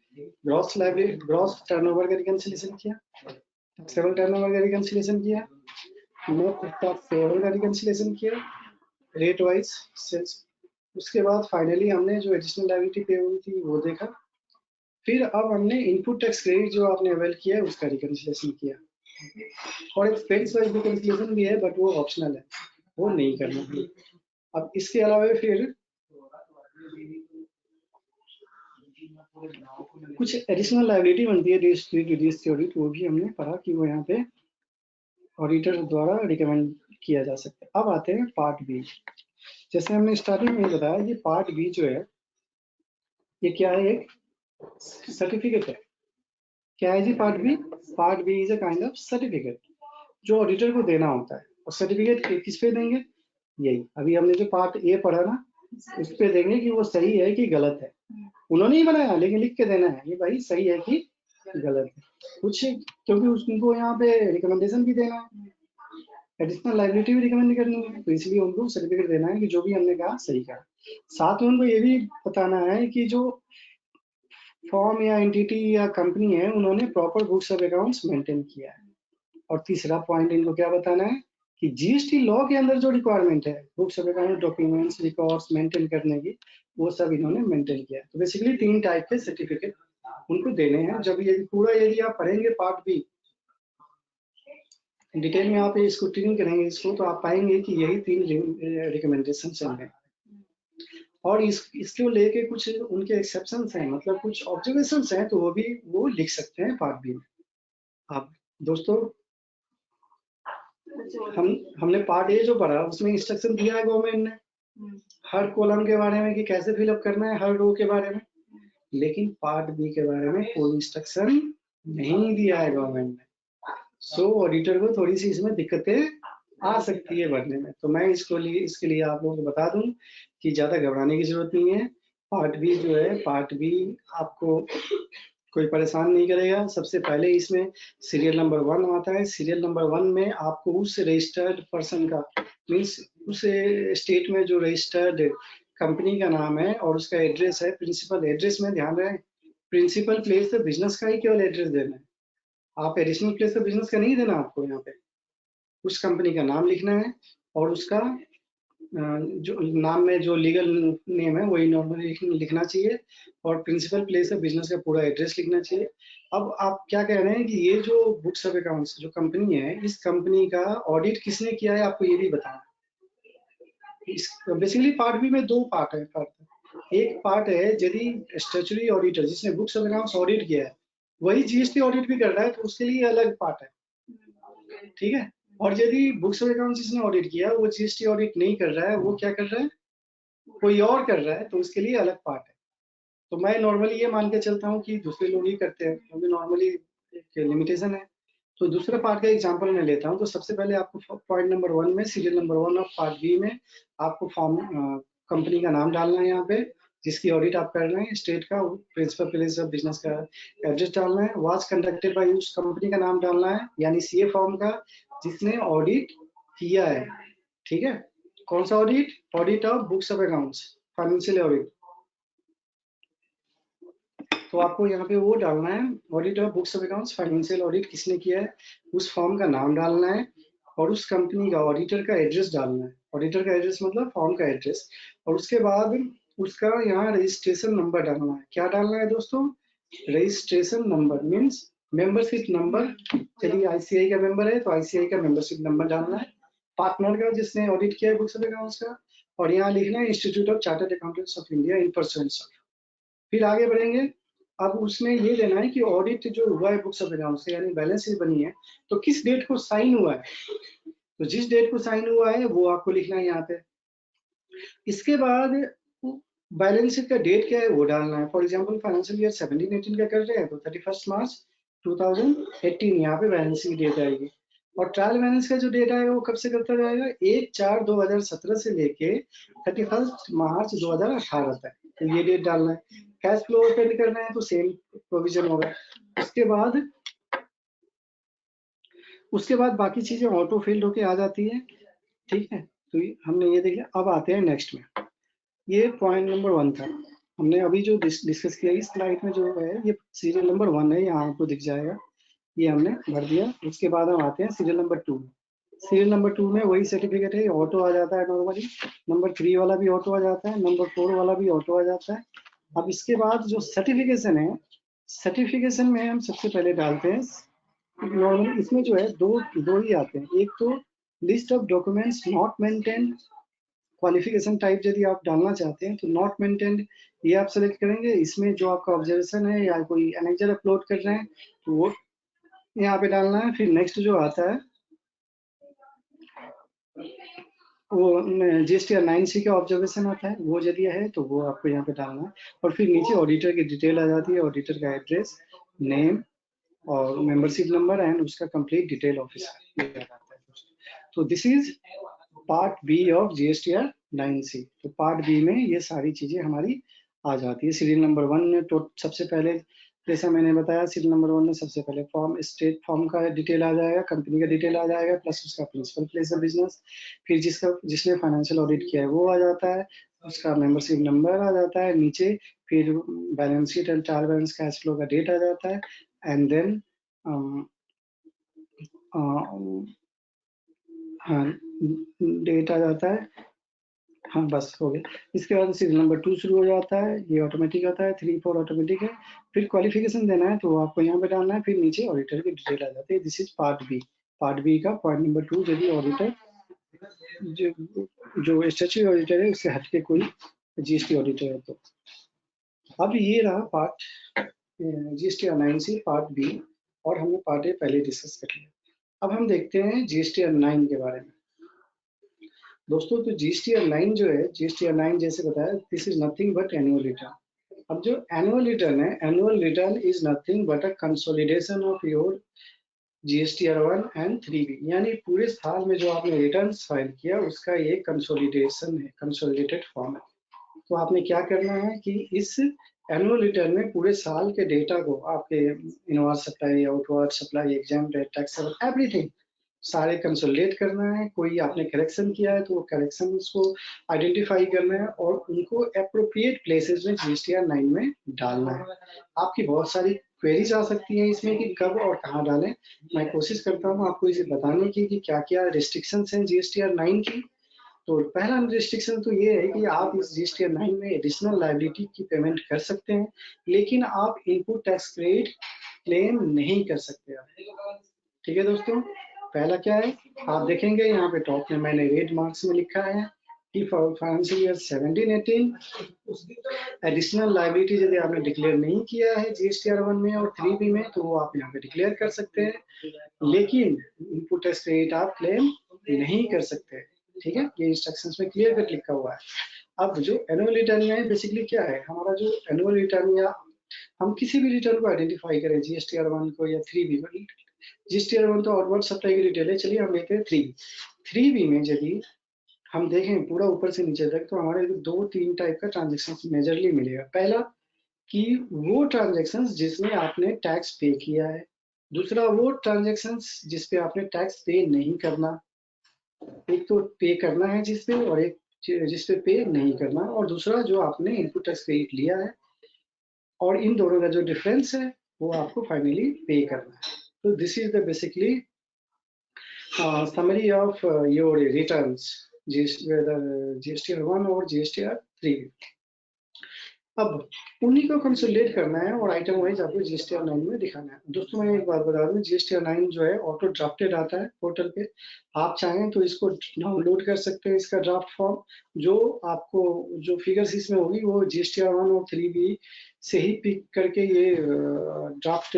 ग्रॉस लायबिलिटी, ग्रॉस टर्नओवर का रिकंसिलिएशन किया, टैक्सेबल टर्नओवर का रिकंसिलिएशन किया, नेट ऑफ पेबल का रिकंसिलिएशन किया, रेट वाइज सेल्स। उसके बाद फाइनली हमने जो एडिशनल लायबिलिटी पेबल थी वो देखा। फिर अब हमने इनपुट टैक्स क्रेडिट जो आपने अवेल किया है उसका रिकंसिलिएशन किया, और एक्सपेंस वाइज रिकंसिलिएशन भी है बट वो ऑप्शनल है, वो नहीं करना। अब इसके अलावा फिर कुछ एडिशनल लायबिलिटी बनती है ड्यूटी ऑडिट, वो भी हमने पढ़ा कि वो यहाँ पे ऑडिटर द्वारा रिकमेंड किया जा सकता है। अब आते हैं पार्ट बी। जैसे हमने स्टार्टिंग में बताया कि पार्ट बी जो है ये क्या है, एक सर्टिफिकेट है। क्या है जी part B? Part B is a kind of certificate जो ऑडिटर को देना होता है। और सर्टिफिकेट किस पे देंगे? यही अभी हमने जो पार्ट ए पढ़ा ना, उस पे देंगे कि वो सही है कि गलत है। उन्होंने ही बनाया लेकिन लिख के देना है ये भाई सही है कि गलत है कुछ, क्योंकि उनको यहाँ पे रिकमेंडेशन भी देना है, एडिशनल लायबिलिटी भी रिकमेंड करनी है, तो इसलिए उनको सर्टिफिकेट देना है कि जो भी हमने कहा सही कहा। साथ में उनको ये भी बताना है कि जो फॉर्म या एंटिटी या कंपनी है उन्होंने proper books of accounts maintain किया है। और तीसरा पॉइंट इनको क्या बताना है कि जीएसटी लॉ के अंदर जो रिक्वायरमेंट है books of account, documents, records maintain करने की, वो सब इन्होंने मेंटेन किया है। तो बेसिकली 3 टाइप के सर्टिफिकेट उनको देने हैं। जब ये पूरा यदि आप पढ़ेंगे पार्ट बी डिटेल में, आप इसको ट्रेनिंग करेंगे इसको, तो आप पाएंगे कि यही 3 रिकमेंडेशन हैं। और इसको लेके कुछ उनके एक्सेप्शंस हैं, मतलब कुछ ऑब्जर्वेशंस हैं, तो वो भी वो लिख सकते हैं पार्ट बी में। आप दोस्तों हमने पार्ट ए जो पढ़ा उसमें इंस्ट्रक्शन दिया है गवर्नमेंट ने हर कॉलम के बारे में कि कैसे फिलअप करना है, हर रो के बारे में, लेकिन पार्ट बी के बारे में कोई इंस्ट्रक्शन नहीं दिया है गवर्नमेंट ने। सो ऑडिटर को थोड़ी सी इसमें दिक्कतें आ सकती है भरने में। तो मैं इसके लिए आप लोगों को बता दूं कि ज्यादा घबराने की जरूरत नहीं है। पार्ट बी जो है, पार्ट बी आपको कोई परेशान नहीं करेगा। सबसे पहले इसमें सीरियल नंबर 1 आता है। सीरियल नंबर 1 में आपको उस रजिस्टर्ड पर्सन का, मीन्स उस स्टेट में जो रजिस्टर्ड कंपनी का नाम है और उसका एड्रेस है, प्रिंसिपल एड्रेस में ध्यान रहे, प्रिंसिपल प्लेस ऑफ बिजनेस का ही केवल एड्रेस देना है। आप एडिशनल प्लेस ऑफ बिजनेस का नहीं देना, आपको यहाँ पे उस कंपनी का नाम लिखना है और उसका जो नाम में जो लीगल नेम है वही नॉर्मली लिखना चाहिए, और प्रिंसिपल प्लेस ऑफ बिजनेस का पूरा एड्रेस लिखना चाहिए। अब आप क्या कह रहे हैं कि ये जो बुक्स ऑफ अकाउंट्स जो कंपनी है, इस कंपनी का ऑडिट किसने किया है, आपको ये भी बताना। बेसिकली पार्ट बी में 2 पार्ट है। एक पार्ट है यदि स्टैट्यूटरी ऑडिटर जिसने बुक्स ऑफ अकाउंट्स ऑडिट किया है वही जीएसटी ऑडिट भी कर रहा है, तो उसके लिए अलग पार्ट है, ठीक है। और यदि बुक्स ऑफ अकाउंट्स जिसने ऑडिट किया वो जीएसटी ऑडिट नहीं कर रहा है, वो क्या कर रहा है, कोई और कर रहा है, तो उसके लिए अलग पार्ट है। तो मैं नॉर्मली ये मान के चलता हूँ कि दूसरे लोग ही करते हैं, क्योंकि नॉर्मली एक लिमिटेशन है। तो दूसरे पार्ट का एग्जांपल मैं लेता हूँ। तो सबसे पहले आपको पॉइंट नंबर 1 में, serial number 1 of part B में, आपको फॉर्म कंपनी का नाम डालना है, यहाँ पे जिसकी ऑडिट आप कर रहे हैं, स्टेट का प्रिंसिपल प्लेस ऑफ बिजनेस का एड्रेस डालना है, वाज कंडक्टेड बाय उस कंपनी का नाम डालना है, यानी सीए फॉर्म का जिसने ऑडिट किया है, ठीक है। कौन सा audit? Audit of books of accounts, financial audit. तो आपको यहाँ पे वो डालना है, audit of books of accounts financial audit किसने किया है, उस फॉर्म का नाम डालना है और उस कंपनी का ऑडिटर का एड्रेस डालना है। ऑडिटर का एड्रेस मतलब फॉर्म का एड्रेस, और उसके बाद उसका यहाँ रजिस्ट्रेशन नंबर डालना है। क्या डालना है दोस्तों? Registration number means membership number. चलिए आईसीआई का मेंबर है तो आईसीआई का मेंबरशिप नंबर डालना है, पार्टनर का जिसने ऑडिट किया है बुक्स ऑफ अकाउंट्स का, और यहाँ लिखना है institute of chartered accountants of India in percents. फिर आगे बढ़ेंगे। अब उसमें ये लेना है कि ऑडिट जो हुआ है बुक्स ऑफ अकाउंट्स से, यानी बैलेंस शीट बनी है, तो किस डेट को साइन हुआ है, तो जिस डेट को साइन हुआ है वो आपको लिखना है यहाँ पे। इसके बाद बैलेंस शीट का डेट क्या है वो डालना है। फॉर एग्जांपल फाइनेंशियल ईयर 17-18 का कर रहे हैं तो 31 मार्च 2018 यहाँ पे बैलेंस की डेट आएगी। और ट्रायल बैलेंस का जो डेट आएगा वो कब से करता जाएगा? 1/4/2017 से लेके 31 मार्च 2018 तक, तो ये डेट डालना है। कैश फ्लो ओपन करना है तो सेम प्रोविजन होगा। उसके बाद बाकी चीजें ऑटो फिल्ड होके आ जाती है, ठीक है। तो हमने ये देख लिया। अब आते हैं नेक्स्ट में। ये पॉइंट नंबर 1 था, हमने अभी जो डिस्कस किया। इस स्लाइड में जो है ये सीरियल नंबर 1 है, यहाँ आपको दिख जाएगा, ये हमने भर दिया। उसके बाद हम आते हैं सीरियल नंबर 2। सीरियल नंबर 2 में वही सर्टिफिकेट है, ऑटो आ जाता है नॉर्मली। नंबर 3 वाला भी ऑटो आ जाता है, नंबर 4 वाला भी ऑटो आ जाता है। अब इसके बाद जो सर्टिफिकेशन है, सर्टिफिकेशन में हम सबसे पहले डालते हैं नॉर्मली, इसमें जो है दो ही आते हैं। एक तो list of documents not maintained, qualification type यदि आप डालना चाहते हैं तो नॉट मेंटेन्ड ये आप सेलेक्ट करेंगे। इसमें जो आपका ऑब्जर्वेशन है या कोई एनेक्जर अपलोड कर रहे हैं तो वो यहाँ पे डालना है। फिर नेक्स्ट जो आता है वो GSTR 9C का ऑब्जर्वेशन आता है, वो यदि है तो वो आपको यहाँ पे डालना है। और फिर नीचे ऑडिटर की डिटेल आ जाती है, ऑडिटर का एड्रेस, नेम और मेंबरशिप नंबर एंड उसका कंप्लीट डिटेल ऑफिसर। तो this is part B of GSTR 9C। तो पार्ट बी में ये सारी चीजें हमारी आ जाती है। सीरियल नंबर 1 में तो सबसे पहले जैसा मैंने बताया, सीरियल नंबर 1 में सबसे पहले फॉर्म, स्टेट फॉर्म का डिटेल आ जाएगा, कंपनी का डिटेल आ जाएगा, प्लस उसका प्रिंसिपल प्लेस ऑफ बिजनेस। फिर जिसने फाइनेंशियल ऑडिट किया है वो आ जाता है, उसका मेंबरशिप नंबर आ जाता है नीचे। फिर balance sheet and trial balance cash flow का डेट आ जाता है, एंड देन हाँ डेट आ जाता है। हाँ बस हो गया। इसके बाद सीरियल नंबर 2 शुरू हो जाता है, ये ऑटोमेटिक आता है, 3-4 ऑटोमेटिक है। फिर क्वालिफिकेशन देना है तो वो आपको यहाँ पे डालना है, फिर नीचे ऑडिटर की डिटेल आ जाती है। This is part B. Part B का पॉइंट नंबर 2 यदि ऑडिटर जो स्टैट्यूटरी ऑडिटर है उससे हटके कोई GST ऑडिटर है तो। अब ये रहा part GSTR 9C part B, और हमने पार्ट ए पहले डिस्कस कर लिया। अब हम देखते हैं GSTR 9 के बारे में। दोस्तों तो GSTR 9 जो है, GSTR 9 जैसे बताया, this is nothing but annual return. अब जो एनुअल रिटर्न है, annual return is nothing but a consolidation of your GSTR 1 and 3B, यानी पूरे साल में जो आपने रिटर्न फाइल किया उसका ये कंसोलिडेशन है, कंसोलिडेटेड फॉर्म है। तो आपने क्या करना है कि इस एनुअल रिटर्न में पूरे साल के डेटा को, आपके inward supply, outward supply, exam date, tax, everything सारे कंसोलिडेट करना है। कोई आपने करेक्शन किया है तो वो करेक्शन को आइडेंटिफाई करना है और उनको एप्रोप्रिएट प्लेसेस में GSTR 9 में डालना है। आपकी बहुत सारी क्वेरीज आ सकती हैं इसमें कि कब और कहाँ डालें। मैं कोशिश करता हूँ आपको इसे बताने की कि क्या क्या रिस्ट्रिक्शंस हैं GSTR 9 की। तो पहला रिस्ट्रिक्शन तो ये है कि आप इस GSTR 9 में एडिशनल लायबिलिटी की पेमेंट कर सकते हैं, लेकिन आप इनपुट टैक्स क्रेडिट क्लेम नहीं कर सकते। ठीक है दोस्तों, पहला क्या है आप देखेंगे यहाँ पे टॉप में मैंने रेड मार्क्स में लिखा है कि फाइनेंशियल ईयर 17-18 एडिशनल लायबिलिटी यदि आपने डिक्लेयर नहीं किया है GSTR 1 में और 3B में तो वो आप यहाँ पे डिक्लेयर कर सकते हैं, लेकिन इनपुट टैक्स क्रेडिट आप क्लेम नहीं कर सकते। ठीक है, ये इंस्ट्रक्शंस में क्लियर कट लिखा हुआ है। अब जो एनुअल रिटर्न में बेसिकली क्या है, हमारा जो एनुअल रिटर्न या हम किसी भी रिटर्न को आइडेंटिफाई करें, GSTR 1 को या 3B को, GSTR 1 तो आउटवर्ड सप्लाई की डिटेल है, चलिए हम लेते हैं 3B में यदि हम देखें पूरा ऊपर से नीचे तक तो हमारे 2-3 टाइप का ट्रांजेक्शन मेजरली मिलेगा। पहला कि वो ट्रांजेक्शंस जिसमें आपने टैक्स पे किया है, दूसरा वो ट्रांजेक्शंस जिसपे आपने टैक्स पे नहीं करना, एक तो पे करना है जिसपे और एक जिसपे पे नहीं करना, और दूसरा जो आपने इनपुट टैक्स क्रेडिट लिया है और इन दोनों का जो डिफरेंस है वो आपको फाइनली पे करना है। तो this is the basically summary of your returns GSTR1 और GSTR3। अब उन्हीं को कंसोलिडेट करना है और आइटम वाइज आपको GSTR9 में दिखाना है। दोस्तों मैं एक बात बता दूं, GSTR9 जो है ऑटो ड्राफ्टेड आता है पोर्टल पे। आप चाहें तो इसको डाउनलोड कर सकते हैं, इसका ड्राफ्ट फॉर्म। जो आपको जो फिगर्स इसमें होगी वो GSTR1 और 3 भी से ही पिक करके ये ड्राफ्ट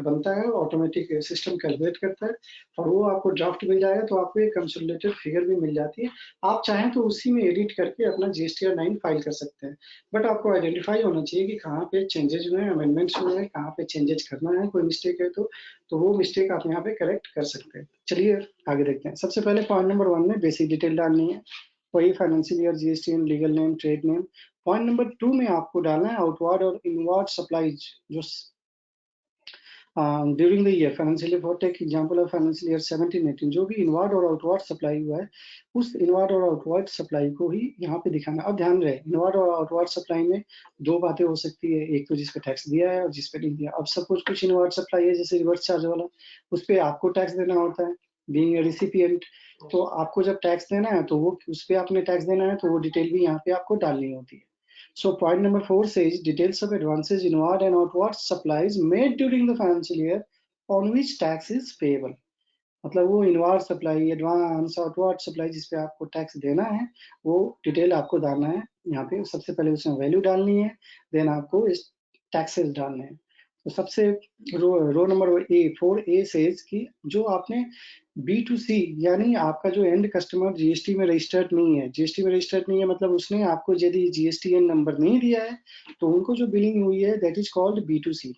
बनता है, ऑटोमेटिक सिस्टम कैलकुलेट करता है और वो आपको ड्राफ्ट मिल जाएगा, तो आपको एक कंसोलिडेटेड फिगर भी मिल जाती है। आप चाहें तो उसी में एडिट करके अपना GSTR9 फाइल कर सकते हैं। बट आपको आइडेंटिफाई होना चाहिए कि कहाँ पे चेंजेस हुए हैं, अमेंडमेंट्स हुए हैं, कहाँ पे चेंजेस करना है, कोई मिस्टेक है तो वो मिस्टेक आप यहाँ पे करेक्ट कर सकते हैं। चलिए आगे देखते हैं। सबसे पहले पॉइंट नंबर 1 में बेसिक डिटेल डालनी है, वही financial year, GST, legal name, trade name. Point number 2 में आपको डालना है आउटवार्ड और इनवार्ड सप्लाईज जो during the year financial for take example of financial year 17-18 जो भी इनवार्ड और आउटवार्ड सप्लाई हुआ है, उस इनवार्ड और आउटवार्ड सप्लाई को ही यहाँ पे दिखाना। अब ध्यान रहे, इनवार्ड और आउटवार्ड सप्लाई में दो बातें हो सकती है, एक तो जिस पे टैक्स दिया है और जिस पे नहीं दिया। अब सपोज कुछ इनवार्ड सप्लाई है जैसे रिवर्स चार्ज वाला, उस पे आपको टैक्स देना होता है बीइंग ए रिसिपिएंट। तो आपको जब टैक्स देना है तो वो उस पे आपने टैक्स देना है, तो वो डिटेल भी यहाँ पे आपको डालनी होती है। So point number 4 says details of advances, inward and outward supplies made during the financial year on which tax is payable। मतलब वो inward supply, advance, outward supply जिस पे आपको टैक्स देना है वो डिटेल आपको डालना है यहाँ पे। सबसे पहले उसमें वैल्यू डालनी है, देन आपको इस टैक्सेस डालने हैं। तो सबसे रो नंबर 4A सेज कि जो आपने B2C यानी आपका जो एंड कस्टमर GST में रजिस्टर्ड नहीं है, GST में रजिस्टर्ड नहीं है मतलब उसने आपको यदि GSTN नंबर नहीं दिया है तो उनको जो बिलिंग हुई है दैट इज कॉल्ड B2C।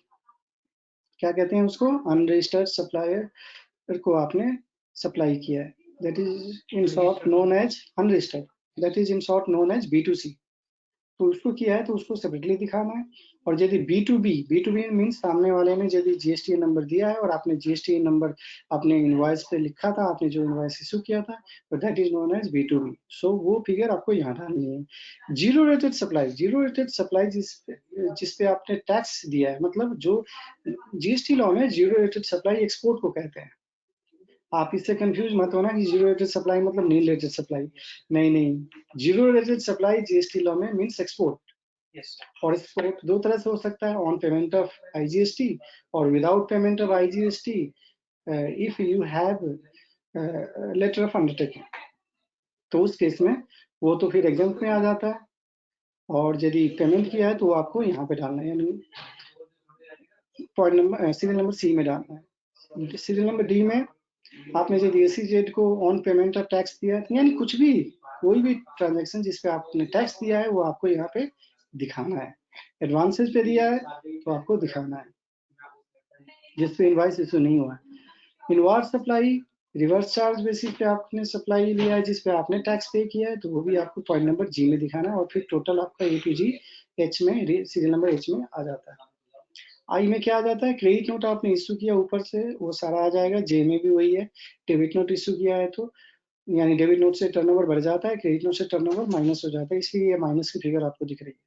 क्या कहते हैं उसको? अनरजिस्टर्ड सप्लायर को आपने सप्लाई किया है, that is in short known as unregistered, that is in short known as B2C। तो उसको किया है तो उसको सेपरेटली दिखाना है। और यदि B2B मीन्स सामने वाले ने यदि GST नंबर दिया है और आपने GST नंबर अपने इनवॉइस पे लिखा था, आपने जो इनवॉइस इशू किया था, तो that is known as B2B। So वो फिगर आपको यहाँ डालनी है। जीरो रेटेड सप्लाई जिस पे आपने टैक्स दिया है, मतलब जो GST लॉ में जीरो रेटेड सप्लाई एक्सपोर्ट को कहते हैं। आप इससे कंफ्यूज मत होना कि जीरो रेटेड सप्लाई मतलब नील रेटेड सप्लाई, नहीं, zero rated supply GST law में मींस एक्सपोर्ट। और एक्सपोर्ट दो तरह से हो सकता है, ऑन पेमेंट ऑफ IGST और without payment of IGST if you have letter of undertaking. तो उस केस में वो तो फिर एग्जाम्प्ट में आ जाता है, और यदि पेमेंट किया है तो आपको यहाँ पे डालना है, यानी point number serial number C में डालना है। सीरियल नंबर D में आपने यदि SEZ को ऑन पेमेंट ऑफ टैक्स दिया है, यानी कुछ भी कोई भी ट्रांजैक्शन जिस पे आपने टैक्स दिया है वो आपको यहाँ पे दिखाना है। एडवांसेस पे दिया है तो आपको दिखाना है, जिस पे इनवॉइस इशू नहीं हुआ है। Inward supply, reverse charge basis पे आपने सप्लाई लिया है जिस पे आपने टैक्स पे किया है, तो वो भी आपको पॉइंट नंबर G में दिखाना है। और फिर टोटल आपका A to G H में, सीरियल नंबर H में आ जाता है। आई में क्या आ जाता है? क्रेडिट नोट आपने इश्यू किया ऊपर से वो सारा आ जाएगा। J में भी वही है, डेबिट नोट इश्यू किया है तो यानी डेबिट नोट से टर्नओवर बढ़ जाता है, क्रेडिट नोट से टर्नओवर माइनस हो जाता है, इसलिए ये माइनस की फिगर आपको दिख रही है।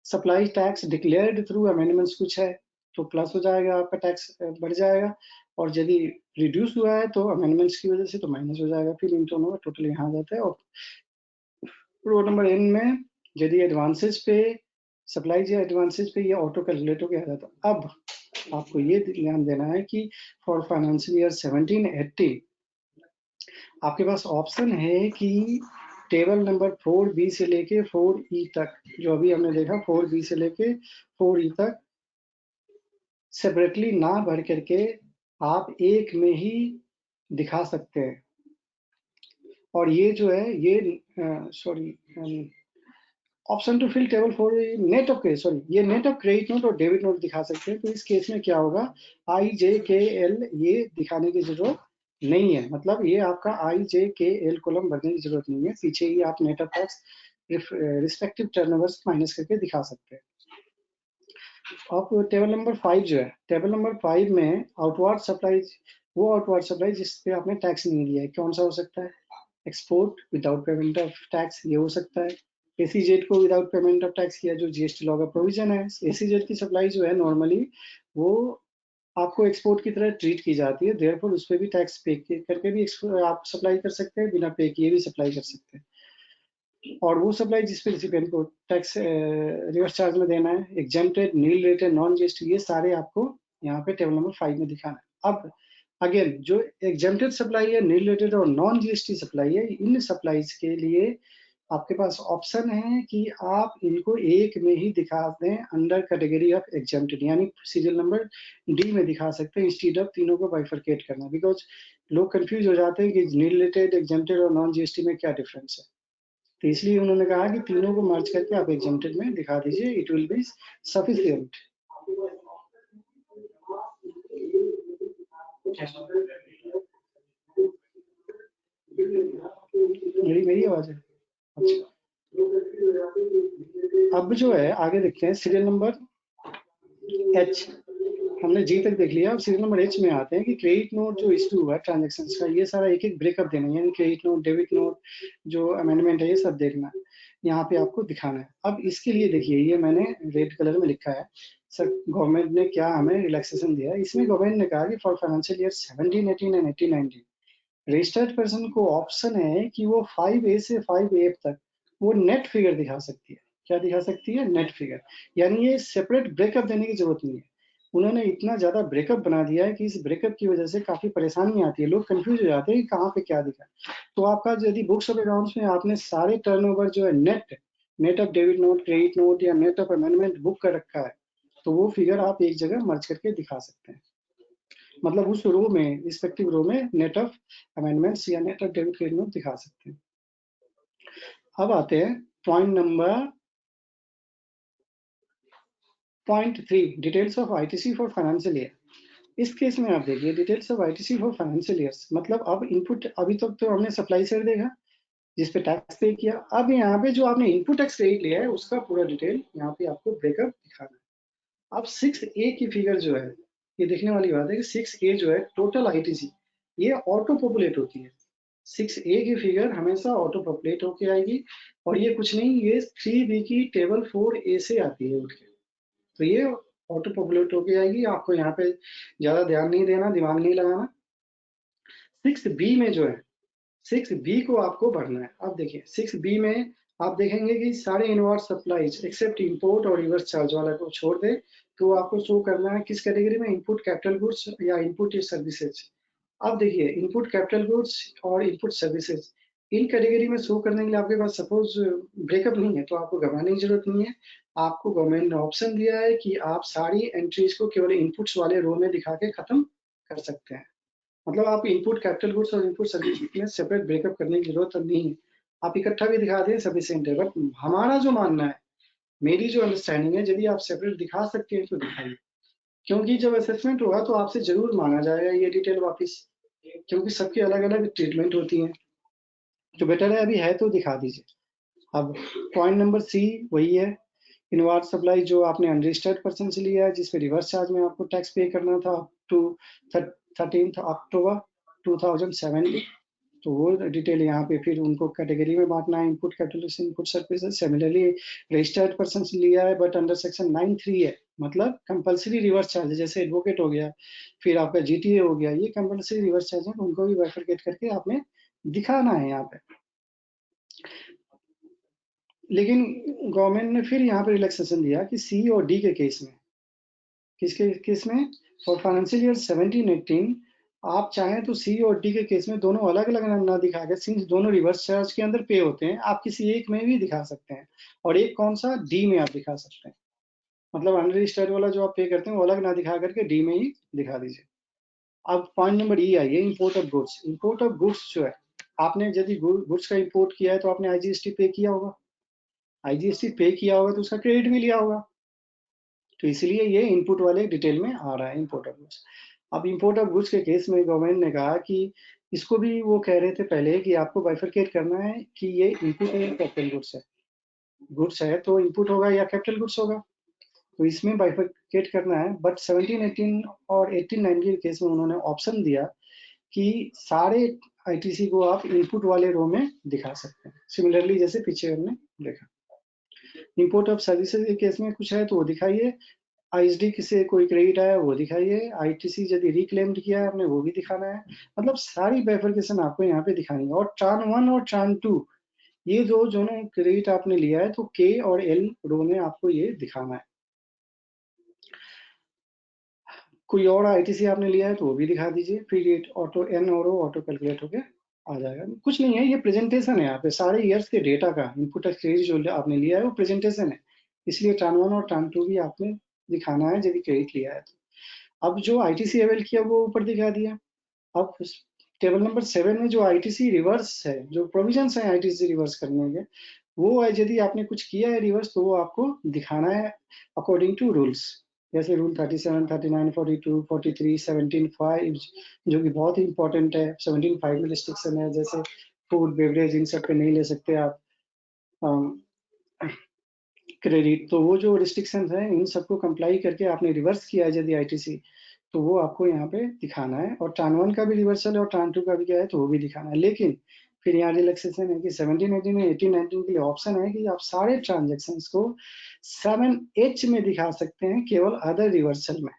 Supply tax declared through amendments कुछ है तो प्लस हो जाएगा, आपका टैक्स बढ़ जाएगा, और यदि रिड्यूस हुआ है तो अमेंडमेंट्स की वजह से तो माइनस हो जाएगा। फिर इन दोनों का टोटल यहाँ आ जाता है। और रो नंबर N में यदि एडवांसेज पे सप्लाई या एडवांसेज पे ये ऑटो कैलकुलेट हो गया जाता है। अब आपको ये ध्यान देना है कि फॉर फाइनेंशियल ईयर 17-18 आपके पास ऑप्शन है कि टेबल नंबर 4B से लेके 4E तक, जो अभी हमने देखा 4B से लेके 4E तक सेपरेटली ना भर करके आप एक में ही दिखा सकते हैं। और ये जो है ये option to fill table for net of credit, ये नेट ऑफ क्रेडिट नोट और डेबिट नोट दिखा सकते हैं। तो इस केस में क्या होगा, IJKL ये दिखाने की जरूरत नहीं है, मतलब ये आपका IJKL कॉलम भरने की जरूरत नहीं है, पीछे ही आप net of tax respective turnover minus करके दिखा सकते हैं। अब टेबल नंबर 5 जो है, टेबल नंबर 5 में आउटवार्ड सप्लाई, वो आउटवार्ड सप्लाई जिस पे आपने टैक्स नहीं दिया है, कौन सा हो सकता है? Export without payment of tax, ये हो सकता है। SEZ को विदाउट पेमेंट ऑफ टैक्स किया, जो GST लॉ का प्रोविजन है। SEZ की सप्लाई जो है नॉर्मली वो आपको एक्सपोर्ट की तरह ट्रीट की जाती है, देयरफॉर उस पर भी टैक्स पे करके भी आप सप्लाई कर सकते हैं, बिना पे किए भी सप्लाई कर सकते हैं। और वो सप्लाई जिस पे रिसिपिएंट को टैक्स रिवर्स चार्ज में देना है, exempted, nil rated, non GST, ये सारे आपको यहाँ पे टेबल नंबर 5 में दिखाना है। अब अगेन जो एग्जेम्प्टेड सप्लाई है, नील रेटेड और नॉन जीएसटी सप्लाई है, इन सप्लाईज के लिए आपके पास ऑप्शन है कि आप इनको एक में ही दिखा दें अंडर कैटेगरी ऑफ एग्जेम्प्टेड, यानी सीरियल नंबर डी में दिखा सकते हैं इंस्टीड ऑफ तीनों को बाइफरकेट करना, बिकॉज लोग कंफ्यूज हो जाते हैं कि नील रेटेड, एग्जेम्प्टेड और नॉन जीएसटी में क्या डिफरेंस है। तो इसलिए उन्होंने कहा कि तीनों को मर्ज करके आप एग्जेम्प्टेड में दिखा दीजिए, इट विल बी सफिशिएंट। मेरी आवाज है? अच्छा, अब जो है आगे देखते हैं सीरियल नंबर एच, हमने जी तक देख लिया। अब सीरियल नंबर एच में आते हैं कि क्रेडिट नोट जो इशू हुआ ट्रांजेक्शन का, ये सारा एक एक ब्रेकअप देना है, यानी क्रेडिट नोट, डेबिट नोट, जो अमेंडमेंट है, ये सब देखना है, यहाँ पे आपको दिखाना है। अब इसके लिए देखिए, ये मैंने रेड कलर में लिखा है सर, गवर्नमेंट ने क्या हमें रिलैक्सेशन दिया है। इसमें गवर्नमेंट ने कहा कि for financial year 17, 18 and 18, 19 registered person को ऑप्शन है कि वो 5A से 5A तक वो नेट फिगर दिखा सकती है। क्या दिखा सकती है? Net figure. यानी ये सेपरेट ब्रेकअप देने की जरूरत नहीं है। उन्होंने इतना ज्यादा ब्रेकअप बना दिया है कि इस ब्रेकअप की वजह से काफी परेशानी आती है, लोग कंफ्यूज हो जाते हैं कि कहाँ पे क्या दिखा। तो आपका यदि बुक्स ऑफ अकाउंट्स में आपने सारे टर्नओवर जो है net of debit note, credit note या नेट ऑफ अमेंडमेंट बुक कर रखा है, तो वो फिगर आप एक जगह मर्ज करके दिखा सकते हैं। मतलब उस रो में, रिस्पेक्टिव रो में नेट ऑफ अमेंडमेंट्स या net of debit credit note दिखा सकते हैं। अब आते हैं point number 0.3, details of ITC for financial year. इस केस में आप देखिए details of ITC for financial years, मतलब अब इनपुट, अभी तक तो हमने सप्लाई साइड देखा जिसपे टैक्स पे किया। अब यहाँ पे जो आपने इनपुट टैक्स क्रेडिट लिया है उसका पूरा डिटेल यहाँ पे आपको ब्रेकअप दिखाना है। अब 6A की फिगर जो है, ये देखने वाली बात है कि 6A जो है टोटल आईटीसी, ये ऑटो पॉपुलेट होती है। 6A की फिगर हमेशा ऑटो पॉपुलेट होके आएगी, और ये कुछ नहीं, ये 3B की टेबल 4A से आती है उठ के, तो ये ऑटो पॉपुलेट होके आएगी। आपको यहाँ पे ज्यादा ध्यान नहीं देना, दिमाग नहीं लगाना। 6B में जो है, 6B को आपको भरना है। अब देखिए 6B में आप देखेंगे कि सारे इनवर्स सप्लाईज एक्सेप्ट इंपोर्ट और रिवर्स चार्ज वाला को छोड़ दे, तो आपको शो करना है किस कैटेगरी में, इनपुट कैपिटल गुड्स या इनपुट सर्विसेज। अब देखिए इनपुट कैपिटल गुड्स और इनपुट सर्विसेज, इन कैटेगरी में शो करने के लिए आपके पास सपोज ब्रेकअप नहीं है, तो आपको घबराने की जरूरत नहीं है। आपको गवर्नमेंट ने ऑप्शन दिया है कि आप सारी एंट्रीज को केवल इनपुट्स वाले रो में दिखा के खत्म कर सकते हैं। मतलब आप इनपुट कैपिटल गुड्स और इनपुट सर्विस में सेपरेट ब्रेकअप करने की जरूरत नहीं है, आप इकट्ठा भी दिखा दें सफिशिएंट है। बट हमारा जो मानना है, मेरी जो अंडरस्टैंडिंग है, यदि आप सेपरेट दिखा सकते हैं तो दिखाइए, क्योंकि जब असेसमेंट होगा तो आपसे जरूर मांगा जाएगा ये डिटेल वापस, क्योंकि सबकी अलग अलग ट्रीटमेंट होती है। तो बेटर है अभी है तो दिखा दीजिए। अब पॉइंट नंबर C वही है, इनवार्ड सप्लाई जो आपने अनरजिस्टर्ड पर्सन से लिया है, जिसपे रिवर्स चार्ज में आपको टैक्स पे करना था टू 13 अक्टूबर 2017, तो वो डिटेल यहाँ पे फिर उनको कैटेगरी में बांटना है, input capital, input services. Similarly registered person से लिया है बट अंडर सेक्शन 9(3) है, मतलब कंपलसरी रिवर्स चार्ज, जैसे एडवोकेट हो गया, फिर आपका जीटीए हो गया, ये कंपलसरी रिवर्स चार्ज है, उनको भी बाइफरकेट करके आपने दिखाना है यहाँ पे। लेकिन गवर्नमेंट ने फिर यहाँ पे रिलैक्सेशन दिया कि C और D के केस में, किसके केस में, फॉर फाइनेंशियल ईयर 17, 18 आप चाहें तो C और D के केस में दोनों अलग अलग ना दिखा के, सिंस दोनों रिवर्स चार्ज के अंदर पे होते हैं, आप किसी एक में भी दिखा सकते हैं, और एक कौन सा, D में आप दिखा सकते हैं। मतलब अनरजिस्टर्ड वाला जो आप पे करते हैं वो अलग ना दिखा करके D में ही दिखा दीजिए। अब पॉइंट नंबर E आइए, import of goods. Import of goods जो है, आपने यदि गुड्स का इंपोर्ट किया है तो आपने IGST पे किया होगा, IGST पे किया होगा तो उसका क्रेडिट भी लिया होगा, तो इसलिए ये इनपुट वाले डिटेल में आ रहा है, इंपोर्ट ऑफ गुड्स। अब इंपोर्ट ऑफ गुड्स के केस में गवर्नमेंट ने कहा कि इसको भी वो कह रहे थे पहले कि आपको बाइफरकेट करना है कि ये इनपुट है या कैपिटल गुड्स है। गुड्स है तो इनपुट होगा या कैपिटल गुड्स होगा, तो इसमें बाइफरकेट करना है। बट 17, 18 और 18, 19 के केस में उन्होंने ऑप्शन दिया कि सारे आईटीसी को आप इनपुट वाले रो में दिखा सकते हैं, सिमिलरली जैसे पीछे हमने देखा। इंपोर्ट ऑफ सर्विसेज के केस में कुछ है तो वो दिखाइए, आईएसडी से कोई क्रेडिट आया वो दिखाइए, आईटीसी यदि रिक्लेम्ड किया है आपने वो भी दिखाना है। मतलब सारी बाइफरकेशन आपको यहाँ पे दिखानी है। और ट्रान 1 और ट्रान 2 ये जो दोनों क्रेडिट आपने लिया है तो के और एल रो में आपको ये दिखाना है। कोई और आईटीसी आपने लिया है तो वो भी दिखा दीजिए, फिर ये ऑटो एन और ऑटो कैलकुलेट होके आ जाएगा। कुछ नहीं है, ये प्रेजेंटेशन है यहाँ पे सारे ईयर्स के डेटा का। इनपुट क्रेडिट जो आपने लिया है वो प्रेजेंटेशन है, इसलिए ट्रान 1 और ट्रान 2 भी आपने दिखाना है यदि क्रेडिट लिया है तो। अब जो आईटीसी अवेल किया वो ऊपर दिखा दिया। अब टेबल नंबर 7 में जो आईटीसी रिवर्स है, जो प्रोविजंस है आईटीसी रिवर्स करने के, वो है यदि आपने कुछ किया है रिवर्स तो वो आपको दिखाना है अकॉर्डिंग टू रूल्स। जैसे रूल 37, 39, 42, 43, 17(5) जो कि बहुत ही इंपॉर्टेंट है। 17(5) में रिस्ट्रिक्शन है, जैसे फूड बेवरेज इन सब पे नहीं ले सकते आप क्रेडिट। तो वो जो रिस्ट्रिक्शन है इन सबको कंप्लाई करके आपने रिवर्स किया है यदि आईटीसी, तो वो आपको यहाँ पे दिखाना है। और ट्रान 1 का भी रिवर्सल है और ट्रान 2 का भी क्या है तो वो भी दिखाना है। लेकिन फिर यहाँ रिलैक्सेशन है कि 17, 18 में 18, 19 के लिए ऑप्शन है कि आप सारे ट्रांजेक्शन को 7H में दिखा सकते हैं, केवल अदर रिवर्सल में।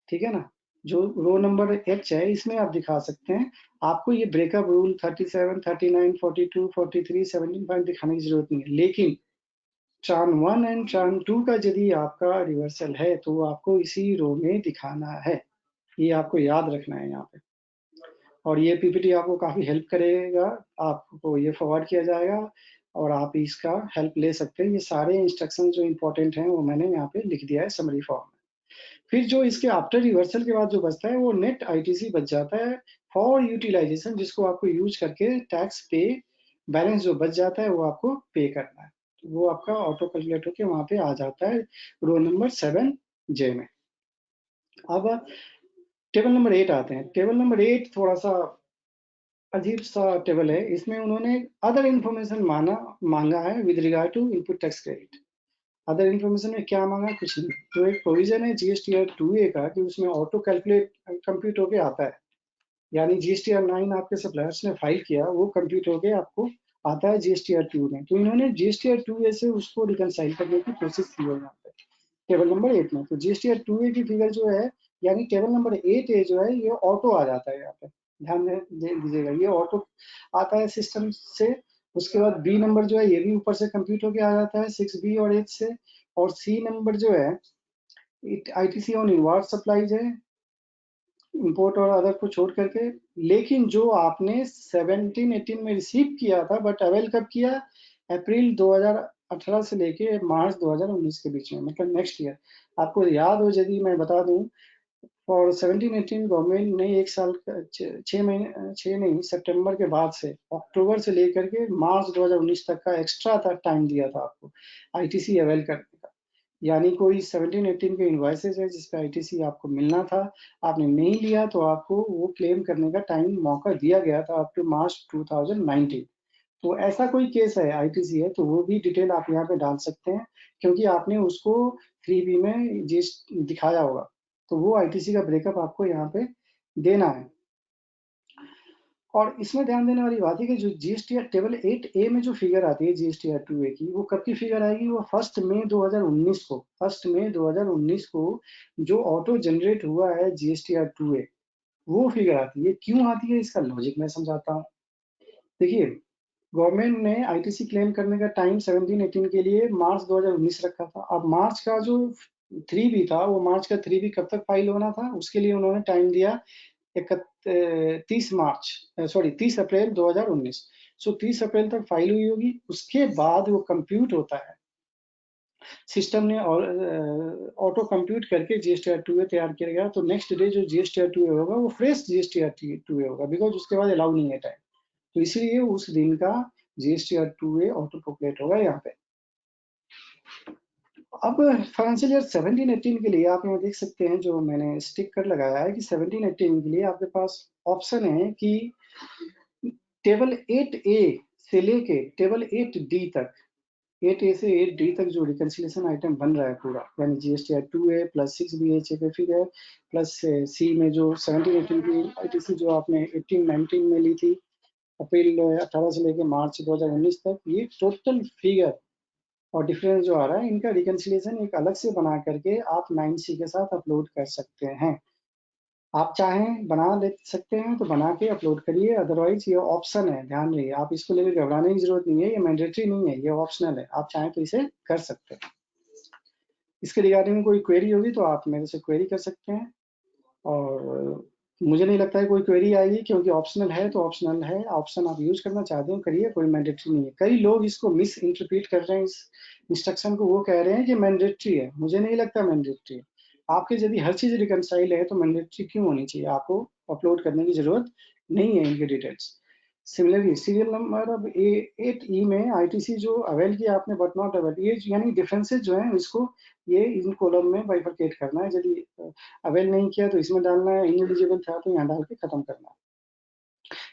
ठीक है ना, जो रो नंबर H है इसमें आप दिखा सकते हैं। आपको ये ब्रेकअप रूल 37, 39, 42, 43, 17(5) दिखाने की जरूरत नहीं है। लेकिन ट्रान 1 एंड ट्रान 2 का यदि आपका रिवर्सल है तो आपको इसी रो में दिखाना है, ये आपको याद रखना है यहाँ पे। और ये पीपीटी आपको काफी हेल्प करेगा, आपको ये फॉरवर्ड किया जाएगा और आप इसका हेल्प ले सकते हैं। ये सारे इंस्ट्रक्शन जो इंपॉर्टेंट हैं वो मैंने यहाँ पे लिख दिया है समरी फॉर्म में। फिर जो इसके आफ्टर रिवर्सल के बाद जो बचता है वो नेट आईटीसी बच जाता है फॉर यूटिलाइजेशन, जिसको आपको यूज करके टैक्स पे बैलेंस जो बच जाता है वो आपको पे करना है। तो वो आपका ऑटो कैलकुलेट होके वहां पे आ जाता है रो नंबर 7J में। अब टेबल नंबर 8 आते हैं। टेबल नंबर 8 थोड़ा सा अजीब सा टेबल है। इसमें उन्होंने अदर इंफॉर्मेशन मांगा है with regard to input tax credit. Other information में क्या मांगा, कुछ नहीं। तो एक प्रोविजन है जीएसटीआर 2A का कि उसमें ऑटो कैलकुलेट कंप्यूट होके आता है, यानी जीएसटीआर 9 आपके सप्लायर्स ने फाइल किया वो कंप्यूट होके आपको आता है जीएसटीआर 2 में। तो इन्होंने जीएसटीआर 2A से उसको रिकनसाइल करने की कोशिश की है यहाँ पे टेबल नंबर 8 में। तो जीएसटीआर 2A की फिगर जो है, यानी टेबल नंबर 8A जो है ये ऑटो आ जाता है यहाँ पे, ध्यान दे दीजिएगा, ये ऑटो आता है सिस्टम से। उसके बाद बी नंबर जो है ये भी ऊपर से कंप्यूट होके आ जाता है 6B और H से। और सी नंबर जो है आईटीसी ऑन इनवर्ट सप्लाईज है, इंपोर्ट और अदर को छोड़ करके। लेकिन जो आपने 17, 18 में रिसीव किया था बट अवेल कब किया, अप्रैल 2018 से लेके मार्च 2019 के बीच में, मतलब नेक्स्ट ईयर। आपको याद हो यदि मैं बता दूं, और 17, 18 गवर्नमेंट ने एक साल 6 महीने 6 नहीं, सितंबर के बाद से अक्टूबर से लेकर के मार्च 2019 तक का एक्स्ट्रा टाइम दिया था आपको आईटीसी अवेल करने का। यानी कोई 17, 18 के इन्वाइसेस है जिसपे आईटीसी आपको मिलना था, आपने नहीं लिया तो आपको वो क्लेम करने का टाइम मौका दिया गया था अप टू मार्च 2019। तो ऐसा कोई केस है आईटीसी है तो वो भी डिटेल आप यहाँ पे डाल सकते हैं, क्योंकि आपने उसको 3B में जिस दिखाया होगा तो वो आईटीसी का ब्रेकअप आपको यहाँ पे देना है। और इसमें ध्यान देने वाली बात है कि जो जीएसटीआर टेबल 8A में जो फिगर आती है जीएसटीआर 2A की, वो कब की फिगर आएगी, वो 1 मई 2019 को, 1 मई 2019 को जो ऑटो जनरेट हुआ है जीएसटीआर 2A, वो फिगर आती है। क्यों आती है इसका लॉजिक मैं समझाता हूँ। देखिए, गवर्नमेंट ने आईटीसी क्लेम करने का टाइम 17, 18 के लिए मार्च 2019 रखा था। अब मार्च का जो 3B था, वो मार्च का 3B कब तक फाइल होना था, उसके लिए उन्होंने टाइम दिया 30 अप्रैल 2019। सो 30 अप्रैल तक फाइल हुई होगी, उसके बाद वो कंप्यूट होता है। सिस्टम ने ऑटो कंप्यूट करके जीएसटीआर 2A तैयार किया गया। तो नेक्स्ट डे जो जीएसटीआर 2A होगा वो फ्रेश जीएसटीआर 2A होगा, बिकॉज उसके बाद अलाउ नहीं है टाइम। तो इसीलिए उस दिन का जीएसटीआर 2A ऑटो कैलकुलेट होगा यहाँ पे। अब फाइनेंशियल ईयर 17, 18 के लिए आप यहाँ देख सकते हैं जो मैंने स्टिकर लगाया है कि 17, 18 के लिए आपके पास ऑप्शन है कि टेबल 8A से लेके टेबल 8D तक, 8A से 8D तक जो रिकंसिलेशन आइटम बन रहा है पूरा, यानी जीएसटीआर 2A प्लस 6BH पे फिगर प्लस सी में जो 17, 18 की आईटीसी जो आपने 18, 19 में ली थी अप्रैल 18 से लेके मार्च 2019 तक, ये टोटल फिगर और डिफरेंस जो आ रहा है इनका रिकंसिलेशन एक अलग से बना करके आप 9C के साथ अपलोड कर सकते हैं। आप चाहें बना ले सकते हैं तो बना के अपलोड करिए, अदरवाइज ये ऑप्शन है, ध्यान रखिए। आप इसको लेकर घबराने की जरूरत नहीं है, ये मैंडेटरी नहीं है, ये ऑप्शनल है। आप चाहें तो इसे कर सकते हैं। इसके रिगार्डिंग कोई क्वेरी होगी तो आप मेरे से क्वेरी कर सकते हैं, और मुझे नहीं लगता है कोई क्वेरी आएगी, क्योंकि ऑप्शनल है तो ऑप्शनल है। ऑप्शन आप यूज करना चाहते हो करिए, कोई मैंडेटरी नहीं है। कई लोग इसको मिस इंटरप्रीट कर रहे हैं इस इंस्ट्रक्शन को, वो कह रहे हैं कि मैंडेटरी है। मुझे नहीं लगता मैंडेटरी है। आपके यदि हर चीज रिकनसाइल है तो मैंडेटरी क्यों होनी चाहिए? आपको अपलोड करने की जरूरत नहीं है इनके डिटेल्स। सिमिलरली सीरियल नंबर अब 8E में आईटीसी जो अवेल किया आपने बट नॉट अवेल, ये यानी डिफरेंसेस जो हैं इसको ये इन कॉलम में बाइफरकेट करना है। यदि अवेल नहीं किया तो इसमें डालना है, इनएलिजिबल था तो यहाँ डाल के खत्म करना है,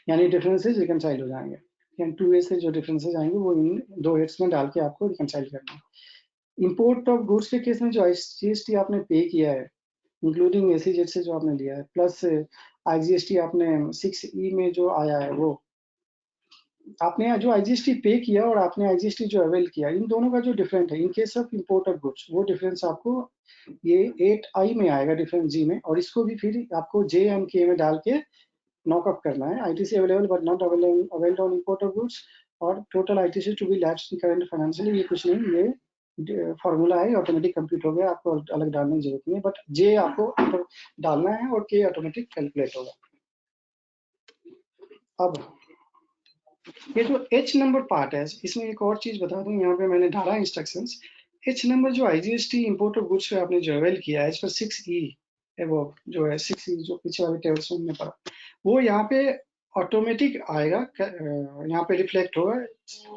यानी डिफरेंसेस रिकनसाइल हो जाएंगे। यानी 2A से जो डिफरेंसेस आएंगे वो इन 2 हेड्स में डाल के आपको रिकनसाइल करना है। इंपोर्ट ऑफ गुड्स के केस में जो जीएसटी आपने पे किया है, इंक्लूडिंग एसीजेड से जो आपने लिया है, प्लस आईजीएसटी आपने 6E में जो आया है, वो आपने जो आईजीएसटी पे किया और आपने आईजीएसटी जो अवेल किया, इन दोनों का जो डिफरेंट है in case of import of goods, वो डिफरेंस आपको ये 8I में आएगा, डिफरेंस जी में, और इसको भी फिर आपको जे एंड के में डाल के नॉकअप करना है। ITC available but not availed on import of goods, और total ITC to be lapsed in current financial, ये कुछ नहीं, ये फॉर्मूला है, ऑटोमेटिक कंप्यूट हो गया, आपको अलग डालने की जरूरत नहीं है, बट जे आपको डालना है और के ऑटोमेटिक कैलकुलेट होगा। अब ये जो H नंबर पार्ट है, इसमें एक और चीज बता दूं, यहाँ पे मैंने डाला इंस्ट्रक्शंस। H नंबर जो आईजीएसटी इंपोर्ट ऑफ गुड्स पे आपने जो अवेल किया है, इस पर 6E है, वो जो है 6E जो पीछे वाले टेबल्स में हमने पढ़ा, वो यहाँ पे ऑटोमेटिक आएगा, यहाँ पे रिफ्लेक्ट होगा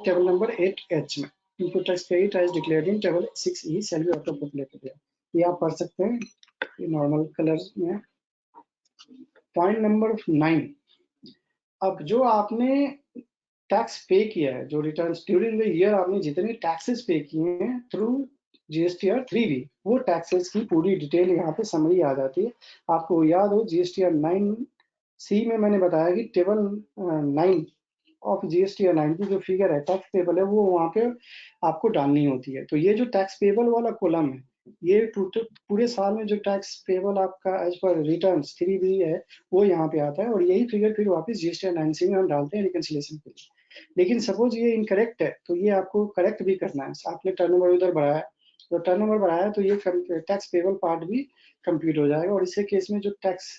टेबल नंबर 8H में। Input tax paid as declared in table 6E shall be auto populated. ये आप पढ़ सकते हैं, ये नॉर्मल कलर में। पॉइंट नंबर 9, अब जो आपने टैक्स पे किया है, जो रिटर्न ड्यूरिंग द ईयर आपने जितने टैक्सेस पे किए हैं थ्रू जीएसटीआर 3B, वो टैक्सेस की पूरी डिटेल यहाँ पे समरी आ जाती है। आपको याद हो जीएसटीआर 9C में मैंने बताया कि टेबल 9 ऑफ जीएसटीआर 9 की जो फिगर है, टैक्स पेबल है, वो वहाँ पे आपको डालनी होती है। तो ये जो टैक्स पेबल वाला कॉलम है, ये पूरे साल में जो टैक्स पेबल आपका एज पर रिटर्न 3B है, वो यहाँ पे आता है, और यही फिगर फिर वापस जीएसटीआर 9C में हम डालते हैं रिकंसिलिएशन के लिए। लेकिन सपोज ये इनकरेक्ट है तो ये आपको करेक्ट भी करना है। आपने टर्नओवर उधर बढ़ाया, तो टर्नओवर बढ़ाया तो ये टैक्स पेबल पार्ट भी कंप्लीट हो जाएगा। और इसी केस में जो टैक्स,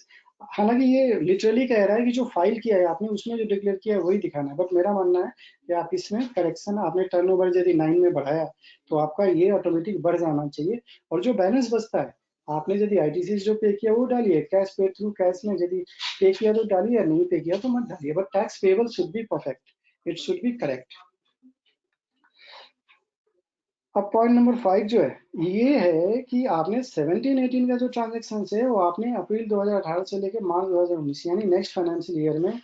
हालांकि ये लिटरली कह रहा है कि जो फाइल किया है आपने उसमें जो डिक्लेयर किया है वही दिखाना है, बट मेरा मानना है कि आप इसमें करेक्शन, आपने टर्नओवर यदि 9 में बढ़ाया तो आपका ये ऑटोमेटिक बढ़ जाना चाहिए, और जो बैलेंस बचता है आपने यदि आईटीसी जो पे किया वो डालिए, कैश पे थ्रू कैश में यदि पे किया तो डालिए, नहीं पे किया तो मत डालिए, but tax payable should be perfect, it should be correct. अब पॉइंट नंबर 5 जो है ये है कि आपने 17-18 का जो ट्रांजेक्शन है वो आपने अप्रैल 2018 से लेकर मार्च 2019 यानी नेक्स्ट फाइनेंशियल ईयर में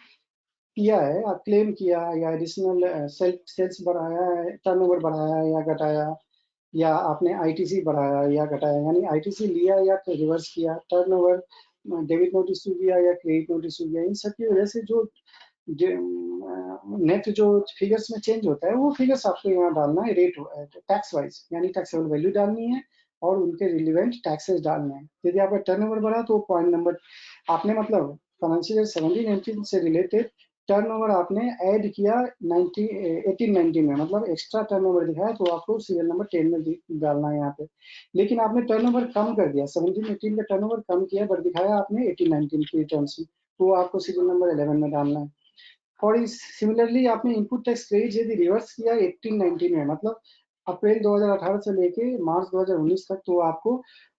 किया है, क्लेम किया, या एडिशनल सेल्स बढ़ाया है, टर्नओवर बढ़ाया या घटाया, या आपने आईटीसी बढ़ाया या घटाया, यानी आईटीसी लिया या रिवर्स किया, टर्नओवर डेबिट नोटिस टू दिया या क्रेडिट नोटिस टू दिया, इन सब की वजह से जो नेट जो फिगर्स में चेंज होता है वो फिगर्स आपको यहाँ डालना है रेट टैक्स वाइज, यानी टैक्सेबल वैल्यू डालनी है और उनके रिलेवेंट टैक्सेस डालने हैं। यदि आपका टर्नओवर बढ़ा तो पॉइंट नंबर आपने मतलब फाइनेंशियल ईयर 17-18 से रिलेटेड टर्नओवर आपने ऐड किया 18-19 में, मतलब एक्स्ट्रा टर्नओवर दिखाया तो आपको सीरियल नंबर 10 में डालना है यहाँ पे। लेकिन आपने टर्नओवर कम कर दिया, 17-18 का टर्नओवर कम किया बट दिखाया आपने 18-19 की रिटर्न्स में, तो आपको सीरियल नंबर 11 में डालना है। और सिमिलरली आपने इनपुट टैक्स क्रेडिट यदि रिवर्स किया 18-19 में, मतलब अप्रैल 2018 से लेके मार्च 2019 तक, तो आपको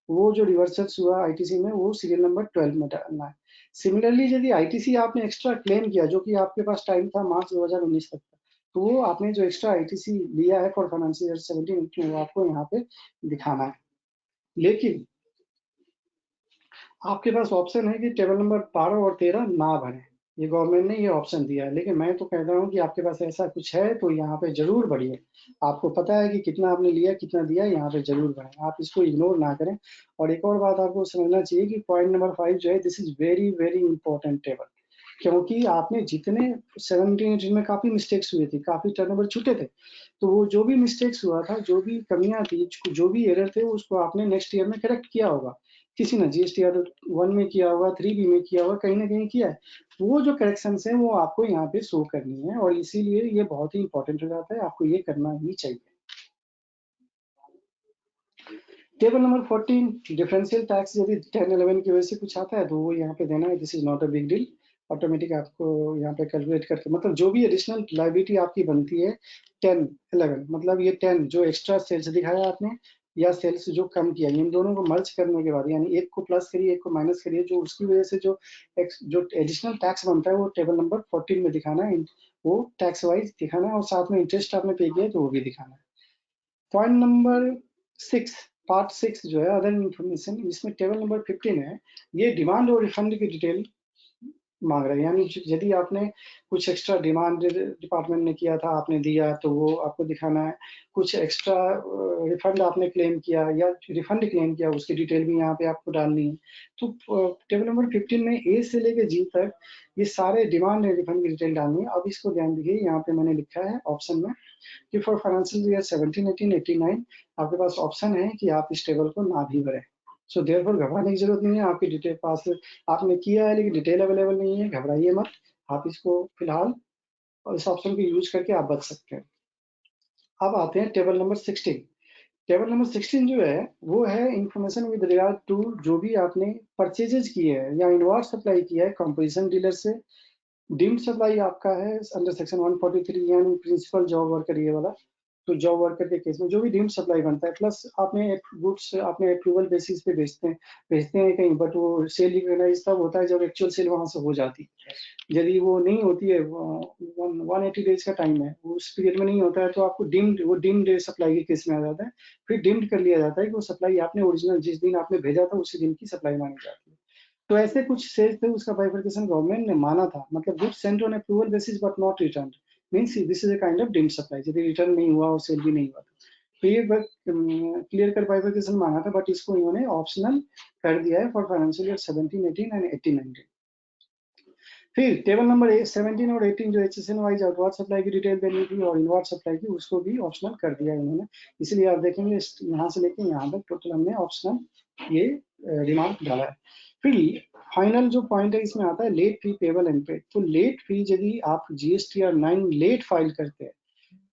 वो जो रिवर्सल्स हुआ आईटीसी में वो सीरियल नंबर 12 में डालना है। सिमिलरली यदि आईटीसी आपने एक्स्ट्रा क्लेम किया जो कि आपके पास टाइम था मार्च 2019 तक का, तो वो आपने जो एक्स्ट्रा आईटीसी लिया है फॉर फाइनेंशियल ईयर 17-18 वो आपको यहाँ पे दिखाना है। लेकिन आपके पास ऑप्शन है कि टेबल नंबर 12 और 13 ना भरें, ये गवर्नमेंट ने ये ऑप्शन दिया है, लेकिन मैं तो कहता हूँ कि आपके पास ऐसा कुछ है तो यहाँ पे जरूर बढ़िए। आपको पता है कि कितना आपने लिया कितना दिया, यहाँ पे जरूर बढ़े, आप इसको इग्नोर ना करें। और एक और बात आपको समझना चाहिए कि पॉइंट नंबर 5 जो है, this is very very important table, क्योंकि आपने जितने 17-18 में काफी मिस्टेक्स हुए थे, काफी टर्नओवर छूटे थे, तो वो जो भी मिस्टेक्स हुआ था, जो भी कमियां थी, जो भी एरर थे, उसको आपने नेक्स्ट ईयर में करेक्ट किया होगा। किसी ने GSTR 1 में किया हुआ, 3B में किया हुआ, कहीं ना कहीं किया है, वो जो करेक्शंस है वो आपको यहाँ पे शो करनी है, और इसीलिए ये बहुत ही इंपॉर्टेंट हो जाता है, आपको ये करना ही चाहिए। टेबल नंबर 14, डिफरेंशियल टैक्स यदि 10-11 की वजह से कुछ आता है तो वो यहाँ पे देना है, this is not a big deal, automatic आपको यहाँ पे कैलकुलेट करके, मतलब जो भी एडिशनल लायबिलिटी आपकी बनती है 10-11, मतलब ये 10 जो एक्स्ट्रा सेल्स दिखाया आपने या सेल्स जो कम किया, इन दोनों को मर्ज करने के बाद, यानी एक को प्लस करिए एक को माइनस करिए, जो उसकी वजह से जो एडिशनल टैक्स बनता है वो टेबल नंबर 14 में दिखाना है, वो टैक्स वाइज दिखाना है, और साथ में इंटरेस्ट आपने पे किया तो वो भी दिखाना है। पॉइंट नंबर 6, पार्ट 6 जो है अदर इंफॉर्मेशन, इसमें टेबल नंबर 15 है, ये डिमांड और रिफंड की डिटेल मांग रहे हैं, यानी यदि आपने कुछ एक्स्ट्रा डिमांड डिपार्टमेंट ने किया था, आपने दिया तो वो आपको दिखाना है, कुछ एक्स्ट्रा रिफंड आपने क्लेम किया या रिफंड क्लेम किया उसकी डिटेल भी यहाँ पे आपको डालनी है। तो टेबल नंबर 15 में ए से लेकर जी तक ये सारे डिमांड और रिफंड की डिटेल डालनी है। अब इसको ध्यान दीजिए, यहाँ पे मैंने लिखा है ऑप्शन में कि फॉर फाइनेंशियल ईयर 17-18-89 आपके पास ऑप्शन है कि आप इस टेबल को ना भी भरें। सो देयरफॉर घबराने की जरूरत नहीं है, आपकी डिटेल पास आपने किया है लेकिन डिटेल अवेलेबल नहीं है, घबराइए मत, आप इसको फिलहाल इस ऑप्शन को यूज करके आप बच सकते हैं। अब आते हैं टेबल नंबर 16। टेबल नंबर 16 जो है वो है इंफॉर्मेशन विद रिगार्ड टू जो भी आपने परचेजेज किए हैं या इनवॉइस सप्लाई किया है कंपोजिशन डीलर से, डीम्ड सप्लाई आपका है अंडर सेक्शन 143 यानी प्रिंसिपल जॉब वर्कर ये वाला, तो जॉब वर्कर के केस में जो भी डीम्ड सप्लाई बनता है, प्लस आपने गुड्स आपने अप्रूवल बेसिस पे भेजते हैं कहीं, बट वो सेल रिकॉग्नाइज तब होता है जब एक्चुअल सेल वहां से हो जाती है। यदि वो नहीं होती है, 180 डेज का टाइम है, उस पीरियड में नहीं होता है, तो आपको डीम्ड सप्लाई के केस में आ जाता है, फिर डीम्ड कर लिया जाता है कि वो सप्लाई आपने ओरिजिनल जिस दिन आपने भेजा था उसी दिन की सप्लाई मानी जाती है। तो ऐसे कुछ सेल्स थे, उसका बाइफरकेशन गवर्नमेंट ने माना था, मतलब good Saint on approval basis but not return, means this is a kind of deemed supply, यदि रिटर्न नहीं हुआ और सेल भी नहीं हुआ तो ये क्लियर कर बाइफरकेशन माना था, बट इसको इन्होंने ऑप्शनल कर दिया है फॉर फाइनेंशियल ईयर 17-18 एंड 18-19। फिर टेबल नंबर 17 और 18 जो HSN वाइज आउटवर्ड सप्लाई की डिटेल देनी थी और इनवर्ड सप्लाई की, उसको भी ऑप्शनल कर दिया इन्होंने, इसलिए आप देखेंगे यहाँ से लेके यहाँ तक टोटल हमने ऑप्शनल ये रिमार्क डाला है। फिर फाइनल जो पॉइंट है इसमें आता है late fee payable and paid. तो लेट फी यदि आप GSTR 9 लेट फाइल करते हैं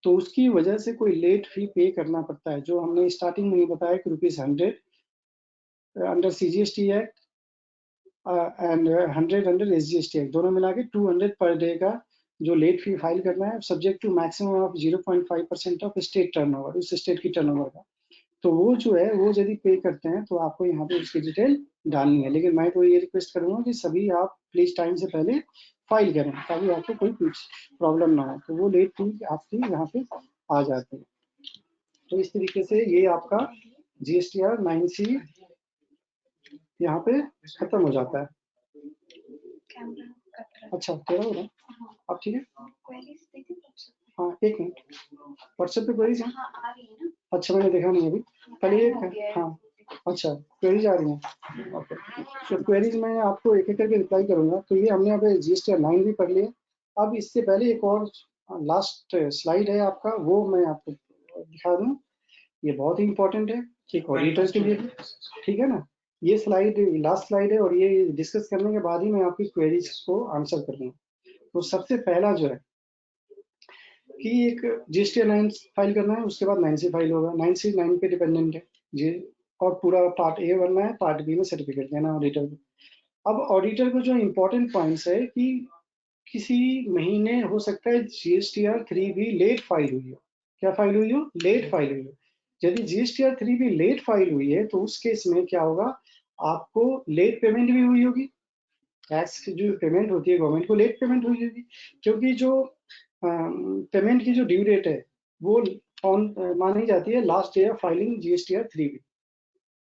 तो उसकी वजह से कोई लेट फी पे करना पड़ता है, जो हमने स्टार्टिंग में ही बताया कि ₹100 under CGST act and 100 under SGST act, दोनों मिला के 200 पर डे का जो लेट फी फाइल करना है, subject to maximum of 0.5% of state turnover, उस स्टेट की टर्नओवर का। तो वो जो है वो यदि पे करते हैं तो आपको यहाँ पे उसकी डिटेल डालनी है, लेकिन मैं तो ये रिक्वेस्ट करूंगा कि सभी आप प्लीज टाइम से पहले फाइल करें ताकि आपको कोई कुछ प्रॉब्लम ना हो, तो वो लेट फी आपकी यहाँ पे आ जाती है। तो इस तरीके से ये आपका GSTR 9C यहाँ पे खत्म हो जाता है। अच्छा तेरा हो रहा है, अब ठीक है, हाँ एक मिनट, व्हाट्सएप पे क्वेरीज हैं, अच्छा मैंने देखा नहीं अभी, पहले एक हाँ अच्छा क्वेरीज आ रही हैं, ओके तो क्वेरीज मैं आपको एक एक करके रिप्लाई करूंगा। तो ये हमने अब GSTR 9 भी पढ़ लिया, अब इससे पहले एक और लास्ट स्लाइड है आपका, वो मैं आपको दिखा दूं, ये बहुत ही इंपॉर्टेंट है एक ऑडिटर के लिए, ठीक है ना, ये स्लाइड लास्ट स्लाइड है और ये डिस्कस करने के बाद ही मैं आपकी क्वेरीज को आंसर करूंगा। तो सबसे पहला जो है कि एक GSTR 9 फाइल करना है, उसके बाद 9C फाइल होगा, 9C 9 पे डिपेंडेंट है जी, और पूरा पार्ट ए भरना है, पार्ट बी में सर्टिफिकेट देना ऑडिटर को। अब ऑडिटर को जो इम्पोर्टेंट पॉइंट्स है कि किसी महीने हो सकता है GSTR 3 भी लेट फाइल हुई हो, क्या फाइल हुई हो, लेट फाइल हुई हो। यदि GSTR 3 भी लेट फाइल हुई है तो उस केस में क्या होगा, आपको लेट पेमेंट भी हुई होगी, टैक्स की जो पेमेंट होती है गवर्नमेंट को लेट पेमेंट हुई होगी, क्योंकि जो पेमेंट की जो ड्यू डेट है वो ऑन मानी जाती है last day of filing GSTR 3 भी।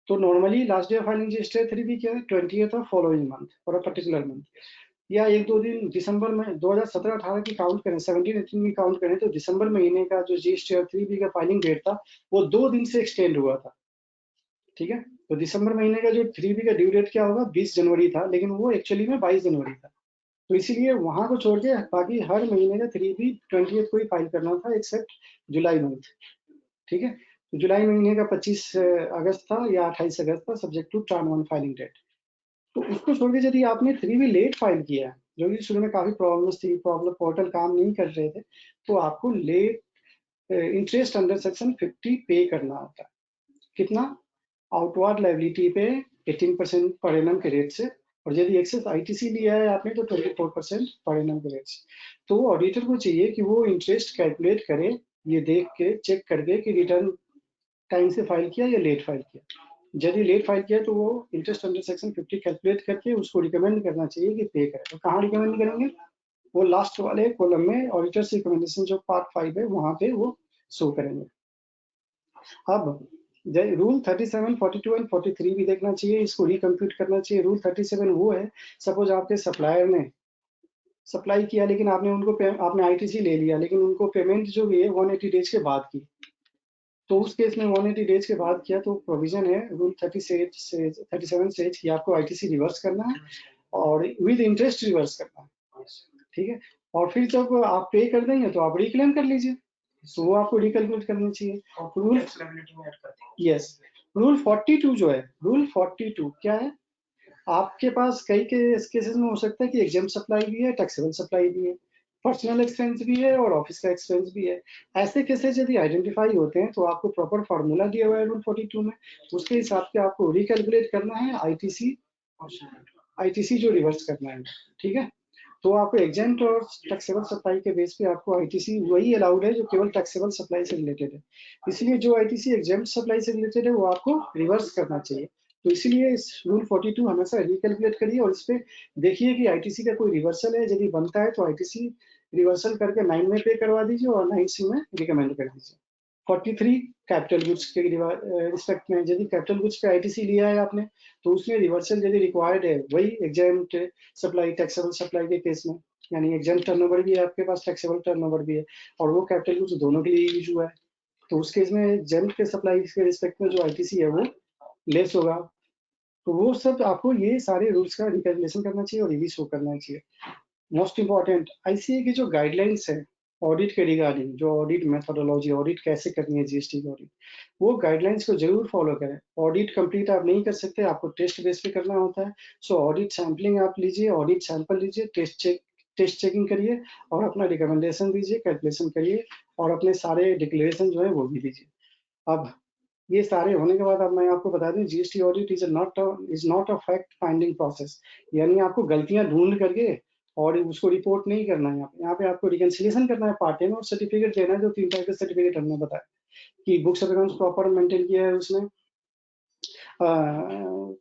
तो normally last day of filing GSTR 3 भी क्या है, 20th of following month for a particular month, या एक दो दिन दिसंबर में 2017-18 की काउंट करें, 17-18 की काउंट करें तो दिसंबर महीने का जो GSTR 3B का फाइलिंग डेट था वो 2 दिन से एक्सटेंड हुआ था, ठीक है। तो दिसंबर महीने का जो 3B का ड्यू डेट क्या होगा, 20 जनवरी था, लेकिन वो एक्चुअली में 22 जनवरी था। तो इसीलिए वहां को छोड़ के बाकी हर महीने का 3B 20th को ही फाइल करना था एक्सेप्ट जुलाई मंथ, ठीक है। जुलाई महीने का 25 अगस्त था या 28 अगस्त था, subject to turn one filing date. तो उसको छोड़ के यदि आपने 3B लेट फाइल किया है, जो कि शुरू में काफी प्रॉब्लम्स थी, प्रॉब्लम पोर्टल काम नहीं कर रहे थे, तो आपको लेट इंटरेस्ट अंडर सेक्शन 50 पे करना होता है। कितना? आउटवार्ड लायबिलिटी पे 18% पर एनम के रेट से, और यदि एक्सेस आईटीसी लिया है आपने तो 24% पर एनम के रेट से। तो ऑडिटर को चाहिए कि वो इंटरेस्ट कैलकुलेट करे, ये देख के चेक करके कि रिटर्न टाइम से फाइल किया या लेट फाइल किया। यदि लेट फाइल किया तो वो इंटरेस्ट अंडर सेक्शन 50 कैलकुलेट करके उसको रिकमेंड करना चाहिए कि पे करे। तो कहाँ रिकमेंड करेंगे? वो लास्ट वाले कॉलम में ऑडिटर्स रिकमेंडेशन जो पार्ट 5 है वहां पे वो शो करेंगे। अब रूल 37, 42 एंड 43 भी देखना चाहिए, इसको रिकम्प्यूट करना चाहिए। रूल 37 वो है, सपोज आपके सप्लायर ने सप्लाई किया लेकिन आपने आईटीसी ले लिया, लेकिन उनको पेमेंट जो भी है 180 डेज के बाद की, तो उस केस में 180 डेज के बाद किया तो प्रोविजन है रूल 37 से कि आपको आईटीसी रिवर्स करना है और विद इंटरेस्ट रिवर्स करना है, ठीक है। और फिर जब आप पे कर देंगे तो आप रिक्लेम कर लीजिए, तो वो आपको रिकैलकुलेट करनी चाहिए। रूल यस, रूल 42 जो है, रूल 42 क्या है? आपके पास कई केसेस में हो सकता है कि एग्जाम सप्लाई भी है, टैक्सेबल सप्लाई भी है, पर्सनल एक्सपेंस भी है और ऑफिस का एक्सपेंस भी है। ऐसे केसेस यदि आइडेंटिफाई होते हैं तो आपको प्रॉपर फार्मूला दिया हुआ है रूल 42 में, उसके हिसाब से आपको रिकैलकुलेट करना है आईटीसी जो रिवर्स करना है, ठीक है। तो आपको एग्जेंट और टैक्सेबल सप्लाई के बेस पे आपको आईटीसी वही अलाउड है जो केवल टैक्सेबल सप्लाई से रिलेटेड है। इसलिए जो आईटीसी एग्जेंट सप्लाई से रिलेटेड है वो आपको रिवर्स करना चाहिए। तो इसीलिए इस रूल 42 हमेशा रिकैलकुलेट करिए और इस पे देखिए कि आईटीसी का कोई रिवर्सल है, यदि बनता है तो आईटीसी रिवर्सल करके 9 में पे करवा दीजिए और 9C में रिकमेंड कर दीजिए। 43 कैपिटल गुड्स के रिस्पेक्ट में, यदि कैपिटल गुड्स पे आईटीसी लिया है आपने तो उसमें रिवर्सल यदि रिक्वायर्ड है, वही एग्जेम्प्ट सप्लाई टैक्सेबल सप्लाई के केस में, यानी एग्जेम्प्ट टर्नओवर भी है आपके पास, टैक्सेबल टर्नओवर भी है और वो कैपिटल गुड्स दोनों के लिए यूज हुआ है, तो उस केस में एग्जेम्प्ट के सप्लाई के रिस्पेक्ट में जो आईटीसी है वो लेस होगा। तो वो सब आपको ये सारे रूल्स का रिकैलकुलेशन करना चाहिए और ये भी शो करना चाहिए। मोस्ट इंपॉर्टेंट आईसीए की जो गाइडलाइंस है ऑडिट के रिगार्डिंग, जो ऑडिट मेथोडोलॉजी, ऑडिट कैसे करनी है जीएसटी की ऑडिट, वो गाइडलाइंस को जरूर फॉलो करें। ऑडिट कंप्लीट आप नहीं कर सकते, आपको टेस्ट बेस पे करना होता है। सो ऑडिट सैंपलिंग आप लीजिए, ऑडिट सैंपल लीजिए, टेस्ट चेकिंग करिए और अपना रिकमेंडेशन दीजिए, कैलकुलेशन करिए और अपने सारे डिक्लेरेशन जो है वो भी दीजिए। अब ये सारे होने के बाद अब मैं आपको बता दूं, GST audit is not a fact finding process, यानी आपको गलतियां ढूंढ करके और उसको रिपोर्ट नहीं करना है। यहाँ पे आपको रिकंसिलिएशन करना है पार्ट टाइम और सर्टिफिकेट देना है, जो 3 टाइप के सर्टिफिकेट हमने बताया कि books of accounts proper maintain किया है, उसमें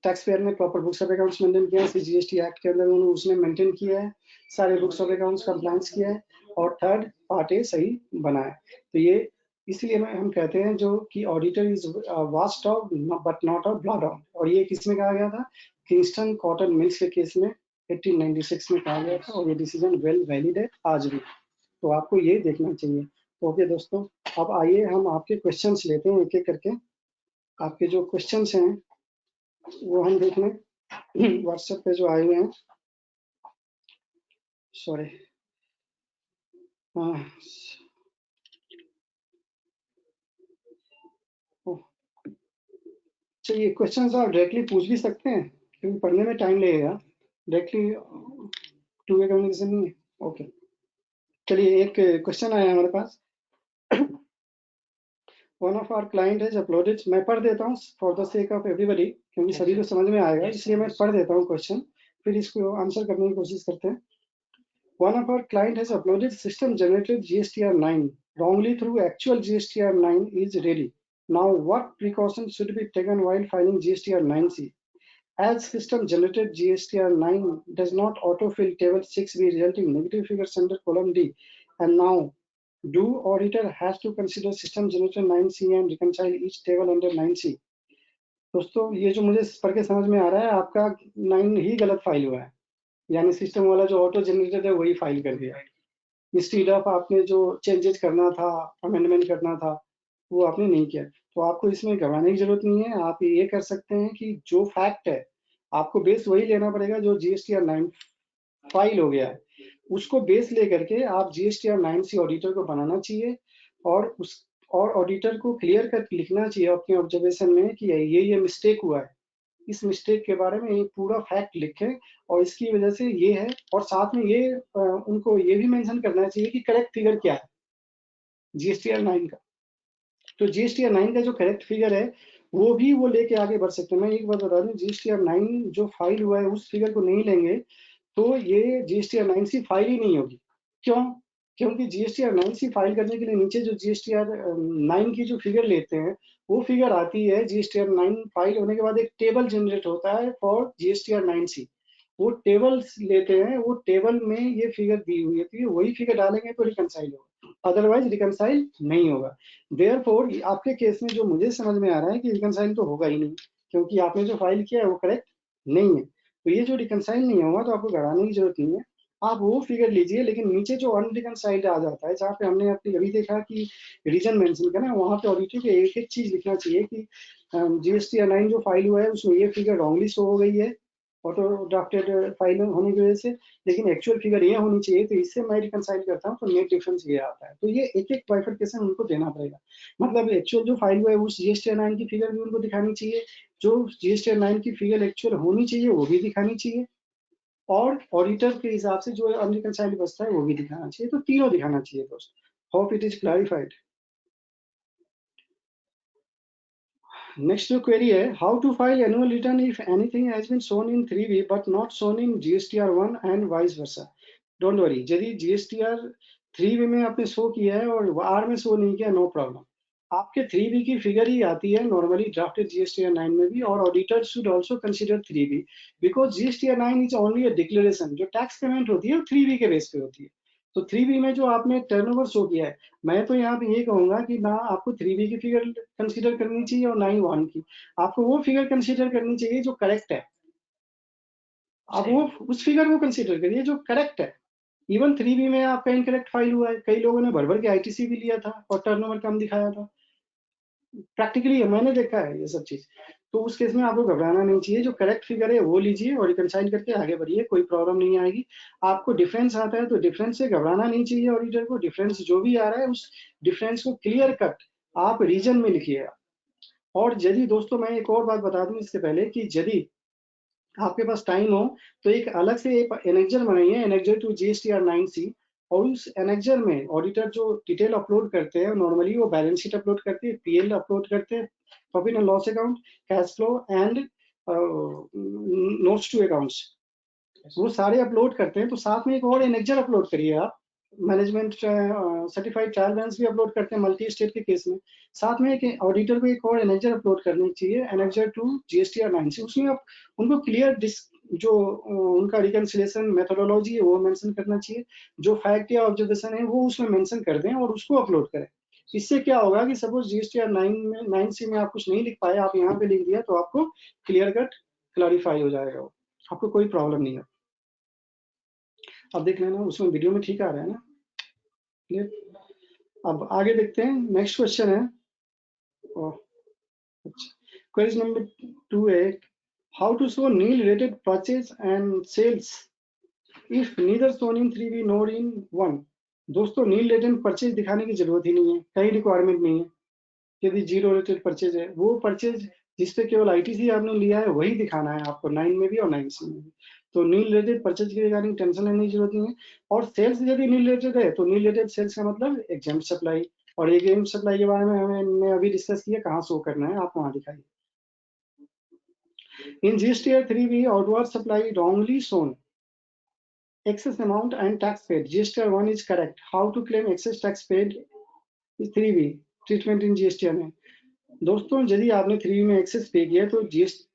टैक्स पेयर ने proper books of accounts maintain किया है, जीएसटी एक्ट के अंदर उसने मेंटेन किया है, सारे बुक्स ऑफ अकाउंट्स कंप्लायंस किया है और थर्ड पार्ट ए सही बना है। तो ये इसलिए हम कहते हैं जो कि auditor is vast of but not of blood on, और ये किसमें कहा गया था? किंगस्टन कॉटन मिल्स के केस में 1896 में कहा गया था और ये डिसीजन वेल वैलिड है आज भी। तो आपको ये देखना चाहिए। ओके दोस्तों, अब आइए हम आपके क्वेश्चंस लेते हैं एक एक करके। आपके जो क्वेश्चंस हैं वो हम देख लें व्हाट्सएप पे जो आए हुए हैं। सॉरी, हाँ चलिए, क्वेश्चंस आप डायरेक्टली पूछ भी सकते हैं क्योंकि पढ़ने में टाइम लगेगा, डायरेक्टली टू वे कम्युनिकेशन नहीं है। ओके, चलिए एक क्वेश्चन आया हमारे पास। One of our client has uploaded, मैं पढ़ देता हूँ for the sake of everybody, क्योंकि सभी को समझ में आएगा, इसलिए मैं पढ़ देता हूँ क्वेश्चन, फिर इसको आंसर करने की कोशिश करते हैं। One of our client has uploaded system generated GSTR9 wrongly through actual GSTR9 is ready. Now what precautions should be taken while filing GSTR9C? As system generated GSTR9 does not autofill table 6B resulting negative figures under column D, and now do auditor has to consider system generated 9C and reconcile each table under 9C? दोस्तों ये जो मुझे पढ़ के समझ में आ रहा है, आपका 9 ही गलत फाइल हुआ है, यानी सिस्टम वाला जो ऑटो जनरेटेड है वही फाइल कर दिया। इंस्टीड ऑफ आपने जो चेंजेस करना था, अमेंडमेंट करना था, वो आपने नहीं किया। तो आपको इसमें घबराने की जरूरत नहीं है। आप ये कर सकते हैं कि जो फैक्ट है आपको बेस वही लेना पड़ेगा जो GSTR9 फाइल हो गया है, उसको बेस लेकर के आप GSTR9C ऑडिटर को बनाना चाहिए और और ऑडिटर को क्लियर कर लिखना चाहिए अपने ऑब्जर्वेशन में कि ये मिस्टेक हुआ है, इस मिस्टेक के बारे में एक पूरा फैक्ट लिखें और इसकी वजह से ये है, और साथ में ये उनको ये भी मेंशन करना चाहिए कि करेक्ट फिगर क्या है जीएसटीआर 9 का। तो जीएसटीआर 9 का जो करेक्ट फिगर है वो भी वो लेके आगे बढ़ सकते हैं। मैं एक बात बता दूं, जीएसटीआर 9 जो फाइल हुआ है उस फिगर को नहीं लेंगे तो ये जीएसटीआर 9 सी फाइल ही नहीं होगी। क्यों? क्योंकि जीएसटीआर 9 सी फाइल करने के लिए नीचे जो जीएसटीआर 9 की जो फिगर लेते हैं वो फिगर आती है। जीएसटीआर 9 फाइल होने के बाद एक टेबल जनरेट होता है फॉर जीएसटीआर 9 सी, वो टेबल्स लेते हैं, वो टेबल में ये फिगर दी हुई है, तो ये वही फिगर डालेंगे तो रिकनसाइल होगा, अदरवाइज रिकनसाइल नहीं होगा। देयरफॉर आपके केस में जो मुझे समझ में आ रहा है कि रिकनसाइल तो होगा ही नहीं, क्योंकि आपने जो फाइल किया है वो करेक्ट नहीं है। तो ये जो रिकनसाइल नहीं होगा तो आपको घबराने की जरूरत नहीं है, आप वो फिगर लीजिए। लेकिन नीचे जो अनरिकनसाइल्ड आ जाता है, जहाँ पे हमने अपनी अभी देखा कि रीजन मेंशन करना, वहाँ पे ऑडिटर को एक एक चीज लिखना चाहिए कि जीएसटीआर 9 जो फाइल हुआ है उसमें ये फिगर रॉन्गली शो हो गई है ऑटो ड्राफ्टेड फाइल होने की वजह से, लेकिन एक्चुअल फिगर ये होनी चाहिए, तो इससे मैं रिकनसाइल करता हूँ तो नेट डिफरेंस ये आता है। तो ये एक एक बाइफरकेशन उनको देना पड़ेगा, मतलब एक्चुअल जो फाइल हुआ है उस जीएसटीआर 9 की फिगर भी उनको दिखानी चाहिए, जो जीएसटीआर 9 की फिगर एक्चुअल होनी चाहिए वो भी दिखानी चाहिए, और ऑडिटर के हिसाब से जो अनरिकनसाइल्ड बचता है वो भी दिखाना चाहिए। तो तीनों दिखाना चाहिए दोस्त। Hope it is clarified. Next जो क्वेरी है, how to file annual return if anything has been shown in 3B but not shown in GSTR 1 and vice versa. Don't worry, यदि जीएसटीआर 3B में आपने शो किया है और are में show नहीं किया, नो प्रॉब्लम, आपके 3B की फिगर ही आती है नॉर्मली ड्राफ्टेड जीएसटीआर 9 में भी, और auditor should also consider 3B because GSTR 9 is only a declaration. जो टैक्स पेमेंट होती है वो 3B के बेस पे होती है। तो 3B में जो आपने टर्नओवर शो किया है, मैं तो यहाँ पे ये कहूंगा कि ना आपको 3B की फिगर कंसीडर करनी चाहिए और ना ही 1 की, आपको वो फिगर कंसीडर करनी चाहिए जो करेक्ट है। आप वो उस फिगर को कंसीडर करिए जो करेक्ट है। इवन 3B में आपका इनकरेक्ट फाइल हुआ है, कई लोगों ने भर भर के आईटीसी भी लिया था और टर्नओवर कम दिखाया था, प्रैक्टिकली मैंने देखा है ये सब चीज। तो उस केस में आपको घबराना नहीं चाहिए, जो करेक्ट फिगर है वो लीजिए और रिकनसाइल करके आगे बढ़िए, कोई प्रॉब्लम नहीं आएगी। आपको डिफरेंस आता है तो डिफरेंस से घबराना नहीं चाहिए ऑडिटर को, डिफरेंस जो भी आ रहा है उस डिफरेंस को क्लियर कट आप रीजन में लिखिएगा। और यदि दोस्तों मैं एक और बात बता दूं इससे पहले कि यदि आपके पास टाइम हो तो एक अलग से एक एनेक्जर बनाइए, एनेक्जर टू जीएसटीआर 9C, और उस एनेक्जर में ऑडिटर जो डिटेल अपलोड करते हैं नॉर्मली वो बैलेंस शीट अपलोड करते हैं, पीएल अपलोड करते हैं, profit and loss account, cash flow and notes to accounts, वो सारे अपलोड करते हैं। तो साथ में एक और एनेक्जर अपलोड करिए आप, मैनेजमेंट सर्टिफाइड ट्रायल बैलेंस भी अपलोड करते हैं मल्टी स्टेट के केस में। साथ में एक ऑडिटर को एक और एनेक्जर अपलोड करनी चाहिए, एनेक्जर टू जीएसटीआर 9 से, उसमें आप उनको क्लियर जो उनका रिकंसिलिएशन मेथोडोलॉजी है वो मेंशन करना चाहिए, जो फैक्ट या ऑब्जर्वेशन है वो उसमें मेंशन कर दें और उसको अपलोड करें। इससे क्या होगा कि सपोज जीएसटीआर 9C में आप कुछ नहीं लिख पाए, आप यहाँ पे लिख दिया तो आपको क्लियर कट क्लैरिफाई हो जाएगा, वो आपको कोई प्रॉब्लम नहीं है। अब देख लेना उसमें वीडियो में ठीक आ रहा है ना, क्लियर। अब आगे देखते हैं, नेक्स्ट क्वेश्चन है, क्वेश्चन नंबर 2 है, how to show nil related purchase and sales if neither shown in 3B nor in 1। दोस्तों नील रिलेटेड परचेज दिखाने की जरूरत ही नहीं है, कहीं रिक्वायरमेंट नहीं है। यदि जीरो रिलेटेड परचेज है, वो परचेज जिसपे केवल आईटीसी आपने लिया है वही दिखाना है आपको 9 में भी और 9C में भी। तो नील रिलेटेड परचेज के रिगार्डिंग टेंशन लेने की जरूरत नहीं है। और सेल्स यदि नील रिलेटेड है तो नील रिलेटेड सेल्स का मतलब एग्जाम्प्ट सप्लाई, और एग्जाम्प्ट सप्लाई के बारे में हमने अभी डिस्कस किया, कहाँ शो करना है आप वहां दिखाइए। In GSTR 3B, outward supply wrongly shown. Excess amount and tax paid. GSTR 1 is correct. How to claim excess tax paid is 3B. Treatment in GSTR में। दोस्तों यदि आपने 3B में एक्सेस पे किया तो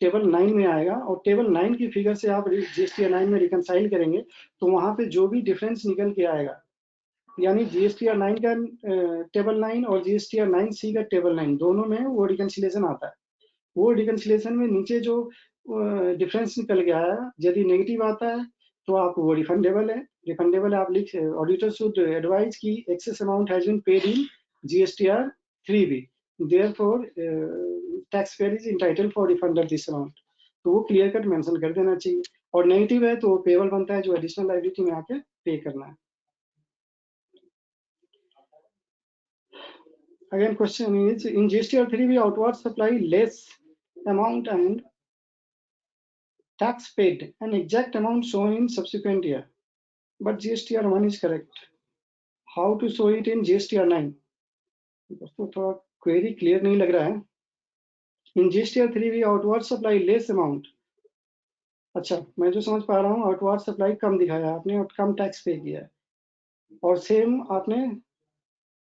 टेबल 9 में आएगा, और टेबल 9 की फिगर से आप जीएसटीआर 9 में रिकनसाइल करेंगे तो वहां पे जो भी डिफरेंस निकल के आएगा, यानी जीएसटीआर 9 का टेबल 9 और जीएसटीआर 9C का टेबल 9 दोनों में वो रिकनसिलेशन आता है। वो रिकंसिलेशन में नीचे जो डिफरेंस निकल गया है, यदि नेगेटिव आता है तो आप वो रिफंडेबल है, रिफंडेबल आप लिख, ऑडिटर शुड एडवाइज की excess amount has been paid in GSTR 3B, therefore tax payer is entitled for refund of this amount. तो वो क्लियर कट मेंशन कर देना चाहिए, और नेगेटिव है तो पेबल बनता है जो एडिशनल लायबिलिटी में आके पे करना है। again question is, in GSTR3 we outward supply less amount and tax paid, an exact amount shown in subsequent year, but GSTR1 is correct. How to show it in GSTR9? दोस्तों थोड़ा query clear नहीं लग रहा है. In GSTR3 we outward supply less amount. अच्छा, मैं जो समझ पा रहा हूँ आउटवर्ड सप्लाई कम दिखाया आपने और कम टैक्स पे किया है, और सेम आपने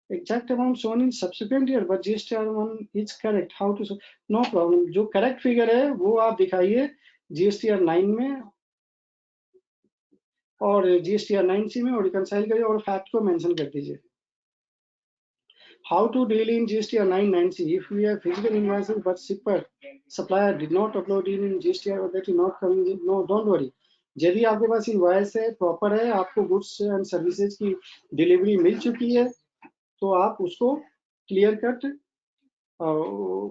exact amount shown in subsequent year, but GSTR1 is correct. How to show? No problem. जो correct figure है वो आप दिखाइए GSTR9 में और GSTR9C में और रिकंसाइल करिए और फैक्ट को मेंशन कर दीजिए. How to deal in GSTR9 9C if we have physical invoices but shipper supplier did not upload in GSTR or that is not coming in? No, don't worry. यदि आपके पास invoice है, proper है, आपको goods and services की delivery मिल चुकी है, तो आप उसको क्लियर कट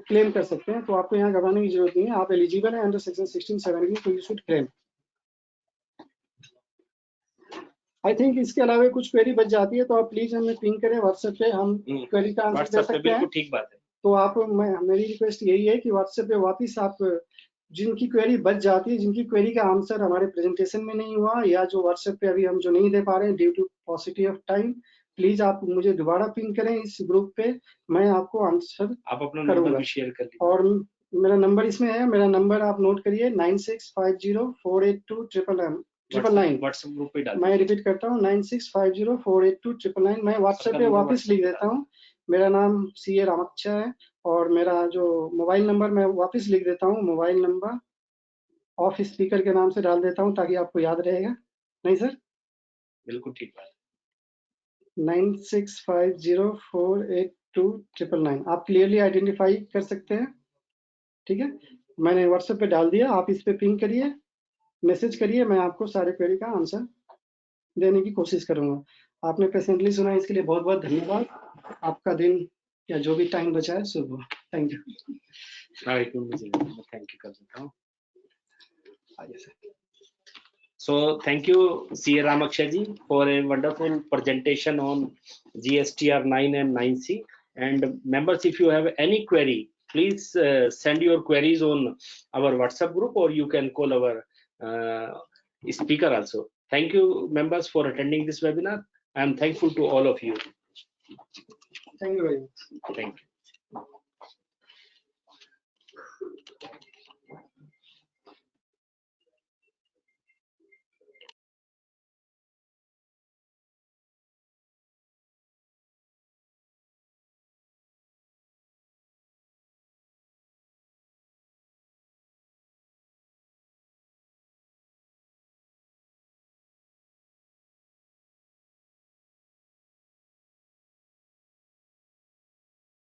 क्लेम कर सकते हैं. तो आपको यहाँ घबराने की जरूरत नहीं है. आप एलिजिबल हैं अंडर सेक्शन 16(17) तो you should claim. I think इसके अलावा कुछ क्वेरी बच जाती है तो आप प्लीज हमें पिंग करें व्हाट्सएप पे, हम क्वेरी का आंसर दे सकते हैं. ठीक बात है. तो आप मेरी रिक्वेस्ट यही है कि व्हाट्सएप पे वापस आप जिनकी क्वेरी बच जाती है, जिनकी क्वेरी का आंसर हमारे प्रेजेंटेशन में नहीं हुआ या जो व्हाट्सएप पे अभी हम जो नहीं दे पा रहे हैं due to possibility of time, please आप मुझे दोबारा पिंग करें इस ग्रुप पे, मैं आपको आंसर आप अपना नंबर भी शेयर कर लीजिए. और मेरा नंबर इसमें है, मेरा नंबर आप नोट करिए 9650482999. व्हाट्सएप ग्रुप पे डाल. मैं रिपीट करता हूँ 9650482999. मैं व्हाट्सएप पे वापस लिख देता हूँ. मेरा नाम CA रामक्षा है और मेरा जो मोबाइल नंबर मैं वापस लिख देता हूँ, मोबाइल नंबर ऑफ स्पीकर के नाम से डाल देता हूँ ताकि आपको याद रहेगा. नहीं सर? बिल्कुल ठीक बात. 9650482999. आप क्लियरली आइडेंटिफाई कर सकते हैं. ठीक है, मैंने व्हाट्सएप पे डाल दिया, आप इस पे पिंग करिए, मैसेज करिए, मैं आपको सारे क्वेरी का आंसर देने की कोशिश करूंगा. आपने पेशेंटली सुना इसके लिए बहुत बहुत धन्यवाद. आपका दिन या जो भी टाइम बचा है शुभ हो. Thank you. थैंक यू कर देता हूँ. आइए sir. So thank you CA Ramaksha ji for a wonderful presentation on GSTR 9 and 9C. And members, if you have any query, please send your queries on our WhatsApp group or you can call our speaker also. Thank you members for attending this webinar. I am thankful to all of you. Thank you very much. Thank you.